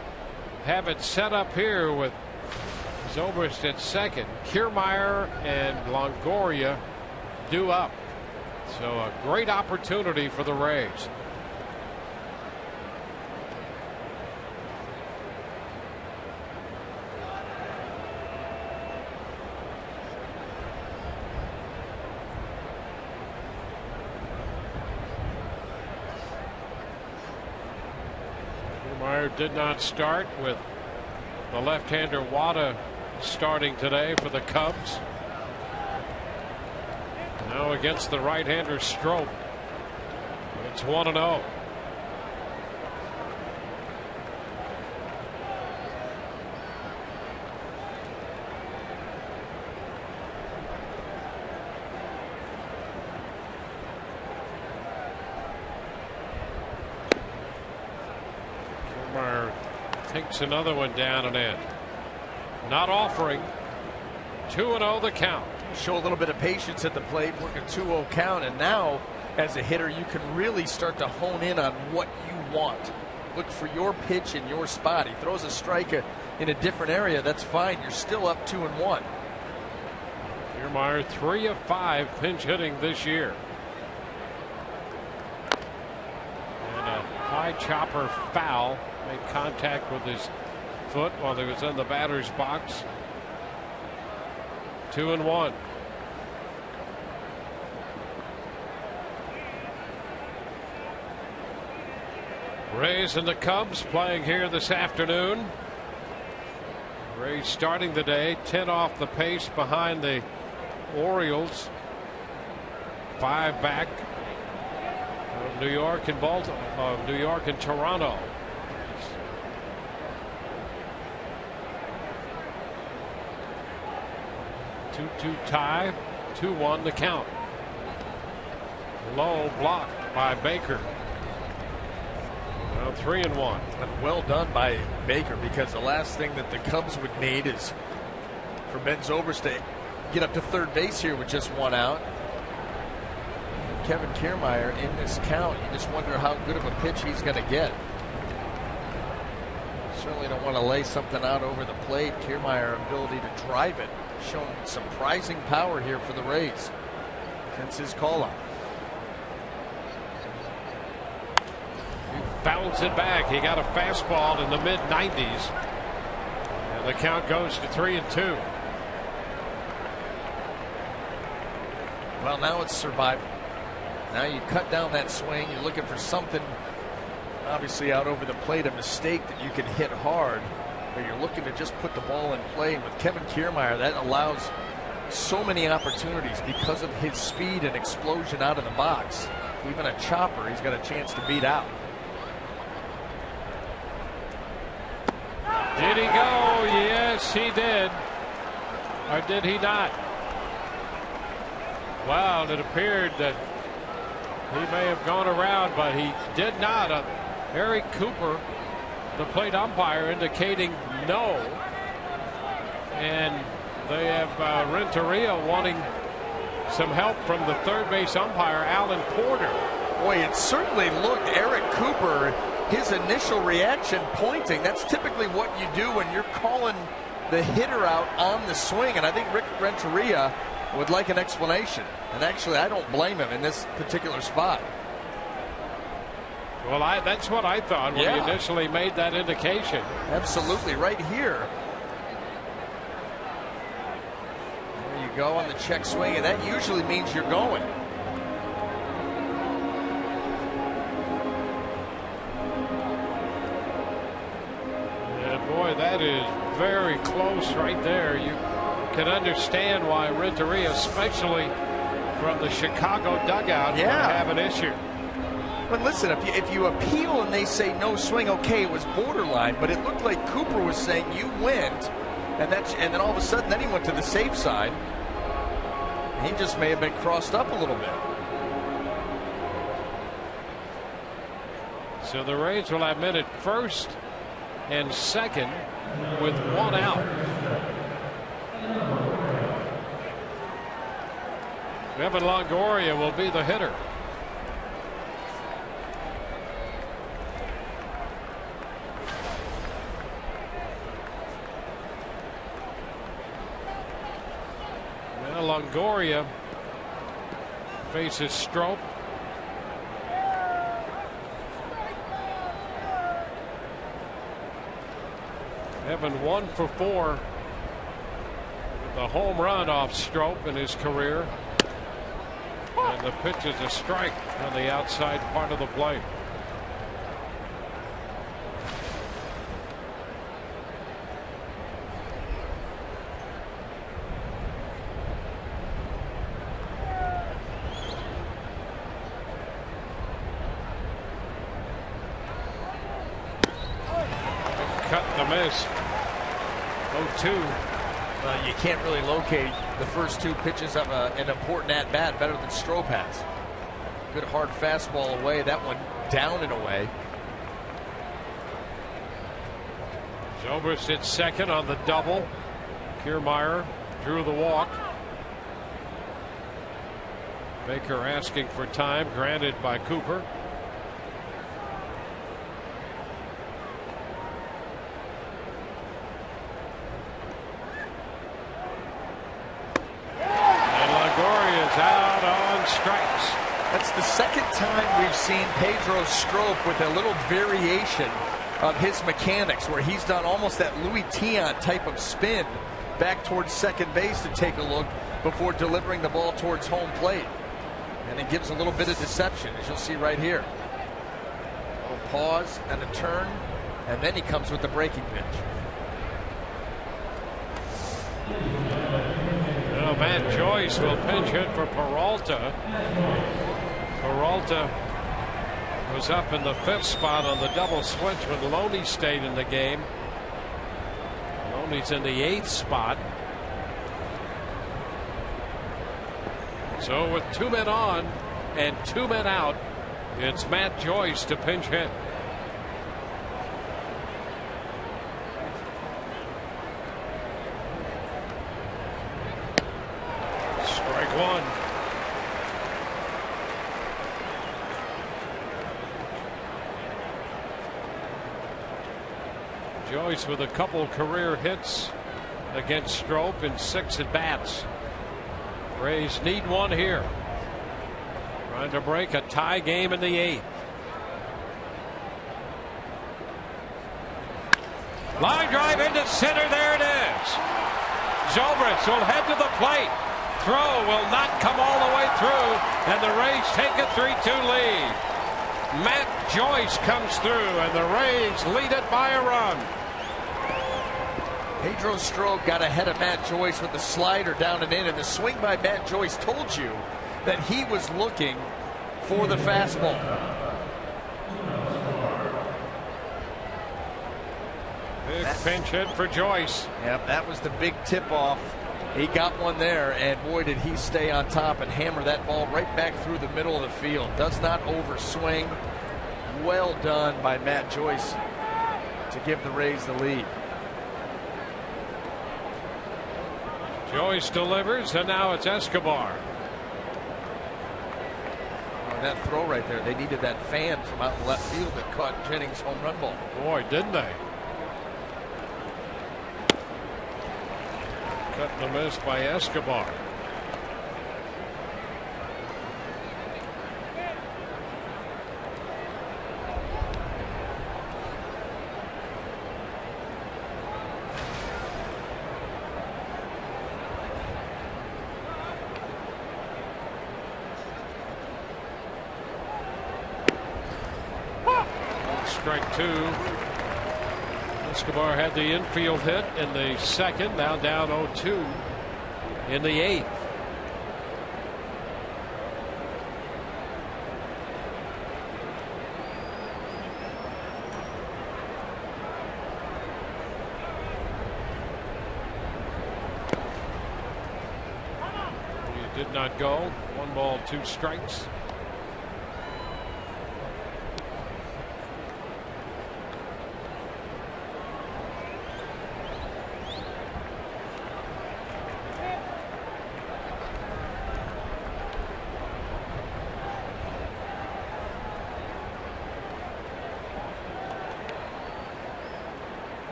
have it set up here with Zobrist at second. Kiermaier and Longoria due up. So a great opportunity for the Rays. Did not start, with the left-hander Wada starting today for the Cubs. Now against the right-hander Strop. It's 1-0. Takes another one down and in. Not offering. 2-0 the count. Show a little bit of patience at the plate, work a 2-0 count, and now as a hitter you can really start to hone in on what you want. Look for your pitch in your spot. He throws a strike in a different area, that's fine. You're still up 2-1. Kiermaier 3 of 5 pinch hitting this year. And a high chopper foul. Made contact with his foot while he was in the batter's box. 2-1. Rays and the Cubs playing here this afternoon. Rays starting the day 10 off the pace behind the Orioles. 5 back of New York and Baltimore, New York and Toronto. 2-2 tie, 2-1 the count. Low block by Baker. Well, 3-1. And well done by Baker, because the last thing that the Cubs would need is for Ben Zobrist to get up to third base here with just one out. Kevin Kiermaier in this count, you just wonder how good of a pitch he's going to get. Certainly don't want to lay something out over the plate. Kiermaier ability to drive it, shown surprising power here for the Rays since his call up. Bounce it back. He got a fastball in the mid-90s. And the count goes to 3-2. Well, now it's survival. Now you cut down that swing. You're looking for something, obviously, out over the plate, a mistake that you can hit hard, but you're looking to just put the ball in play. And with Kevin Kiermaier, that allows so many opportunities because of his speed and explosion out of the box. Even a chopper, he's got a chance to beat out. Did he go? Yes, he did. Or did he not? Well, it appeared that he may have gone around, but he did not. Eric Cooper, the plate umpire, indicating no. And they have Renteria wanting some help from the third base umpire, Alan Porter. Boy, it certainly looked, Eric Cooper, his initial reaction pointing. That's typically what you do when you're calling the hitter out on the swing. And I think Rick Renteria would like an explanation. And actually, I don't blame him in this particular spot. Well, that's what I thought when he initially made that indication. Absolutely, right here. There you go on the check swing, and that usually means you're going. And boy, that is very close right there. You can understand why Renteria, especially from the Chicago dugout, would have an issue. But listen, if you appeal and they say no swing, okay, it was borderline, but it looked like Cooper was saying you went, and then all of a sudden then he went to the safe side. He just may have been crossed up a little bit. So the Rays will have men at first and second with one out. Evan Longoria will be the hitter. Well, Longoria faces Strop. Evan 1 for 4 with a home run off Strop in his career. And the pitch is a strike on the outside part of the plate. Cut the miss. 0-2. You can't really locate the first two pitches of an important at-bat better than Strop has. Good hard fastball away. That one down and away. Zobrist hit second on the double. Kiermaier drew the walk. Baker asking for time, granted by Cooper. Out on strikes. That's the second time we've seen Pedro Strop with a little variation of his mechanics, where he's done almost that Louis Tiant type of spin back towards second base to take a look before delivering the ball towards home plate. And it gives a little bit of deception, as you'll see right here. A little pause and a turn, and then he comes with the breaking pitch. Matt Joyce will pinch hit for Peralta. Peralta was up in the 5th spot on the double switch when Loney stayed in the game. Loney's in the 8th spot. So with 2 men on, and 2 men out. It's Matt Joyce to pinch hit. Strike one. Joyce with a couple career hits against Strop in 6 at-bats. Rays need one here. Trying to break a tie game in the 8th. Line drive into center. There it is. Zobrist will head to the plate. Throw will not come all the way through, and the Rays take a 3-2 lead. Matt Joyce comes through, and the Rays lead it by a run. Pedro Strop got ahead of Matt Joyce with the slider down and in, and the swing by Matt Joyce told you that he was looking for the fastball. Big pinch hit for Joyce. Yep, that was the big tip-off. He got one there, and boy, did he stay on top and hammer that ball right back through the middle of the field. Does not overswing. Well done by Matt Joyce to give the Rays the lead. Joyce delivers, and now it's Escobar. Oh, that throw right there, they needed that fan from out in left field that caught Jennings' home run ball. Boy, didn't they? Cut and miss by Escobar. Strike two. Escobar had the infield hit in the 2nd, now down 0-2 in the 8th. He did not go. 1 ball, 2 strikes.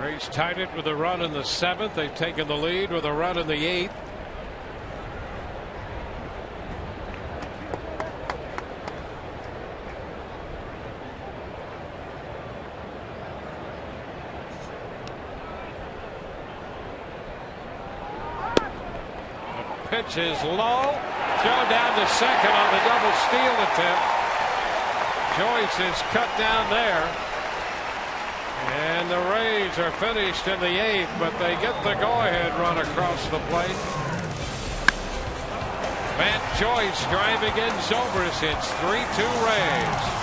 Rays tied it with a run in the 7th. They've taken the lead with a run in the 8th. The pitch is low. Throw down to 2nd on the double steal attempt. Joyce is cut down there. And the Rays are finished in the 8th, but they get the go-ahead run across the plate. Matt Joyce driving in Zobrist. It's 3-2 Rays.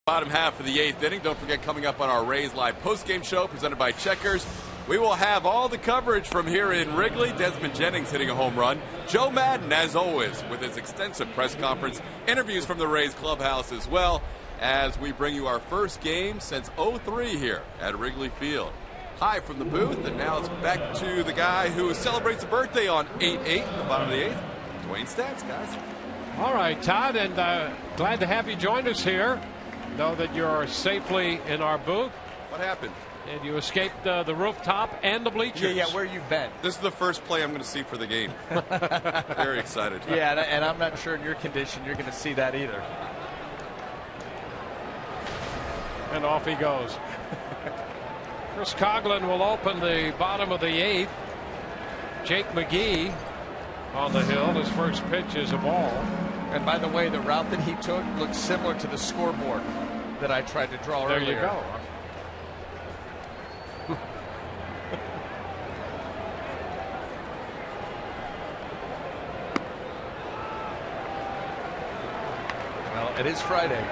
Bottom half of the 8th inning. Don't forget, coming up on our Rays Live postgame show presented by Checkers, we will have all the coverage from here in Wrigley. Desmond Jennings hitting a home run. Joe Madden, as always, with his extensive press conference. Interviews from the Rays clubhouse as well, as we bring you our first game since '03 here at Wrigley Field. Hi from the booth, and now it's back to the guy who celebrates a birthday on 8/8, the bottom of the 8th. Dwayne Stats, guys. All right, Todd, and glad to have you join us here. Know that you're safely in our booth. What happened? And you escaped the rooftop and the bleachers. Yeah, where you been? This is the first play I'm going to see for the game. Very excited. Yeah, and I'm not sure in your condition you're going to see that either. And off he goes. Chris Coughlin will open the bottom of the 8th. Jake McGee on the hill. His first pitch is a ball. And by the way, the route that he took looks similar to the scoreboard that I tried to draw earlier. There you go. Well, it is Friday.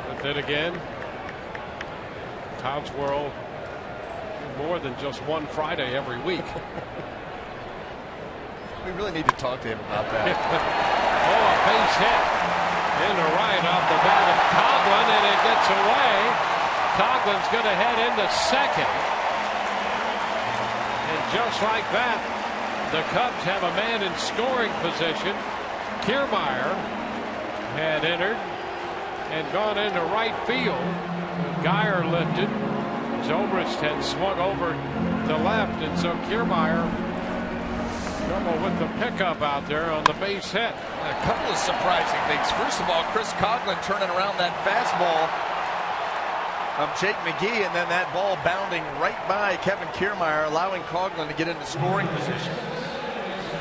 But then again, Todd's World, more than just one Friday every week. We really need to talk to him about that. Oh, a base hit into right off the bat of Coughlin, and it gets away. Coughlin's going to head into second. And just like that, the Cubs have a man in scoring position. Kiermaier had entered and gone into right field. Geyer lifted. Zobrist had swung over to left, and so Kiermaier trouble with the pickup out there on the base hit. A couple of surprising things. First of all, Chris Coughlin turning around that fastball of Jake McGee, and then that ball bounding right by Kevin Kiermaier, allowing Coughlin to get into scoring position.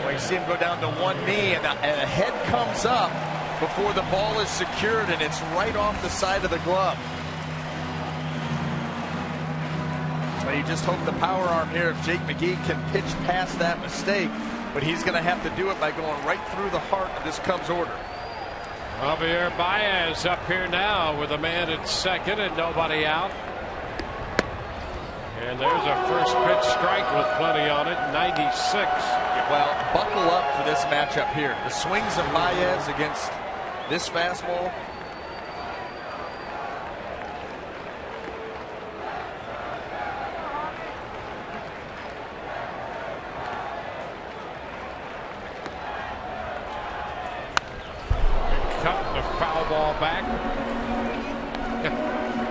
Well, you see him go down to one knee, and a head comes up before the ball is secured, and it's right off the side of the glove. Well, you just hope the power arm here of Jake McGee can pitch past that mistake, but he's going to have to do it by going right through the heart of this Cubs order. Javier Baez up here now with a man at second and nobody out. And there's a first pitch strike with plenty on it, 96. Well, buckle up for this matchup here. The swings of Baez against this fastball. Cut the foul ball back.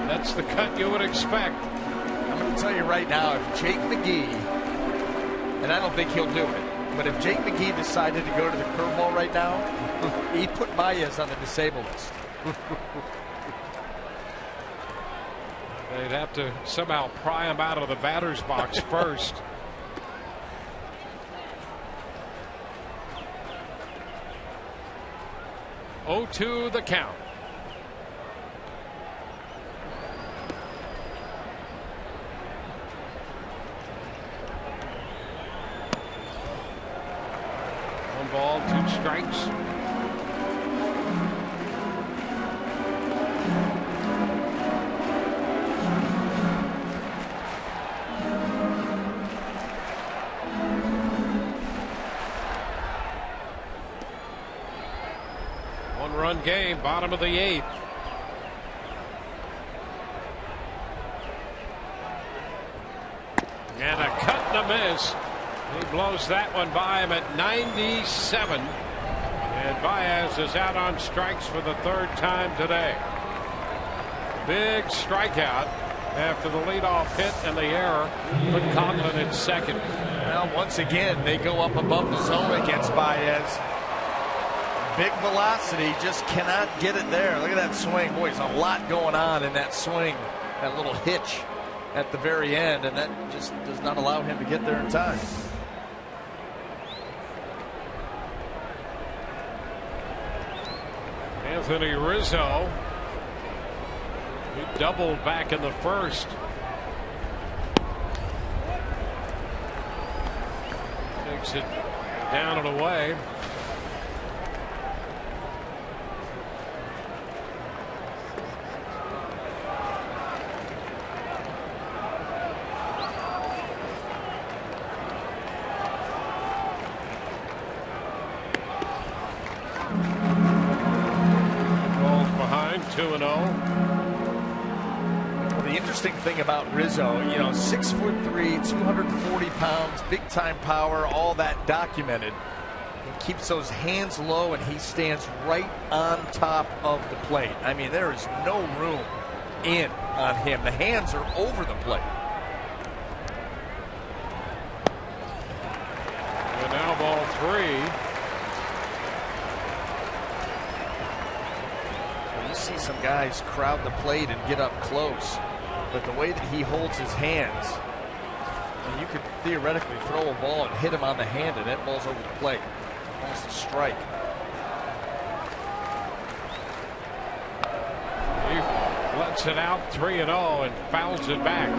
That's the cut you would expect. I'm going to tell you right now, if Jake McGee, and I don't think he'll do it, but if Jake McGee decided to go to the curveball right now, he'd put Baez on the disabled list. They'd have to somehow pry him out of the batter's box first. Oh, 2 the count. One ball, 2 strikes. One-run game, bottom of the 8th. And a cut and a miss. He blows that one by him at 97. And Baez is out on strikes for the 3rd time today. Big strikeout after the leadoff hit and the error put Coughlin at second. Well, once again, they go up above the zone against Baez. Big velocity, just cannot get it there. Look at that swing. Boy, there's a lot going on in that swing. That little hitch at the very end, and that just does not allow him to get there in time. Anthony Rizzo, he doubled back in the first. Takes it down and away. 2-0. The interesting thing about Rizzo, 6'3", 240 pounds, big time power, all that documented. He keeps those hands low and he stands right on top of the plate. I mean, there is no room in on him. The hands are over the plate. And now ball 3. You see some guys crowd the plate and get up close, but the way that he holds his hands, and you could theoretically throw a ball and hit him on the hand and that ball's over the plate. Almost a strike. He lets it out 3-0 and fouls it back.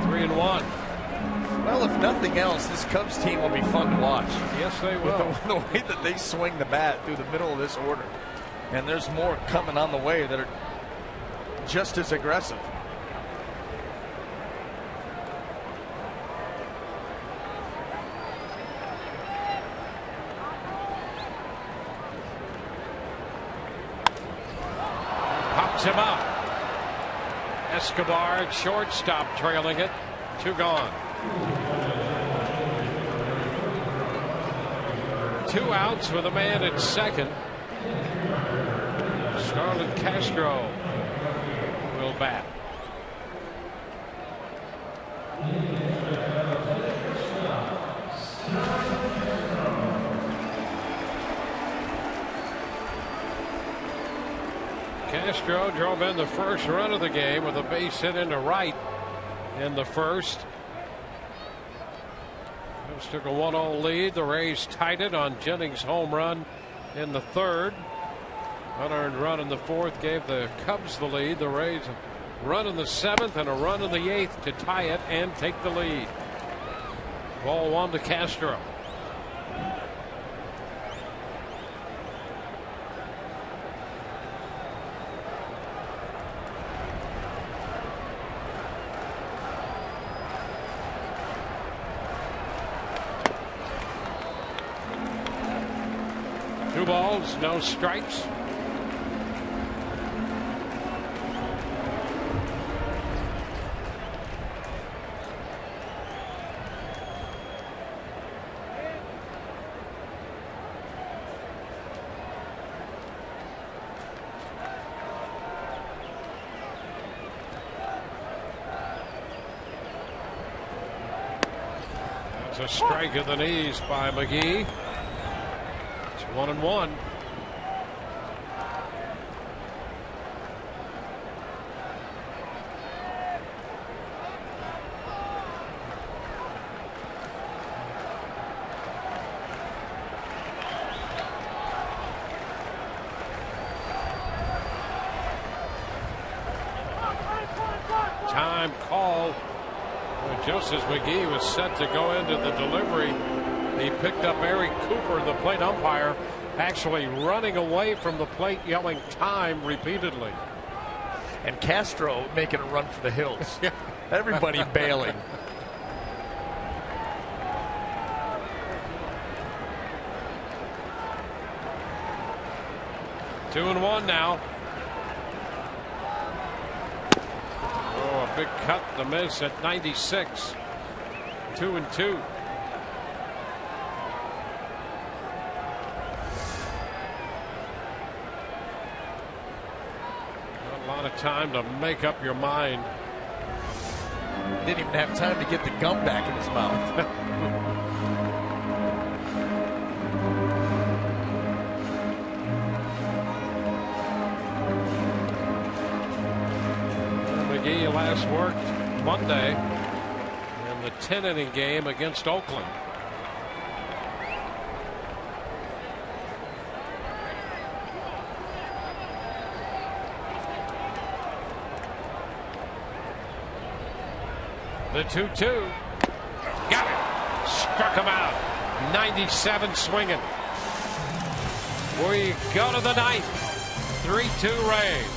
3-1. Well, if nothing else, this Cubs team will be fun to watch. Yes, they will. With the way that they swing the bat through the middle of this order. And there's more coming on the way that are just as aggressive. Pops him up. Escobar at shortstop, trailing it. 2 gone. 2 outs with a man at second. Starlin Castro will bat. Castro drove in the first run of the game with a base hit into right in the first. Cubs took a 1-0 lead. The Rays tied it on Jennings' home run in the third. Unearned run in the fourth gave the Cubs the lead. The Rays a run in the seventh and a run in the eighth to tie it and take the lead. Ball 1 to Castro. Two balls, no strikes. That's a strike of the knees by McGee. 1-1. Time call. Just as McGee was set to go into the delivery, he picked up Eric Cooper, the plate umpire, actually running away from the plate, yelling time repeatedly. And Castro making a run for the hills. Everybody bailing. Two and one now. Oh, a big cut, the miss at 96. 2-2. Time to make up your mind. Didn't even have time to get the gum back in his mouth. McGee last worked Monday in the 10-inning game against Oakland. The 2-2. Got it. Struck him out. 97 swinging. We go to the ninth. 3-2 Rays.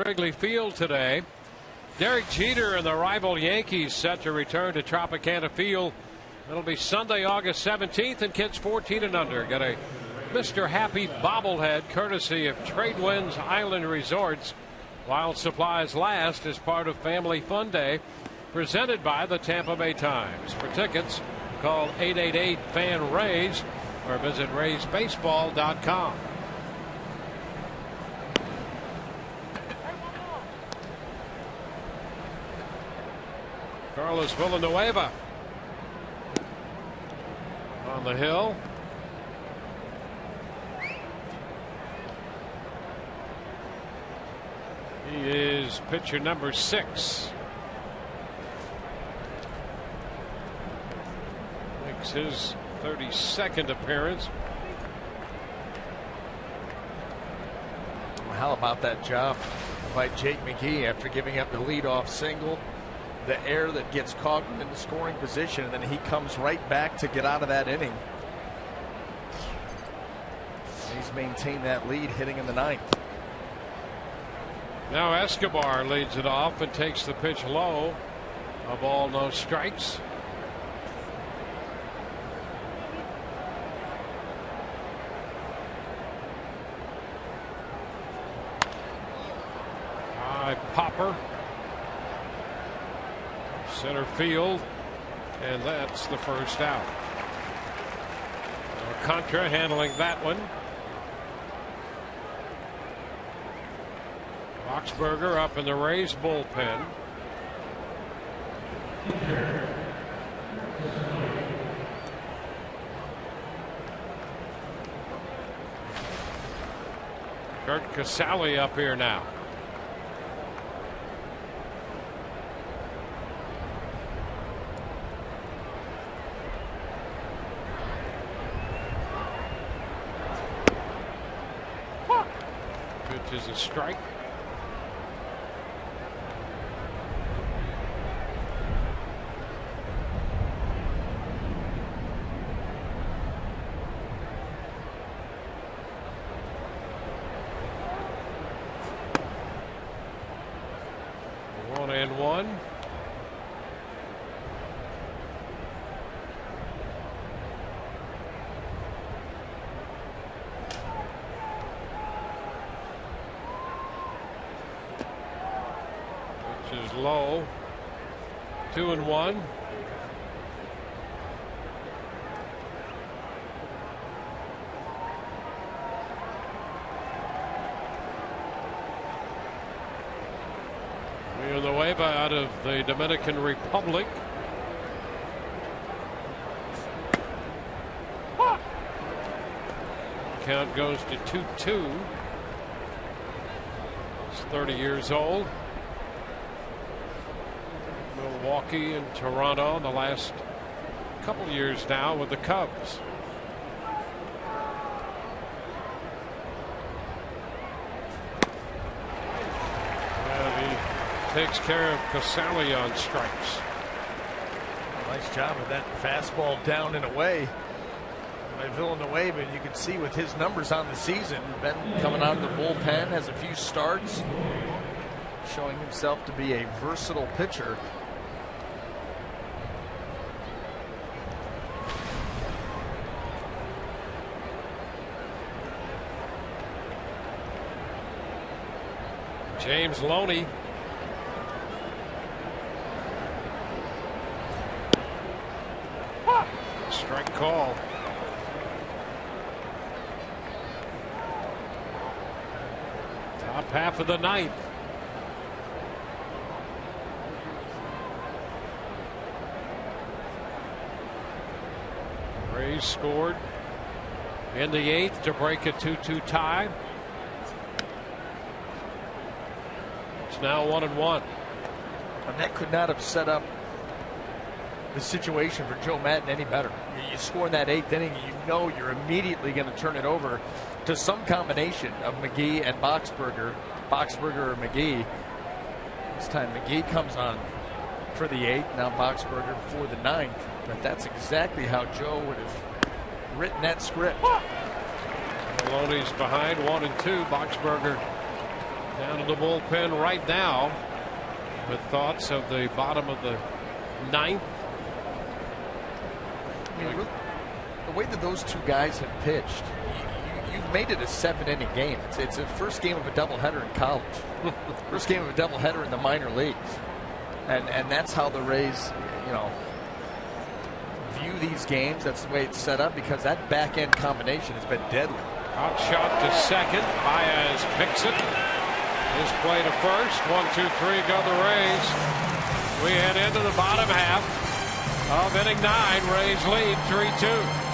Wrigley Field today. Derek Jeter and the rival Yankees set to return to Tropicana Field. It'll be Sunday, August 17th, and kids 14 and under get a Mr. Happy bobblehead courtesy of Tradewinds Island Resorts while supplies last as part of Family Fun Day presented by the Tampa Bay Times. For tickets, call 888-FAN-RAYS or visit RaysBaseball.com. Carlos Villanueva on the hill. He is pitcher number 6. Makes his 32nd appearance. Well, how about that job by Jake McGee after giving up the leadoff single? The air that gets caught in the scoring position, and then he comes right back to get out of that inning. He's maintained that lead hitting in the 9th. Now Escobar leads it off and takes the pitch low. A ball, no strikes. High popper. Center field, and that's the first out. Alcantara handling that one. Boxberger up in the Rays bullpen. Kurt Casale up here now. Pitch is a strike. Low. 2-1. Villanueva out of the Dominican Republic. Count goes to 2-2. He's 30 years old. Milwaukee and Toronto in the last couple years now with the Cubs. And he takes care of Casale on strikes. Nice job with that fastball down and away by Villanueva. You can see with his numbers on the season, been coming out of the bullpen, has a few starts, showing himself to be a versatile pitcher. James Loney. Strike call. Top half of the 9th. Rays scored in the 8th to break a 2-2 tie. Now 1-1. And that could not have set up the situation for Joe Maddon any better. You score in that 8th inning, you know you're immediately going to turn it over to some combination of McGee and Boxberger. Boxberger or McGee. This time McGee comes on for the 8th, now Boxberger for the 9th. But that's exactly how Joe would have written that script. Maloney's behind 1-2. Boxberger Down to the bullpen right now with thoughts of the bottom of the ninth. I mean, the way that those two guys have pitched, you've made it a 7-inning game. It's the first game of a doubleheader in college. First game of a doubleheader in the minor leagues. And that's how the Rays, view these games. That's the way it's set up, because that back end combination has been deadly. Out shot to second. Baez picks it. His play to first. 1-2-3 go the Rays. We head into the bottom half of inning 9. Rays lead 3-2.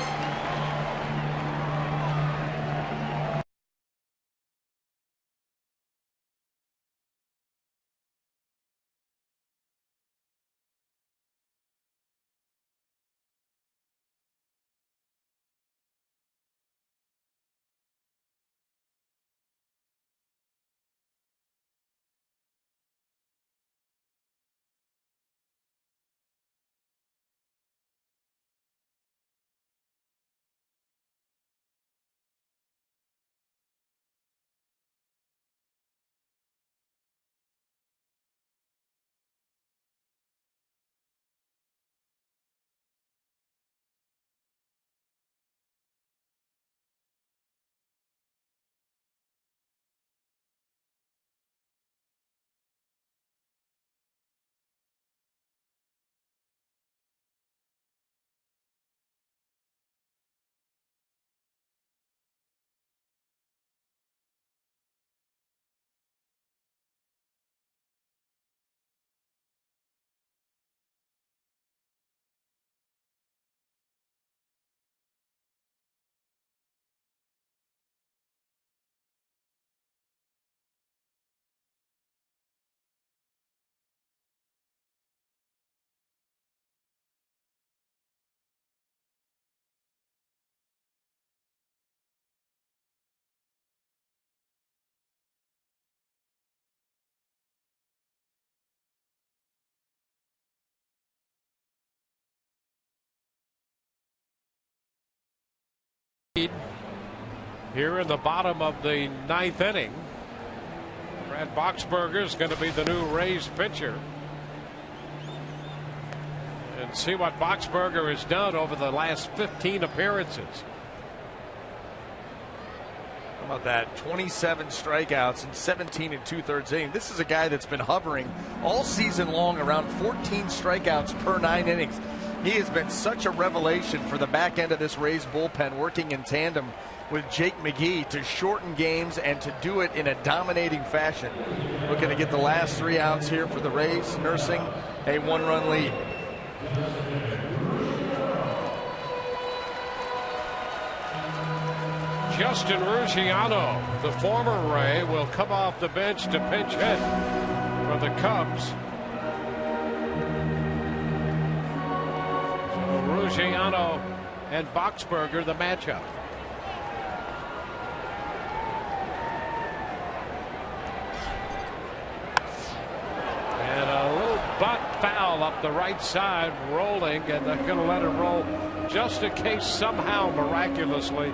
Here in the bottom of the 9th inning, Brad Boxberger is going to be the new Rays pitcher. And see what Boxberger has done over the last 15 appearances. How about that? 27 strikeouts and 17 2/3 innings. This is a guy that's been hovering all season long around 14 strikeouts per 9 innings. He has been such a revelation for the back end of this Rays bullpen, working in tandem with Jake McGee to shorten games and to do it in a dominating fashion. Looking to get the last 3 outs here for the Rays, nursing a 1-run lead. Justin Ruggiano, the former Ray, will come off the bench to pinch hit for the Cubs. So Ruggiano and Boxberger, the matchup. And a little butt foul up the right side, rolling, and they're going to let it roll just in case somehow, miraculously,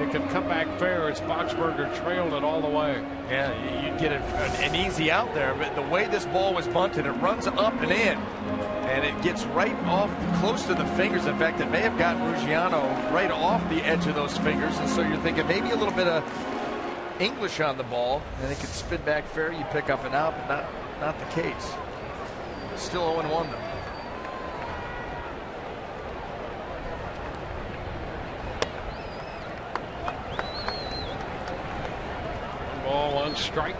it could come back fair as Boxberger trailed it all the way. Yeah, you'd get an easy out there, but the way this ball was bunted, it runs up and in, and it gets right off close to the fingers. In fact, it may have gotten Ruggiano right off the edge of those fingers, and so you're thinking maybe a little bit of English on the ball, and it could spin back fair. You pick up and out, but not the case. Still 0-1 though. Ball on strike.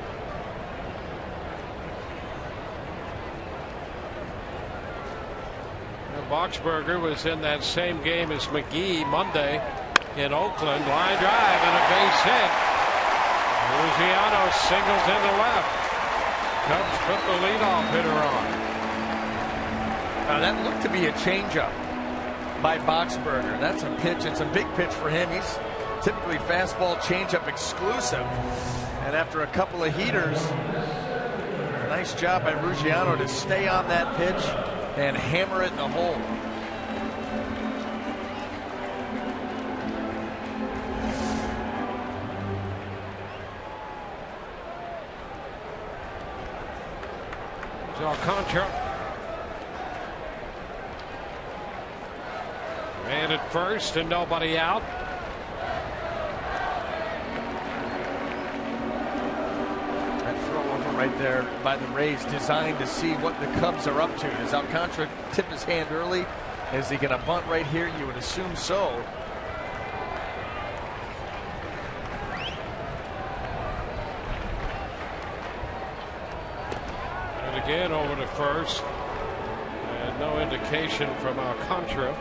Boxberger was in that same game as McGee Monday in Oakland. Line drive and a base hit. Ruggiano singles into left. Cubs put the leadoff hitter on. Now that looked to be a changeup by Boxberger. That's a pitch. It's a big pitch for him. He's typically fastball changeup exclusive. And after a couple of heaters, nice job by Ruggiano to stay on that pitch and hammer it in the hole. Alcantara. Man at first and nobody out. That throw over right there by the Rays, designed to see what the Cubs are up to. Does Alcantara tip his hand early? Is he going to bunt right here? You would assume so. And again over to first. And no indication from Alcantara.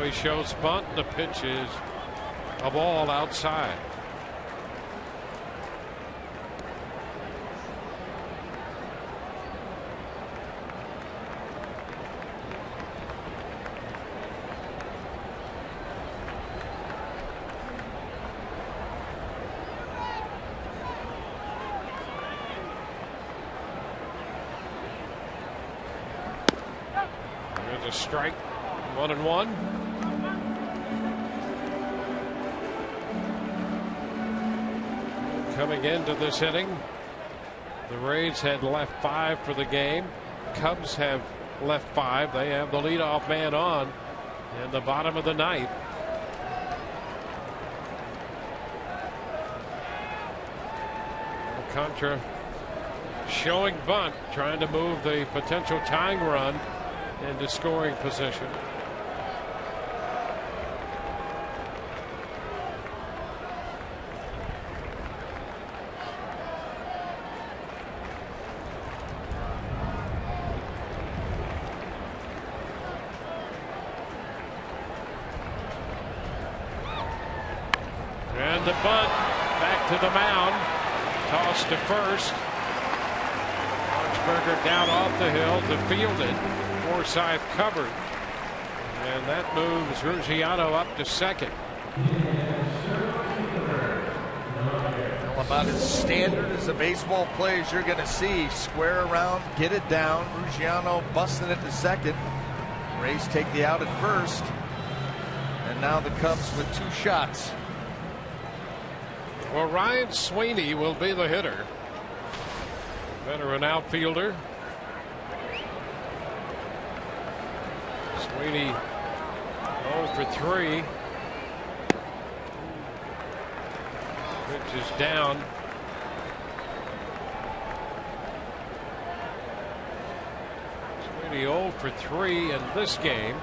He shows bunt. The pitch is a ball outside. There's a strike. 1-1. Coming into this inning, the Rays had left 5 for the game. Cubs have left 5. They have the leadoff man on in the bottom of the ninth. Alcantara showing bunt, trying to move the potential tying run into scoring position. And the bunt back to the mound. Toss to first. Archberger down off the hill to field it. Forsythe covered. And that moves Ruggiano up to second. Well, about as standard as a baseball play as you're going to see. Square around, get it down. Ruggiano busting it to second. Rays take the out at first. And now the Cubs with 2 shots. Well, Ryan Sweeney will be the hitter. Veteran outfielder. Sweeney 0 for 3. Pitch is down. Sweeney 0 for 3 in this game.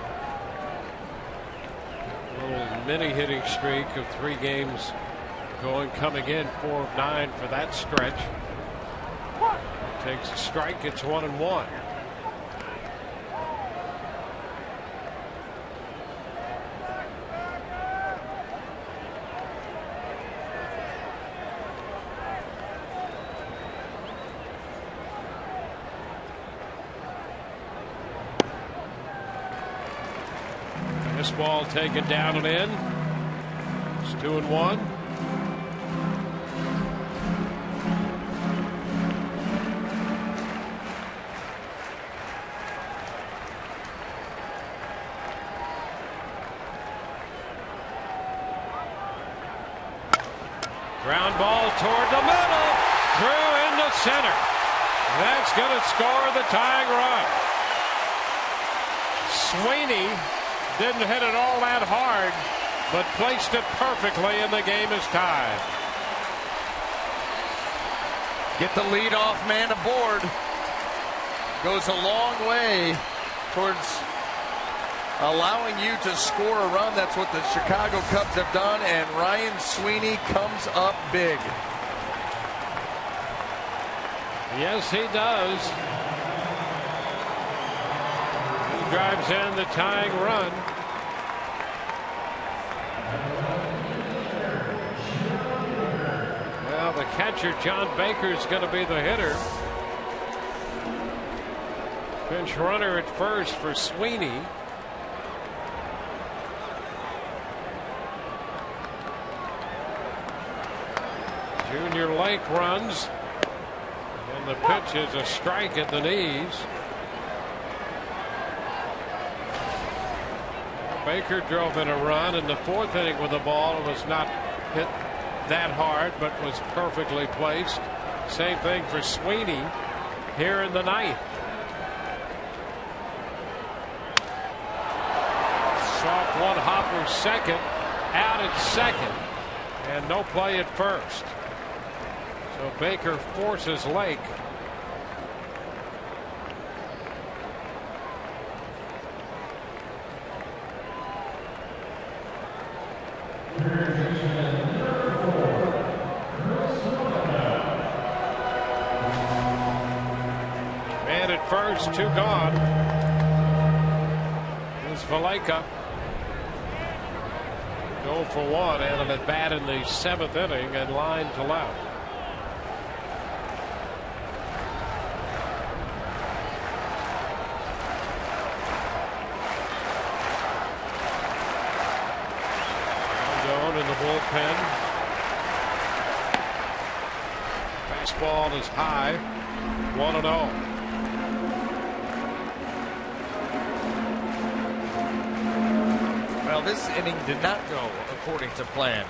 A little mini hitting streak of 3 games going, coming in 4 of 9 for that stretch. Takes a strike. It's 1-1. This ball taken down and in. It's 2-1. Ground ball toward the middle, through into center. That's going to score the tying run. Sweeney didn't hit it all that hard, but placed it perfectly, and the game is tied. Get the leadoff man aboard. Goes a long way towards allowing you to score a run. That's what the Chicago Cubs have done, and Ryan Sweeney comes up big. Yes, he does. He drives in the tying run. Well, the catcher, John Baker, is going to be the hitter. Pinch runner at first for Sweeney. Junior Lake runs. The pitch is a strike at the knees. Baker drove in a run in the 4th inning with the ball. It was not hit that hard, but was perfectly placed. Same thing for Sweeney here in the 9th. Soft one hopper second, out at second, and no play at first. So Baker forces Lake. Man at first, 2 gone. Here's Valleca. 0 for 1, and an at bat in the 7th inning, and line to left. In the bullpen. Fastball is high. 1-0. Well, this inning did not go according to plan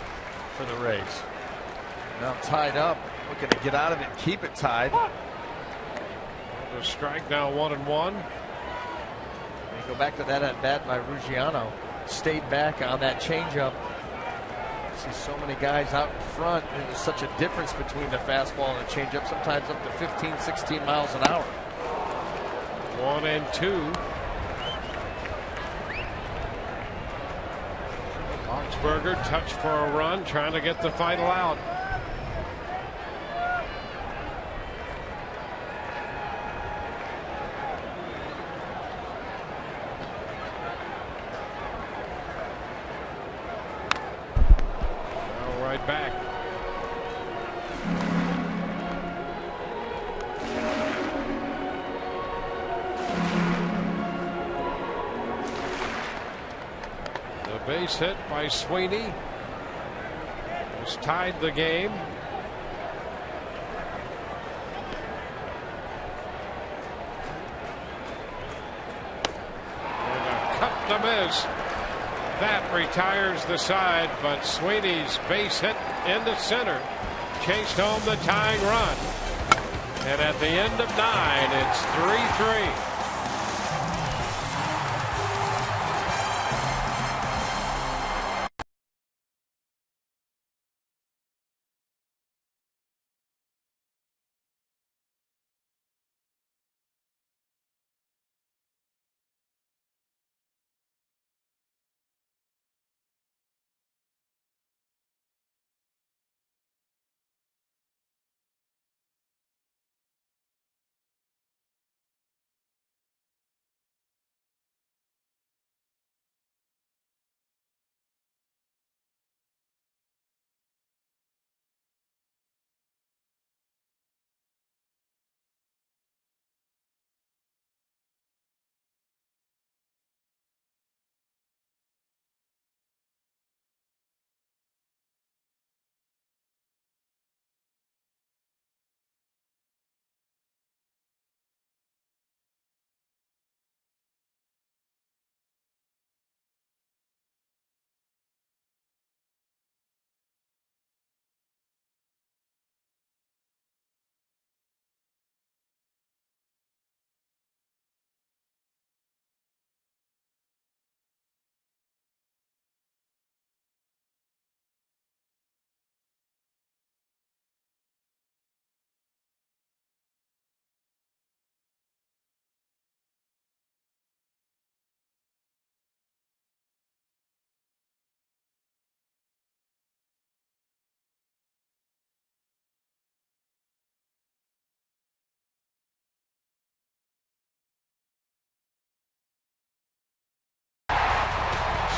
for the Rays. Now tied up, looking to get out of it, keep it tied. The strike now 1-1. They go back to that at bat by Ruggiano. Stayed back on that changeup. See so many guys out in front. There's such a difference between the fastball and the changeup, sometimes up to 15, 16 miles an hour. 1-2. Boxberger touch for a run, trying to get the final out. Back. The base hit by Sweeney has tied the game. And a cut to miss. That retires the side, but Sweeney's base hit into center chased home the tying run. And at the end of 9, it's 3-3.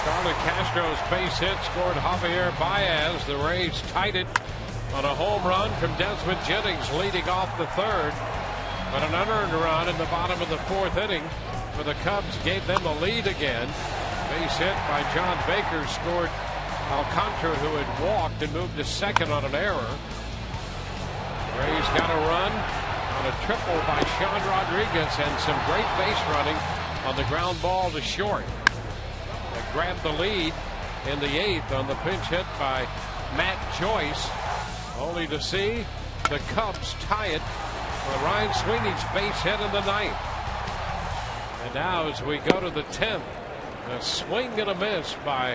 Starlin Castro's base hit scored Javier Baez. The Rays tied it on a home run from Desmond Jennings leading off the 3rd. But an unearned run in the bottom of the 4th inning for the Cubs gave them the lead again. Base hit by John Baker scored Alcantara, who had walked and moved to second on an error. The Rays got a run on a triple by Sean Rodriguez and some great base running on the ground ball to short. They grabbed the lead in the 8th on the pinch hit by Matt Joyce, only to see the Cubs tie it for Ryan Sweeney's base hit in the 9th. And now as we go to the 10th, a swing and a miss by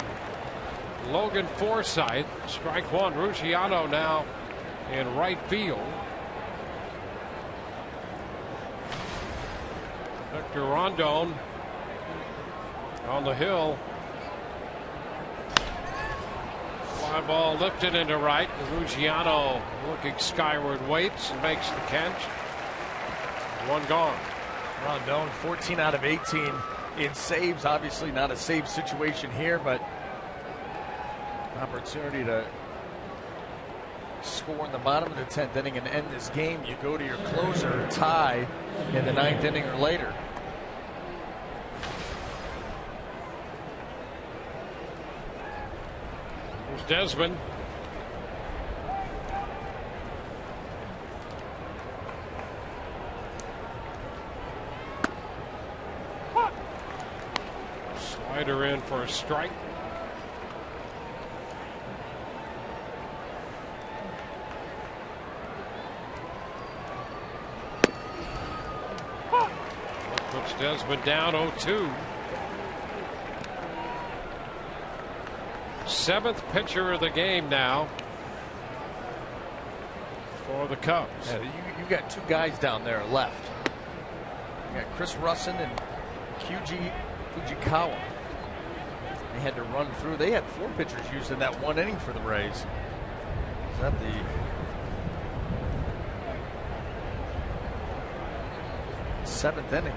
Logan Forsythe. Strike one. Ruggiano now in right field. Victor Rondon on the hill. Fly ball lifted into right. Ruggiano looking skyward, waits and makes the catch. One gone. Rondon 14 out of 18 in saves. Obviously not a save situation here, but opportunity to score in the bottom of the 10th inning and end this game. You go to your closer, tie in the 9th inning or later. There's Desmond. Slider in for a strike. Puts Desmond down 0-2. 7th pitcher of the game now for the Cubs. Yeah, you got two guys down there left. You got Chris Russin and Fujikawa. They had to run through. They had 4 pitchers used in that 1 inning for the Rays. Is that the seventh inning?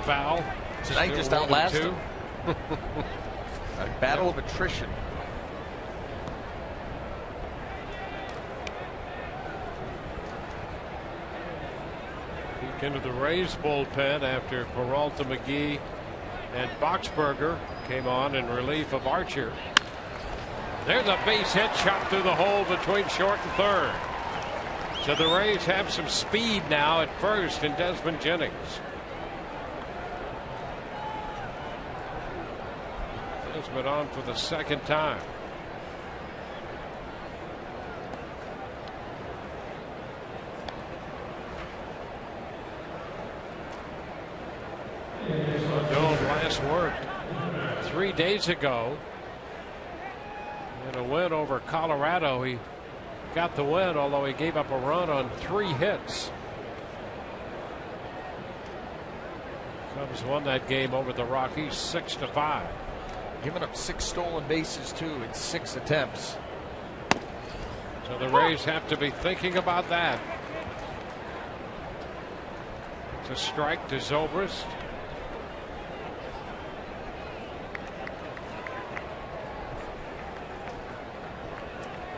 Foul. Tonight Still just outlasted them. 1-2. A battle of attrition. Peek into the Rays bullpen after Peralta, McGee, and Boxberger came on in relief of Archer. There's a base hit shot through the hole between short and third. So the Rays have some speed now at first in Desmond Jennings. Desmond on for the second time. Rondon last worked 3 days ago in a win over Colorado. He got the win, although he gave up a run on 3 hits. Cubs won that game over the Rockies 6-5. Giving up 6 stolen bases too in 6 attempts. So the Rays have to be thinking about that. It's a strike to Zobrist.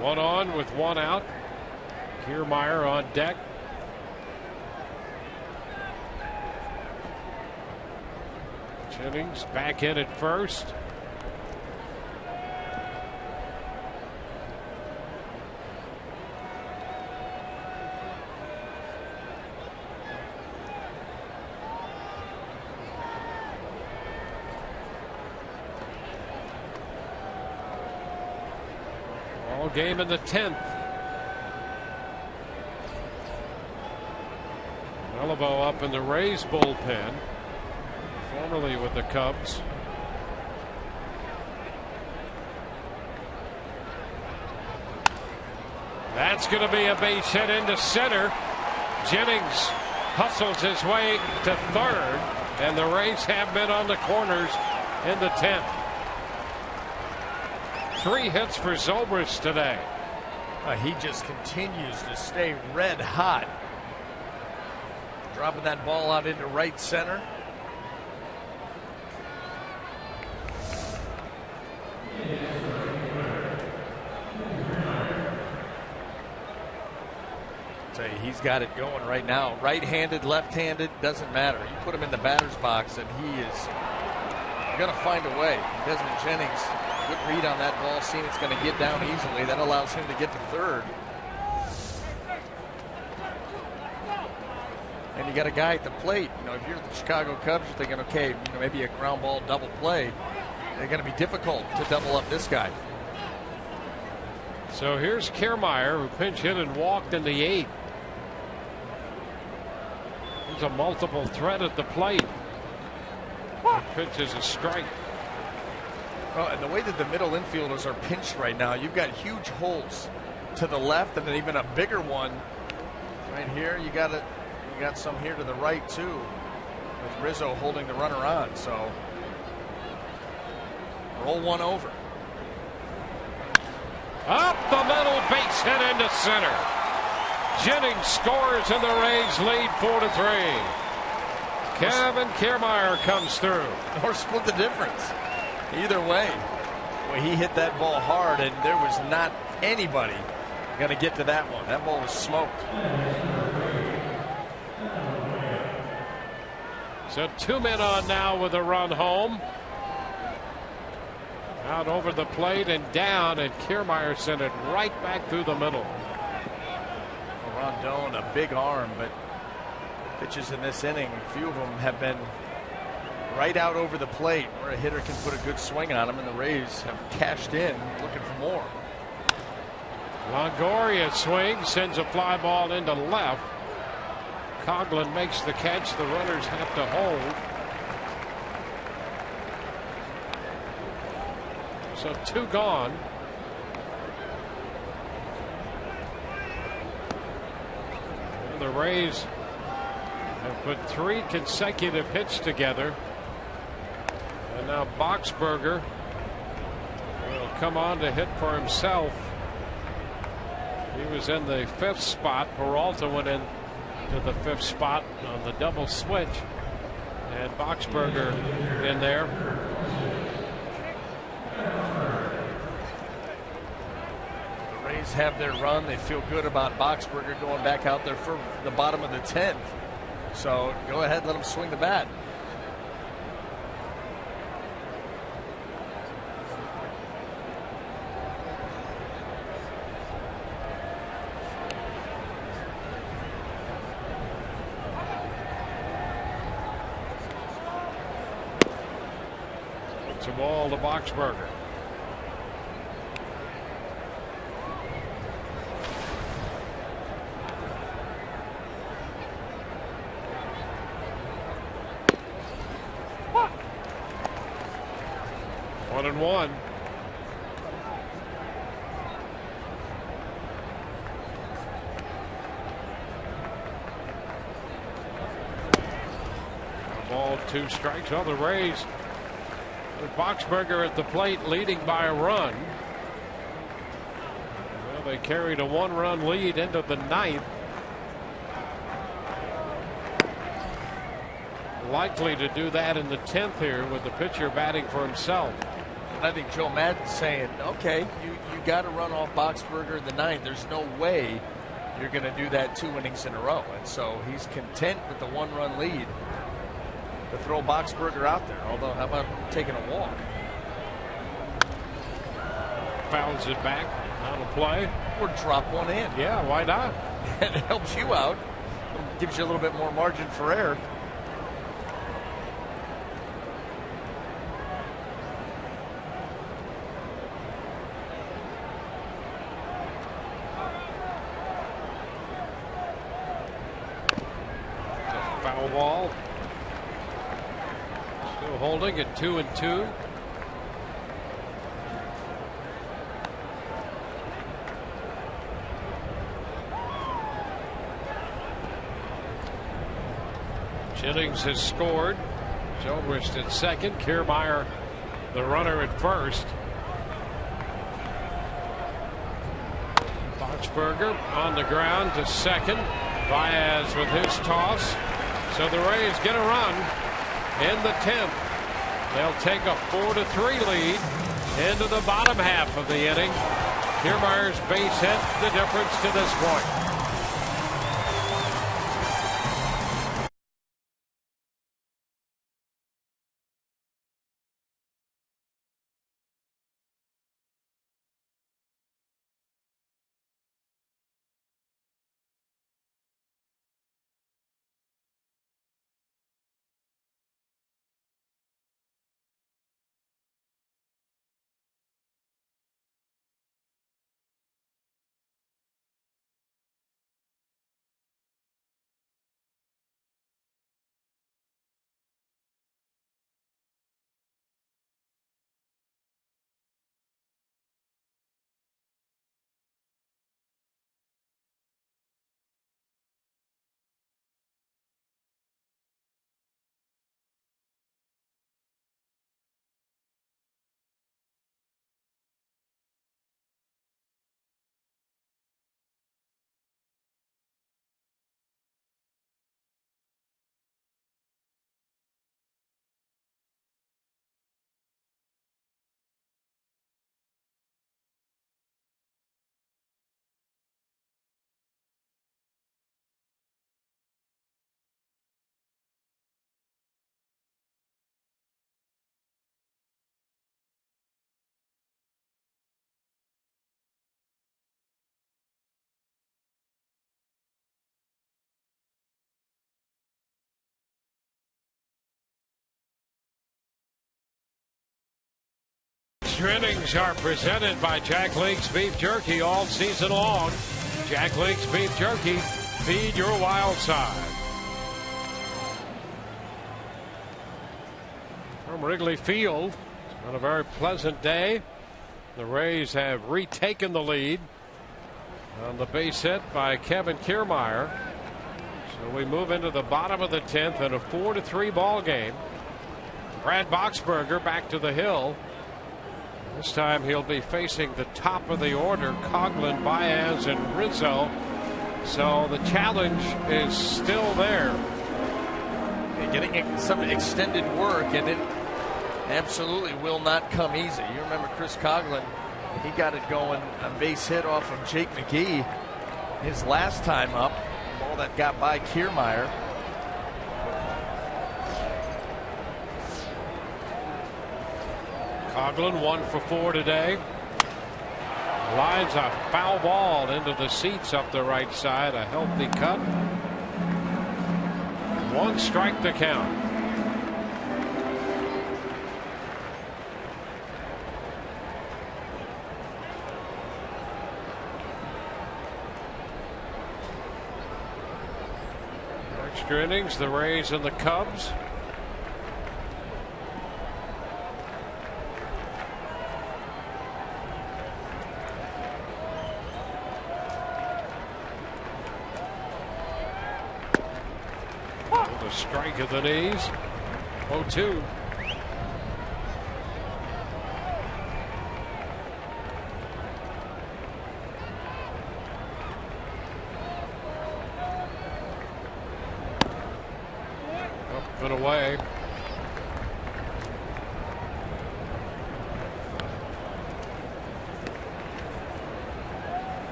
One on with 1 out. Kiermaier on deck. Jennings back in at first. Game in the 10th. Melibo up in the Rays bullpen, formerly with the Cubs. That's going to be a base hit into center. Jennings hustles his way to third, and the Rays have been on the corners in the 10th. 3 hits for Zobrist today. He just continues to stay red hot. Dropping that ball out into right center. Tell you, he's got it going right now. Right-handed, left-handed, doesn't matter. You put him in the batter's box and he is going to find a way. Desmond Jennings Good read on that ball, seeing it's going to get down easily. That allows him to get to third. And you got a guy at the plate. You know, if you're the Chicago Cubs, you're thinking, okay, you know, maybe a ground ball double play. They're going to be difficult to double up this guy. So here's Kiermaier, who pinch hit and walked in the 8th. He's a multiple threat at the plate. The pitch is a strike. Well, and the way that the middle infielders are pinched right now, you've got huge holes to the left, and then even a bigger one right here. You got some here to the right too, with Rizzo holding the runner on. So roll one over. Up the middle, base hit into center. Jennings scores and the Rays lead 4-3. Kevin Kiermaier comes through. Or split the difference. Either way, well, he hit that ball hard, and there was not anybody going to get to that one. That ball was smoked. So 2 men on now with a run home. Out over the plate and down, and Kiermaier sent it right back through the middle. Rondon, a big arm, but pitches in this inning, a few of them have been right out over the plate where a hitter can put a good swing on them, and the Rays have cashed in looking for more. Longoria swings, sends a fly ball into left. Coughlin makes the catch. The runners have to hold. So 2 gone. And the Rays have put 3 consecutive hits together. And now Boxberger will come on to hit for himself. He was in the 5th spot. Peralta went in to the 5th spot on the double switch. And Boxberger in there. The Rays have their run. They feel good about Boxberger going back out there for the bottom of the 10th. So go ahead, let him swing the bat. It's a ball to Boxberger. One and one. Ball, 2 strikes. Well, the Rays with Boxberger at the plate leading by a run. Well, they carried a 1-run lead into the 9th. Likely to do that in the 10th here with the pitcher batting for himself. And I think Joe Maddon's saying, okay, you got to run off Boxberger in the 9th. There's no way you're going to do that 2 innings in a row. And so he's content with the 1-run lead to throw Boxberger out there. Although, how about taking a walk? Fouls it back on a play. Or drop one in. Yeah, why not? It helps you out. It gives you a little bit more margin for error. Foul ball. Still holding at 2-2. Jennings has scored. Zobrist at second. Kiermaier, the runner, at first. Boxberger on the ground to second. Baez with his toss. So the Rays get a run in the 10th. They'll take a 4-3 lead into the bottom half of the inning. Kiermaier's base hit the difference to this point. Extra innings are presented by Jack Link's Beef Jerky all season long. Jack Link's Beef Jerky, feed your wild side. From Wrigley Field, it's been a very pleasant day. The Rays have retaken the lead on the base hit by Kevin Kiermaier. So we move into the bottom of the 10th in a 4-3 ball game. Brad Boxberger back to the hill. This time he'll be facing the top of the order, Coghlan, Baez, and Rizzo. So the challenge is still there. Getting some extended work, and it absolutely will not come easy. You remember Chris Coghlan, he got it going, a base hit off of Jake McGee his last time up. The ball that got by Kiermaier. Coghlan 1 for 4 today. Lines a foul ball into the seats up the right side. A healthy cut. 1 strike to count. Extra innings, the Rays and the Cubs. The strike of the knees. 0-2. Up and away.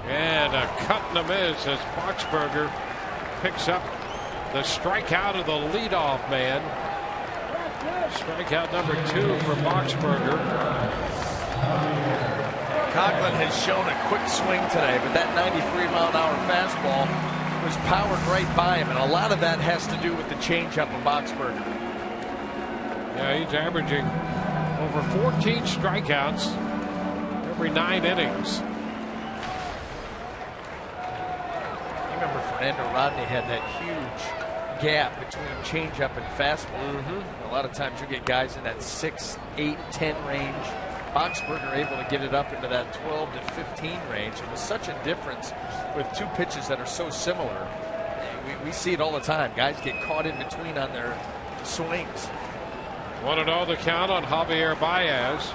And a cut and a miss as Boxberger picks up the strikeout of the leadoff man. Strikeout number 2 for Boxberger. Coghlan has shown a quick swing today, but that 93-mile-an-hour fastball was powered right by him, and a lot of that has to do with the changeup of Boxberger. Yeah, he's averaging over 14 strikeouts every 9 innings. Remember, Fernando Rodney had that huge gap between changeup and fastball. A lot of times you get guys in that 6, 8, 10 range. Boxberger able to get it up into that 12 to 15 range. It was such a difference with two pitches that are so similar. We see it all the time. Guys get caught in between on their swings. 1-0 the count on Javier Baez.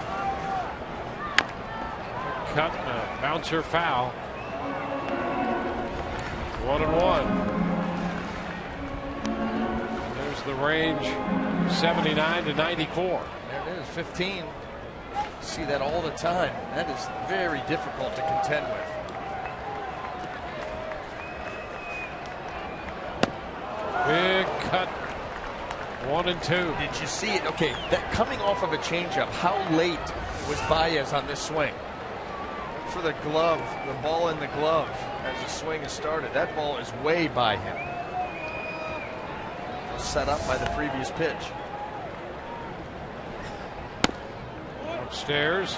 Cut and a bouncer foul. 1-1. There's the range, 79 to 94. There it is, 15. See that all the time. That is very difficult to contend with. Big cut. 1-2. Did you see it? Okay, that coming off of a changeup, how late was Baez on this swing? For the glove, the ball in the glove as the swing is started. That ball is way by him. Set up by the previous pitch. Upstairs.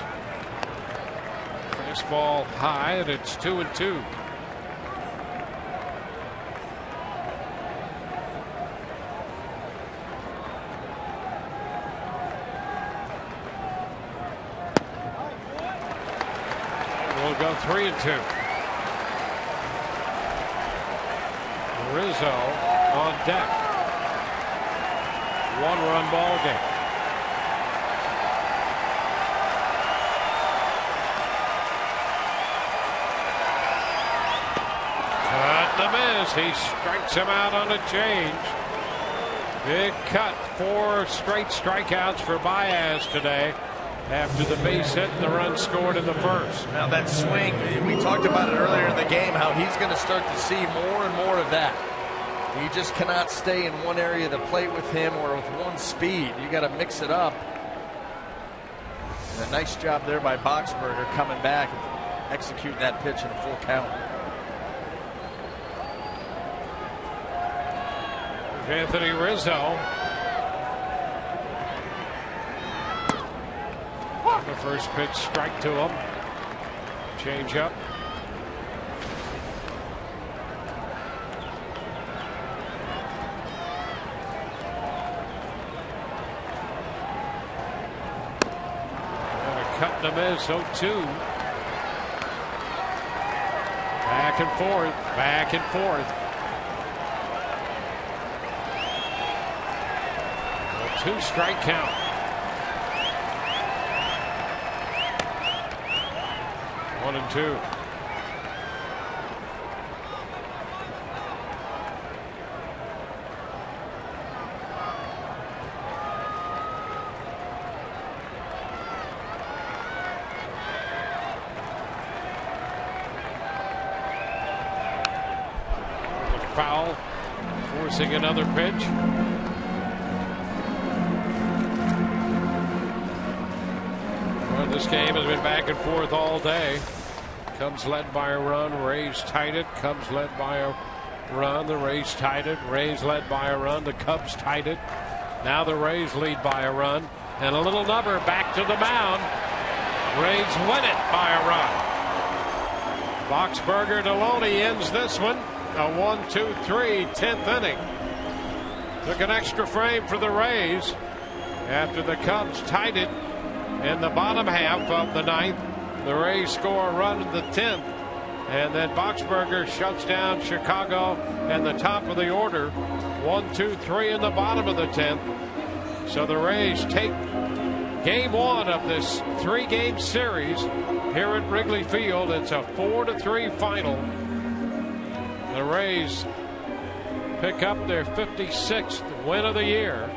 Baseball high, and it's 2-2. We'll go 3-2. Rizzo on deck. 1-run ball game. Cut and a miss. He strikes him out on a change. Big cut. 4 straight strikeouts for Baez today after the base hit and the run scored in the first. Now that swing, we talked about it earlier in the game, how he's going to start to see more and more of that. You just cannot stay in one area of the plate with him or with one speed. You got to mix it up. And a nice job there by Boxberger coming back and executing that pitch in a full count. Anthony Rizzo. The first pitch, strike to him. Change up. And a cut to miss, 0-2. Back and forth, back and forth. A 2-strike count. One and two. Foul, forcing another pitch. Well, this game has been back and forth all day. Cubs led by a run, Rays tied it. Cubs led by a run, the Rays tied it. Rays led by a run, the Cubs tied it. Now the Rays lead by a run, and a little number back to the mound. Rays win it by a run. Boxberger Deloney ends this one. A 1-2-3 10th inning. Took an extra frame for the Rays after the Cubs tied it in the bottom half of the ninth. The Rays score a run in the 10th, and then Boxberger shuts down Chicago in the top of the order. 1-2-3 in the bottom of the 10th. So the Rays take game one of this 3-game series here at Wrigley Field. It's a 4-3 final. The Rays pick up their 56th win of the year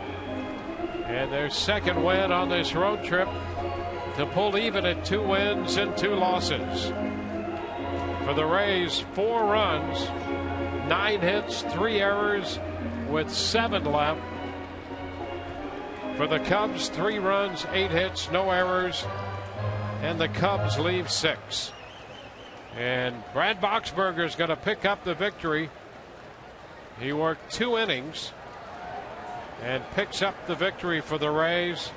and their second win on this road trip to pull even at 2 wins and 2 losses. For the Rays, 4 runs, 9 hits, 3 errors with 7 left. For the Cubs, 3 runs, 8 hits, no errors, and the Cubs leave 6. And Brad Boxberger is going to pick up the victory. He worked 2 innings and picks up the victory for the Rays.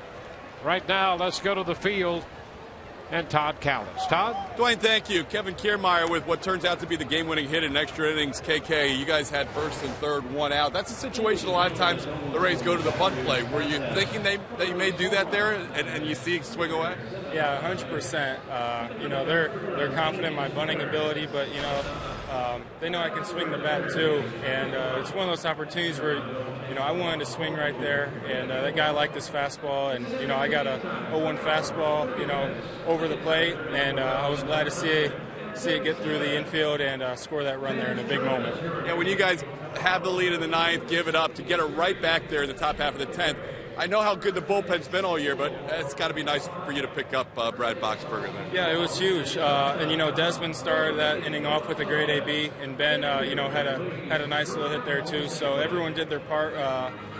Right now, let's go to the field and Todd Callis. Todd? Dwayne, thank you. Kevin Kiermaier with what turns out to be the game-winning hit in extra innings. KK, you guys had first and third, 1 out. That's a situation a lot of times the Rays go to the bunt play. Were you thinking that you may do that there and you see it swing away? Yeah, 100%. You know, they're confident in my bunting ability, but, you know, they know I can swing the bat too. And it's one of those opportunities where, you know, I wanted to swing right there. And that guy liked this fastball. And, you know, I got a 0-1 fastball, you know, over the plate. And I was glad to see it get through the infield and score that run there in a big moment. Yeah, when you guys have the lead in the 9th, give it up to get it right back there in the top half of the 10th. I know how good the bullpen's been all year, but it's got to be nice for you to pick up Brad Boxberger there. Yeah, it was huge. And, you know, Desmond started that inning off with a great AB, and Ben, you know, had a nice little hit there too. So everyone did their part,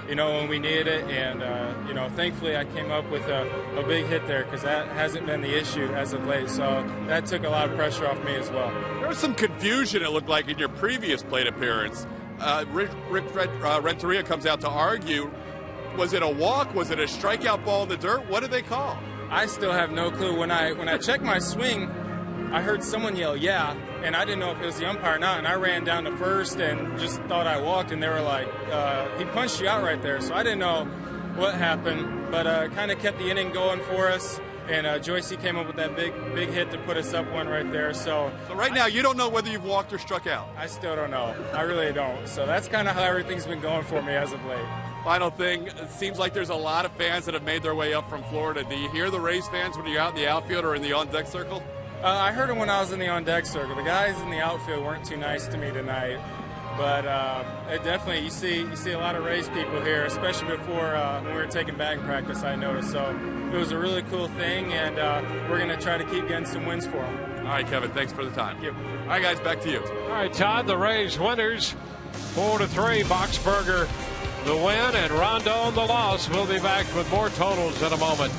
you know, when we needed it. And, you know, thankfully I came up with a big hit there because that hasn't been the issue as of late. So that took a lot of pressure off me as well. There was some confusion, it looked like, in your previous plate appearance. Rick Renteria comes out to argue. Was it a walk? Was it a strikeout ball in the dirt? What did they call? I still have no clue. When I checked my swing, I heard someone yell, "Yeah," and I didn't know if it was the umpire or not. And I ran down to first and just thought I walked, and they were like, "He punched you out right there." So I didn't know what happened, but kind of kept the inning going for us. And Joycey came up with that big hit to put us up 1 right there. So right now, you don't know whether you've walked or struck out. I still don't know. I really don't. So that's kind of how everything's been going for me as of late. Final thing, it seems like there's a lot of fans that have made their way up from Florida. Do you hear the Rays fans when you're out in the outfield or in the on-deck circle? I heard them when I was in the on-deck circle. The guys in the outfield weren't too nice to me tonight. But it definitely, you see a lot of Rays people here, especially before when we were taking batting practice, I noticed. So it was a really cool thing, and we're going to try to keep getting some wins for them. All right, Kevin, thanks for the time. Thank you. All right, guys, back to you. All right, Todd, the Rays winners, 4-3. Boxberger the win, and Rondon the loss. We'll be back with more totals in a moment.